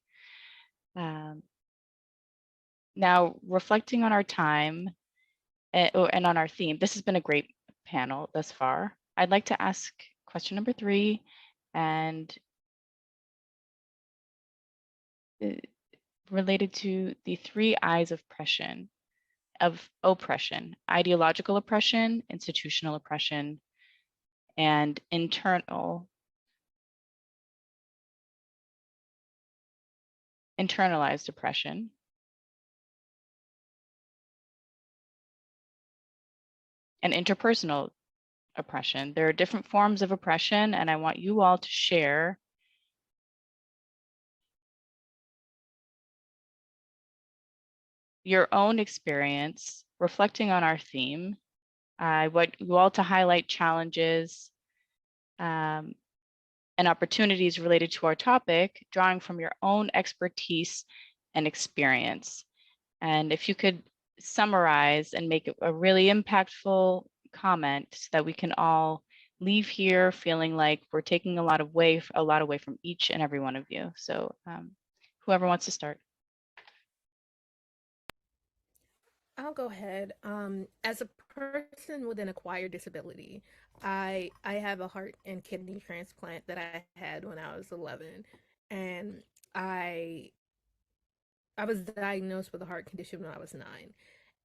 [SPEAKER 5] Now, reflecting on our time and on our theme, this has been a great panel thus far. I'd like to ask question number 3, and related to the 3 I's of oppression: ideological oppression, institutional oppression, and internalized oppression. And interpersonal oppression. There are different forms of oppression, and I want you all to share your own experience reflecting on our theme. I want you all to highlight challenges and opportunities related to our topic, drawing from your own expertise and experience. And if you could summarize and make a really impactful comment so that we can all leave here feeling like we're taking a lot away from each and every one of you. So whoever wants to start.
[SPEAKER 16] I'll go ahead. As a person with an acquired disability, I have a heart and kidney transplant that I had when I was 11, and I was diagnosed with a heart condition when I was 9.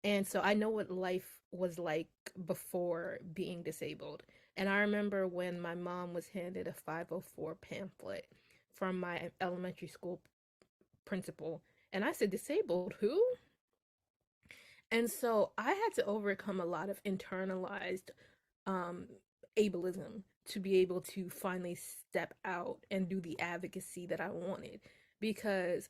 [SPEAKER 16] And so I know what life was like before being disabled. And I remember when my mom was handed a 504 pamphlet from my elementary school principal, And I said, disabled who? And so I had to overcome a lot of internalized ableism to be able to finally step out and do the advocacy that I wanted, because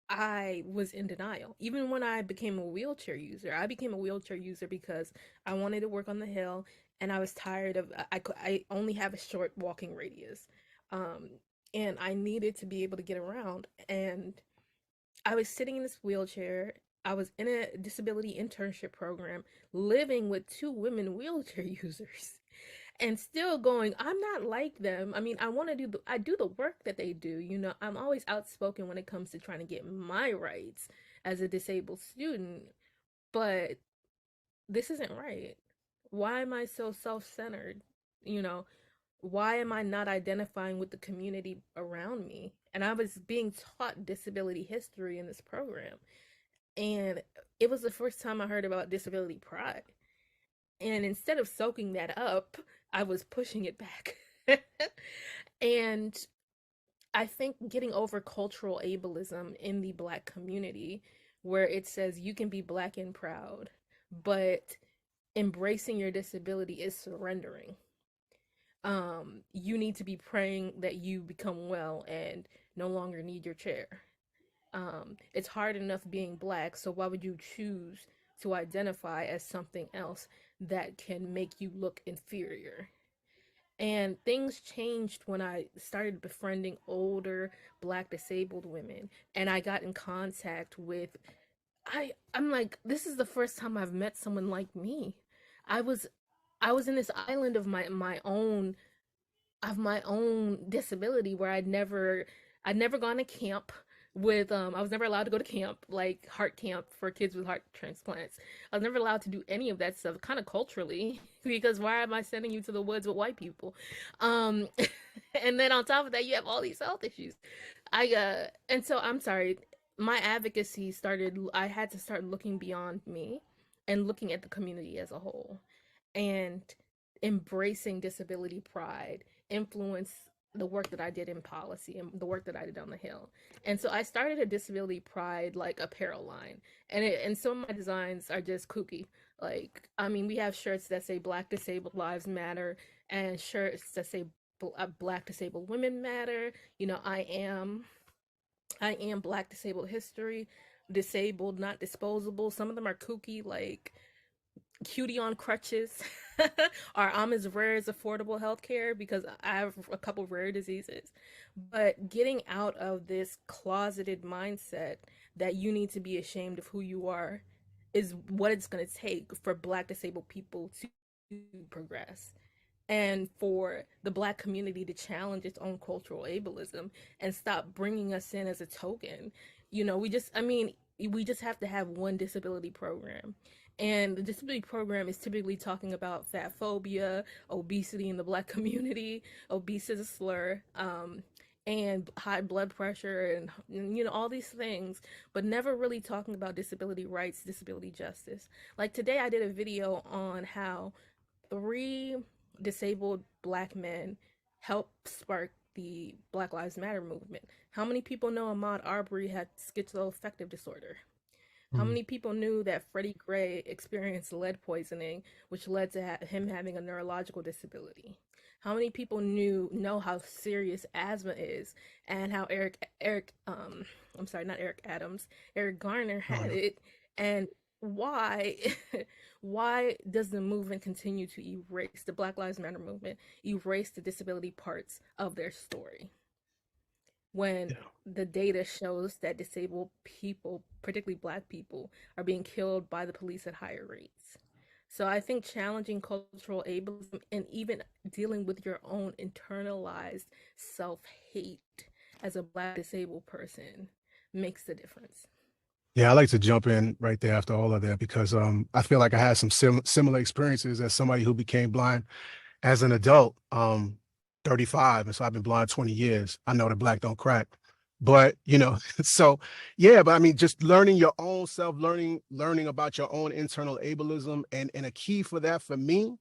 [SPEAKER 16] I was in denial. Even when I became a wheelchair user, I became a wheelchair user because I wanted to work on the Hill, and I was tired of, I only have a short walking radius. And I needed to be able to get around. And I was sitting in this wheelchair. I was in a disability internship program, living with two women wheelchair users, and still going, I'm not like them. I mean, I do the work that they do. You know, I'm always outspoken when it comes to trying to get my rights as a disabled student, but this isn't right. Why am I so self-centered? You know, why am I not identifying with the community around me? And I was being taught disability history in this program. And it was the first time I heard about disability pride. And instead of soaking that up, I was pushing it back. And I think getting over cultural ableism in the Black community, where it says you can be Black and proud, but embracing your disability is surrendering. You need to be praying that you become well and no longer need your chair. It's hard enough being Black, so why would you choose to identify as something else that can make you look inferior? And things changed when I started befriending older Black disabled women, and I got in contact with, I'm like, this is the first time I've met someone like me. I was in this island of my own disability, where I'd never gone to camp with I was never allowed to go to camp, like heart camp for kids with heart transplants. I was never allowed to do any of that stuff, kind of culturally, because why am I sending you to the woods with white people? And then on top of that, you have all these health issues. And so I'm sorry, my advocacy started, I had to start looking beyond me and looking at the community as a whole, and embracing disability pride influence the work that I did in policy and the work that I did on the Hill. And so I started a disability pride like apparel line, and some of my designs are just kooky. Like, I mean, we have shirts that say Black Disabled Lives Matter, and shirts that say Black Disabled Women Matter. You know, I am Black Disabled History, disabled, not disposable. Some of them are kooky, like Cutie on Crutches, or I'm as rare as affordable healthcare, because I have a couple rare diseases. But getting out of this closeted mindset that you need to be ashamed of who you are is what it's going to take for Black disabled people to progress, and for the Black community to challenge its own cultural ableism and stop bringing us in as a token. You know, we just have to have one disability program. And the disability program is typically talking about fat phobia, obesity in the Black community, obese is a slur, and high blood pressure, and you know, all these things, but never really talking about disability rights, disability justice. Like today I did a video on how 3 disabled Black men helped spark the Black Lives Matter movement. How many people know Ahmaud Arbery had schizoaffective disorder? How many people knew that Freddie Gray experienced lead poisoning, which led to him having a neurological disability? How many people know how serious asthma is, and how Eric Garner had it, and why why does the movement continue to erase, the Black Lives Matter movement erase the disability parts of their story, when the data shows that disabled people, particularly Black people, are being killed by the police at higher rates? So I think challenging cultural ableism and even dealing with your own internalized self-hate as a Black disabled person makes the difference.
[SPEAKER 15] Yeah, I like to jump in right there after all of that, because I feel like I had some similar experiences as somebody who became blind as an adult, 35, and so I've been blind 20 years. I know that Black don't crack, but you know, so yeah, but I mean, just learning your own self, learning about your own internal ableism, and a key for that for me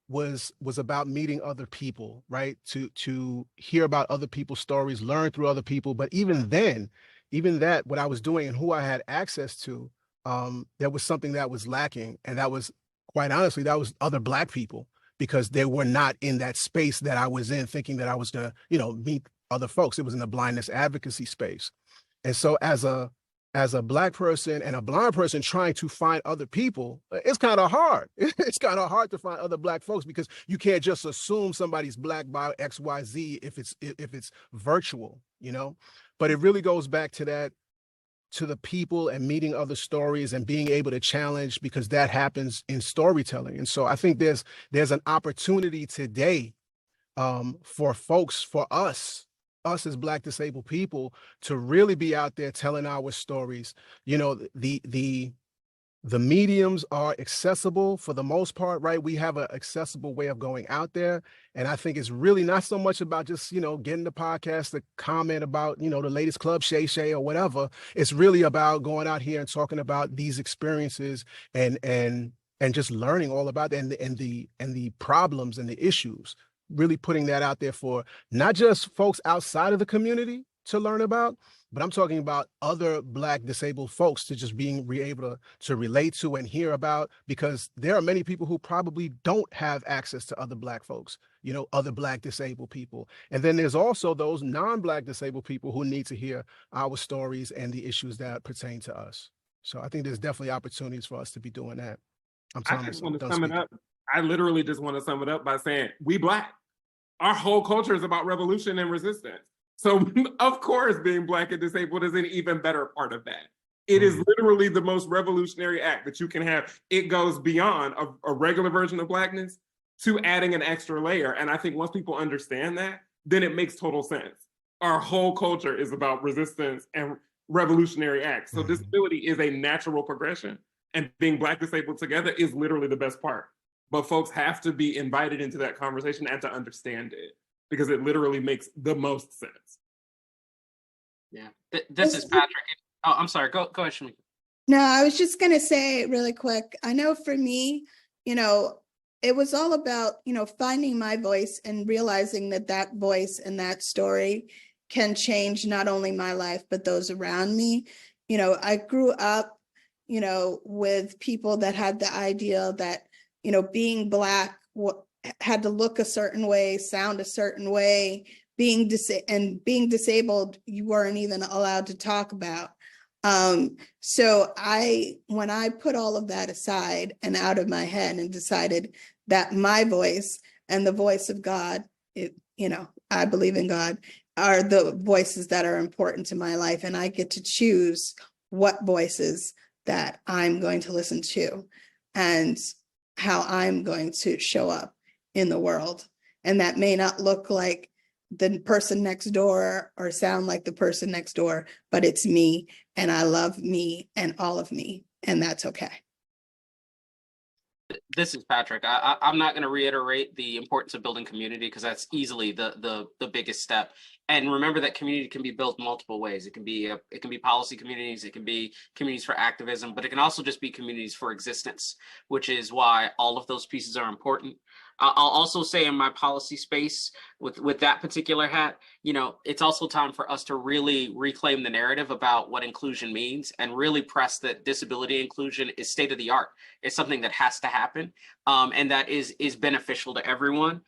[SPEAKER 15] was about meeting other people, right? To hear about other people's stories, learn through other people, but even then, even that, what I was doing and who I had access to, there was something that was lacking. And that was, quite honestly, that was other Black people, because they were not in that space that I was in, thinking that I was gonna, meet other folks. It was in the blindness advocacy space. And so as a Black person and a blind person trying to find other people, it's kind of hard. It's kind of hard to find other Black folks, because you can't just assume somebody's Black by XYZ if it's virtual, But it really goes back to that, to the people and meeting other stories and being able to challenge, because that happens in storytelling. And so I think there's an opportunity today for folks, for us as Black disabled people, to really be out there telling our stories. The mediums are accessible for the most part, right? We have an accessible way of going out there. And I think it's really not so much about just, getting the podcast to comment about, the latest club Shay or whatever. It's really about going out here and talking about these experiences and just learning all about it, and the problems and the issues, really putting that out there for not just folks outside of the community to learn about, but I'm talking about other Black disabled folks to just being able to relate to and hear about, because there are many people who probably don't have access to other Black folks, other Black disabled people. And then there's also those non-Black disabled people who need to hear our stories and the issues that pertain to us. So I think there's definitely opportunities for us to be doing that.
[SPEAKER 12] I just want to sum it up. I literally just want to sum it up by saying, we Black. Our whole culture is about revolution and resistance. So of course, being Black and disabled is an even better part of that. It is literally the most revolutionary act that you can have. It goes beyond a regular version of Blackness to adding an extra layer. And I think once people understand that, then it makes total sense. Our whole culture is about resistance and revolutionary acts. So disability is a natural progression, and being Black disabled together is literally the best part. But folks have to be invited into that conversation and to understand it, because it literally makes the most sense.
[SPEAKER 18] Yeah, this is Patrick. Oh, I'm sorry. Go ahead, Shamika.
[SPEAKER 13] No, I was just going to say really quick. I know for me, it was all about, finding my voice and realizing that voice and that story can change not only my life, but those around me. I grew up, with people that had the idea that, being Black had to look a certain way, sound a certain way, being disabled, you weren't even allowed to talk about. So when I put all of that aside and out of my head and decided that my voice and the voice of God, I believe in God, are the voices that are important to my life. And I get to choose what voices that I'm going to listen to and how I'm going to show up in the world. And that may not look like the person next door or sound like the person next door, but it's me, and I love me and all of me, and that's okay.
[SPEAKER 18] This is Patrick. I'm not going to reiterate the importance of building community, because that's easily the biggest step. And remember that community can be built multiple ways. It can be policy communities, it can be communities for activism, but it can also just be communities for existence, which is why all of those pieces are important. I'll also say in my policy space with that particular hat, it's also time for us to really reclaim the narrative about what inclusion means and really press that disability inclusion is state of the art. It's something that has to happen, and that is beneficial to everyone.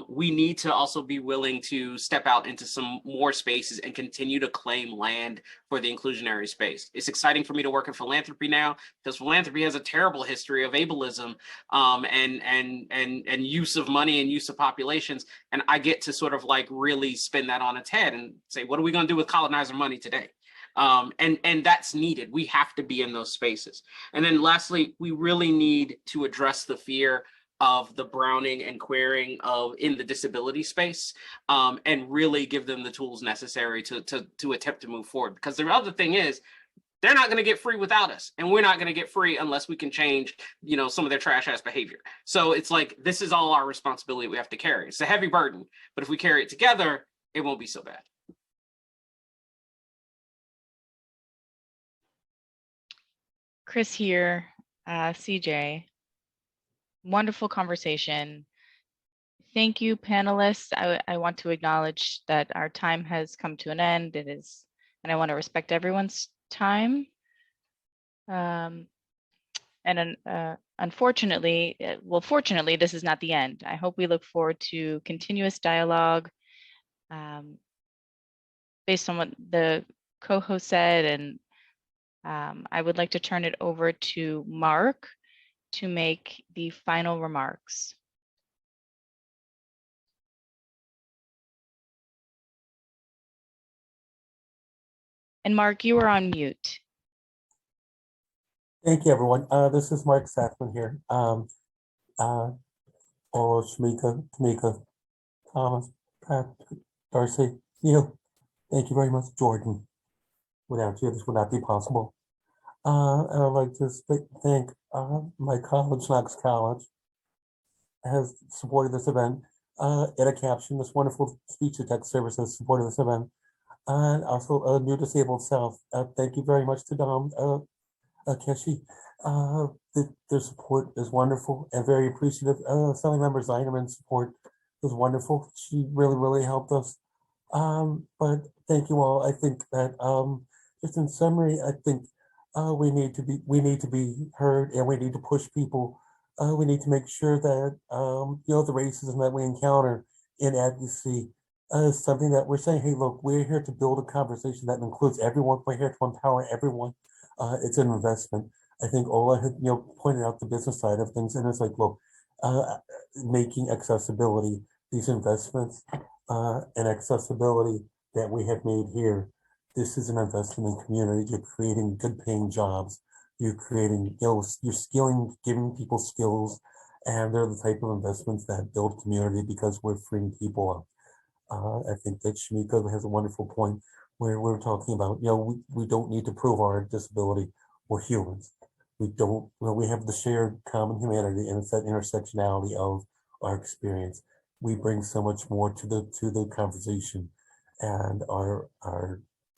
[SPEAKER 18] We need to also be willing to step out into some more spaces and continue to claim land for the inclusionary space. It's exciting for me to work in philanthropy now, because philanthropy has a terrible history of ableism and use of money and use of populations. And I get to sort of like really spin that on its head and say, what are we going to do with colonizer money today? And that's needed. We have to be in those spaces. And then lastly, we really need to address the fear of the browning and queering in the disability space, and really give them the tools necessary to attempt to move forward. Because the other thing is, they're not going to get free without us, and we're not going to get free unless we can change, some of their trash ass behavior. So it's like, this is all our responsibility we have to carry. It's a heavy burden, but if we carry it together, it won't be so bad.
[SPEAKER 5] Chris here, CJ. Wonderful conversation. Thank you, panelists. I want to acknowledge that our time has come to an end. It is and I want to respect everyone's time. Unfortunately, fortunately, this is not the end. I hope we look forward to continuous dialogue based on what the co-host said, and I would like to turn it over to Marc to make the final remarks. And Marc, you are on mute.
[SPEAKER 1] Thank you, everyone. This is Marc Safman here. Shamika, Tamika, Thomas, Pat, Darcy, Neil, thank you very much. Jourdan, without you, this would not be possible. And I'd like to thank my college, Knox College, has supported this event. Edit Caption, this wonderful speech to text service has supported this event. And also New Disabled South. Thank you very much to Dom, Keshi. Their support is wonderful and very appreciative. Assemblymember Zinerman's support is wonderful. She really, really helped us. But thank you all. I think that just in summary, I think we need to be heard, and we need to push people. We need to make sure that the racism that we encounter in advocacy is something that we're saying, hey, look, we're here to build a conversation that includes everyone. We're here to empower everyone. It's an investment. I think Ola had pointed out the business side of things, and it's like, look, making accessibility, these investments and accessibility that we have made here, this is an investment in community. You're creating good paying jobs. You're creating, you're skilling, giving people skills, and they're the type of investments that build community because we're freeing people up. I think that Shamika has a wonderful point where we're talking about, we don't need to prove our disability. We're humans. We don't, we have the shared common humanity, and it's that intersectionality of our experience. We bring so much more to the conversation, and our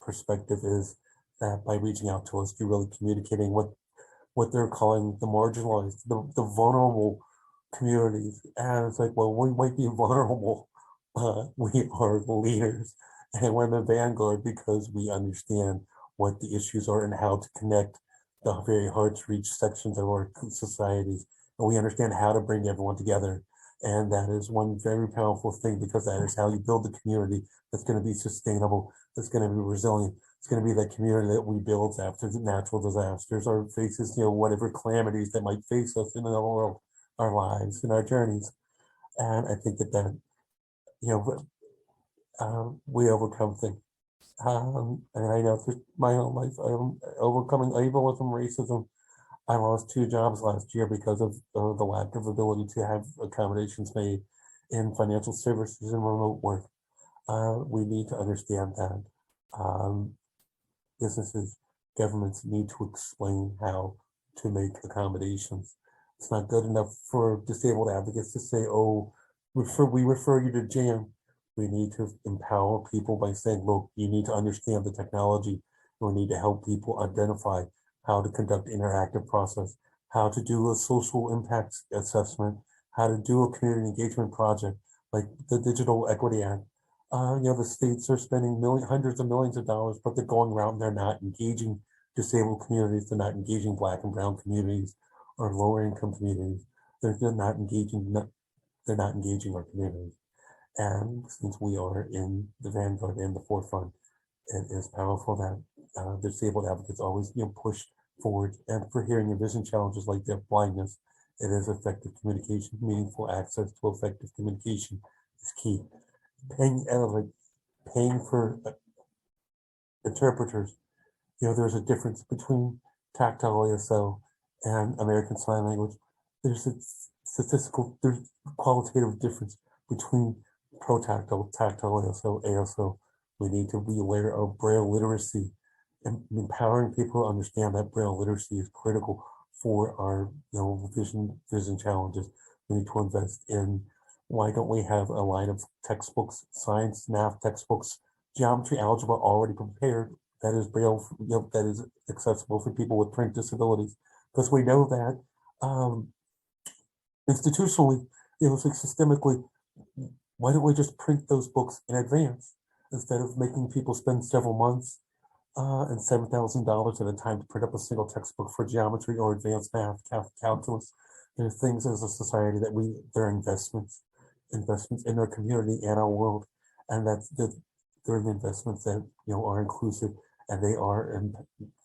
[SPEAKER 1] perspective is that by reaching out to us, you're really communicating what they're calling the marginalized, the vulnerable communities. And it's like, well, we might be vulnerable, we are leaders, and we're in the vanguard because we understand what the issues are and how to connect the very hard to reach sections of our societies. And we understand how to bring everyone together. And that is one very powerful thing, because that is how you build a community that's going to be sustainable, that's going to be resilient. It's going to be that community that we build after the natural disasters or faces, whatever calamities that might face us in our lives, in our journeys. And I think that we overcome things. And I know through my own life, I'm overcoming ableism, racism. I lost 2 jobs last year because of the lack of ability to have accommodations made in financial services and remote work. We need to understand that businesses, governments need to explain how to make accommodations. It's not good enough for disabled advocates to say, oh, we refer you to JAM. We need to empower people by saying, look, you need to understand the technology. We need to help people identify how to conduct interactive process, how to do a social impact assessment, how to do a community engagement project like the Digital Equity Act. The states are spending hundreds of millions of dollars, but they're going around, they're not engaging disabled communities, they're not engaging Black and brown communities or lower income communities. They're not engaging our communities. And since we are in the vanguard and the forefront, it is powerful that disabled advocates always push forward. And for hearing and vision challenges like deaf blindness, it is effective communication. Meaningful access to effective communication is key. Paying for interpreters. There's a difference between tactile ASL and American Sign Language. There's there's qualitative difference between pro-tactile, tactile ASL. We need to be aware of Braille literacy and empowering people to understand that Braille literacy is critical for our vision challenges. We need to invest in, why don't we have a line of textbooks, science, math textbooks, geometry, algebra already prepared that is Braille, that is accessible for people with print disabilities? Because we know that institutionally, systemically, why don't we just print those books in advance instead of making people spend several months and $7,000 at a time to print up a single textbook for geometry or advanced math, calculus. There are things as a society that they're investments in our community and our world, and they're the investments that are inclusive, and they are and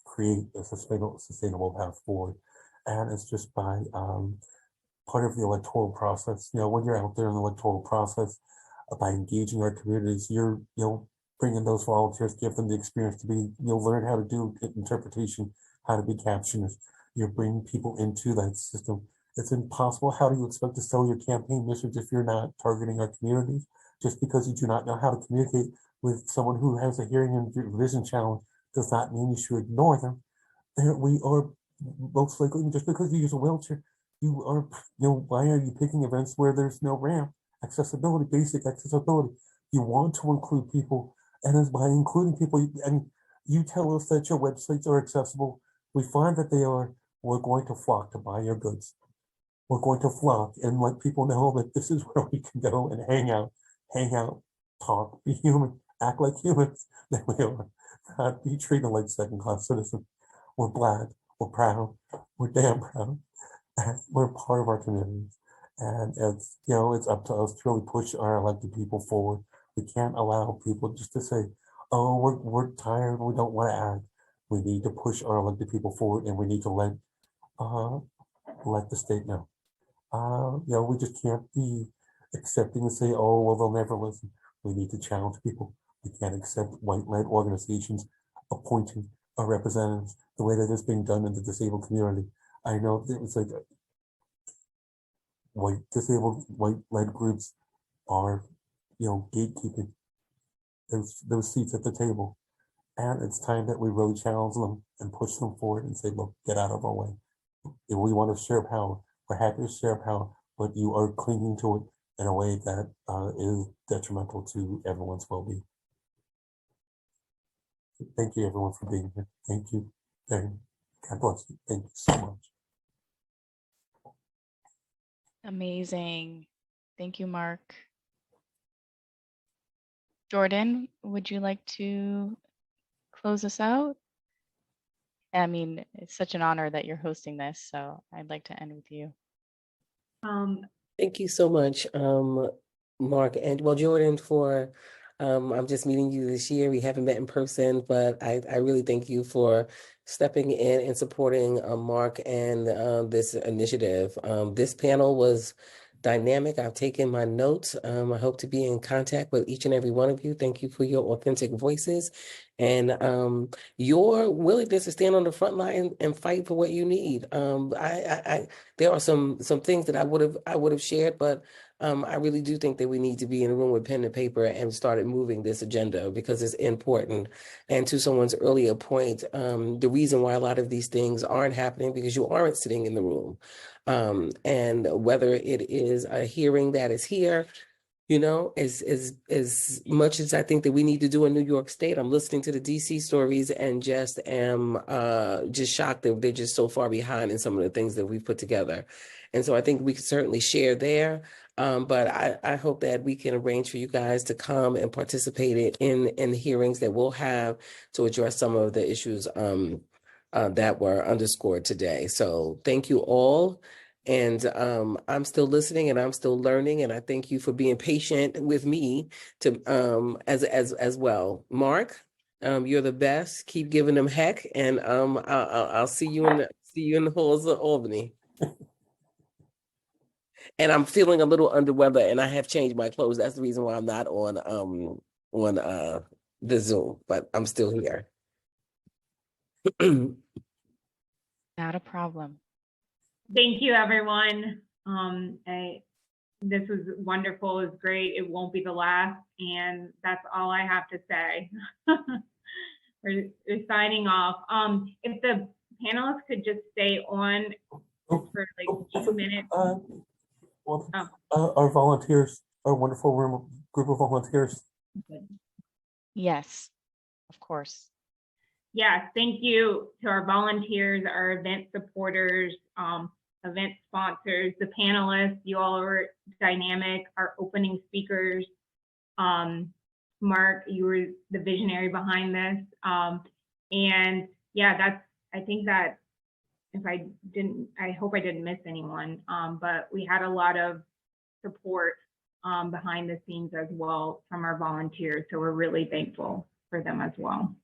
[SPEAKER 1] create a sustainable path forward. And it's just by part of the electoral process. When you're out there in the electoral process, by engaging our communities, you're bringing those volunteers, give them the experience to be, learn how to do interpretation, how to be captioners. You're bringing people into that system. It's impossible. How do you expect to sell your campaign message if you're not targeting our communities? Just because you do not know how to communicate with someone who has a hearing and vision challenge does not mean you should ignore them. We are most likely, just because you use a wheelchair, you are, why are you picking events where there's no ramp? Accessibility, basic accessibility. You want to include people, and as by including people, and you tell us that your websites are accessible, we find that they are, we're going to flock to buy your goods. We're going to flock and let people know that this is where we can go and hang out, talk, be human, act like humans that we are, not be treated like second-class citizens. We're Black, we're proud, we're damn proud, and we're part of our communities. And it's, it's up to us to really push our elected people forward. We can't allow people just to say, oh, we're tired, we don't want to act. We need to push our elected people forward, and we need to let the state know. We just can't be accepting and say, oh, well, they'll never listen. We need to challenge people. We can't accept white-led organizations appointing our representatives the way that is being done in the disabled community. I know it's like white-led groups are, gatekeeping those seats at the table. And it's time that we really challenge them and push them forward and say, look, get out of our way. If we want to share power, we're happy to share power, but you are clinging to it in a way that is detrimental to everyone's well-being. Thank you, everyone, for being here. Thank you. God bless you. Thank you so much.
[SPEAKER 5] Amazing. Thank you, Marc. Jourdan, would you like to close us out? I mean, it's such an honor that you're hosting this, so I'd like to end with you.
[SPEAKER 11] Thank you so much, Marc, and well, Jourdan, for I'm just meeting you this year. We haven't met in person, but I really thank you for stepping in and supporting Marc and this initiative. This panel was dynamic. I've taken my notes. I hope to be in contact with each and every one of you. Thank you for your authentic voices and your willingness to stand on the front line and fight for what you need. There are some things that I would have shared, but I really do think that we need to be in a room with pen and paper and started moving this agenda because it's important. And to someone's earlier point, the reason why a lot of these things aren't happening because you aren't sitting in the room. And whether it is a hearing that is here, as much as I think that we need to do in New York State, I'm listening to the DC stories and just am just shocked that they're just so far behind in some of the things that we've put together. And so I think we can certainly share there. But I hope that we can arrange for you guys to come and participate in hearings that we'll have to address some of the issues that were underscored today. So thank you all. And I'm still listening and I'm still learning. And I thank you for being patient with me to as well. Marc, you're the best. Keep giving them heck. And I'll see you in the halls of Albany. And I'm feeling a little under weather and I have changed my clothes. That's the reason why I'm not on the Zoom, but I'm still here.
[SPEAKER 5] Not a problem.
[SPEAKER 3] Thank you, everyone. This was wonderful. It was great. It won't be the last. And that's all I have to say. We're signing off. If the panelists could just stay on for like 2 minutes.
[SPEAKER 1] Our volunteers, our wonderful group of volunteers.
[SPEAKER 5] Yes, of course.
[SPEAKER 3] Yes, thank you to our volunteers, our event supporters, event sponsors, the panelists. You all are dynamic. Our opening speakers. Marc, you were the visionary behind this. And yeah, I think that I hope I didn't miss anyone, but we had a lot of support behind the scenes as well from our volunteers. So we're really thankful for them as well.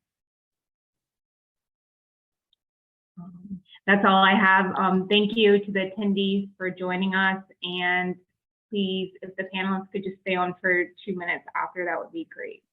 [SPEAKER 3] That's all I have. Thank you to the attendees for joining us. And please, if the panelists could just stay on for 2 minutes after, that would be great.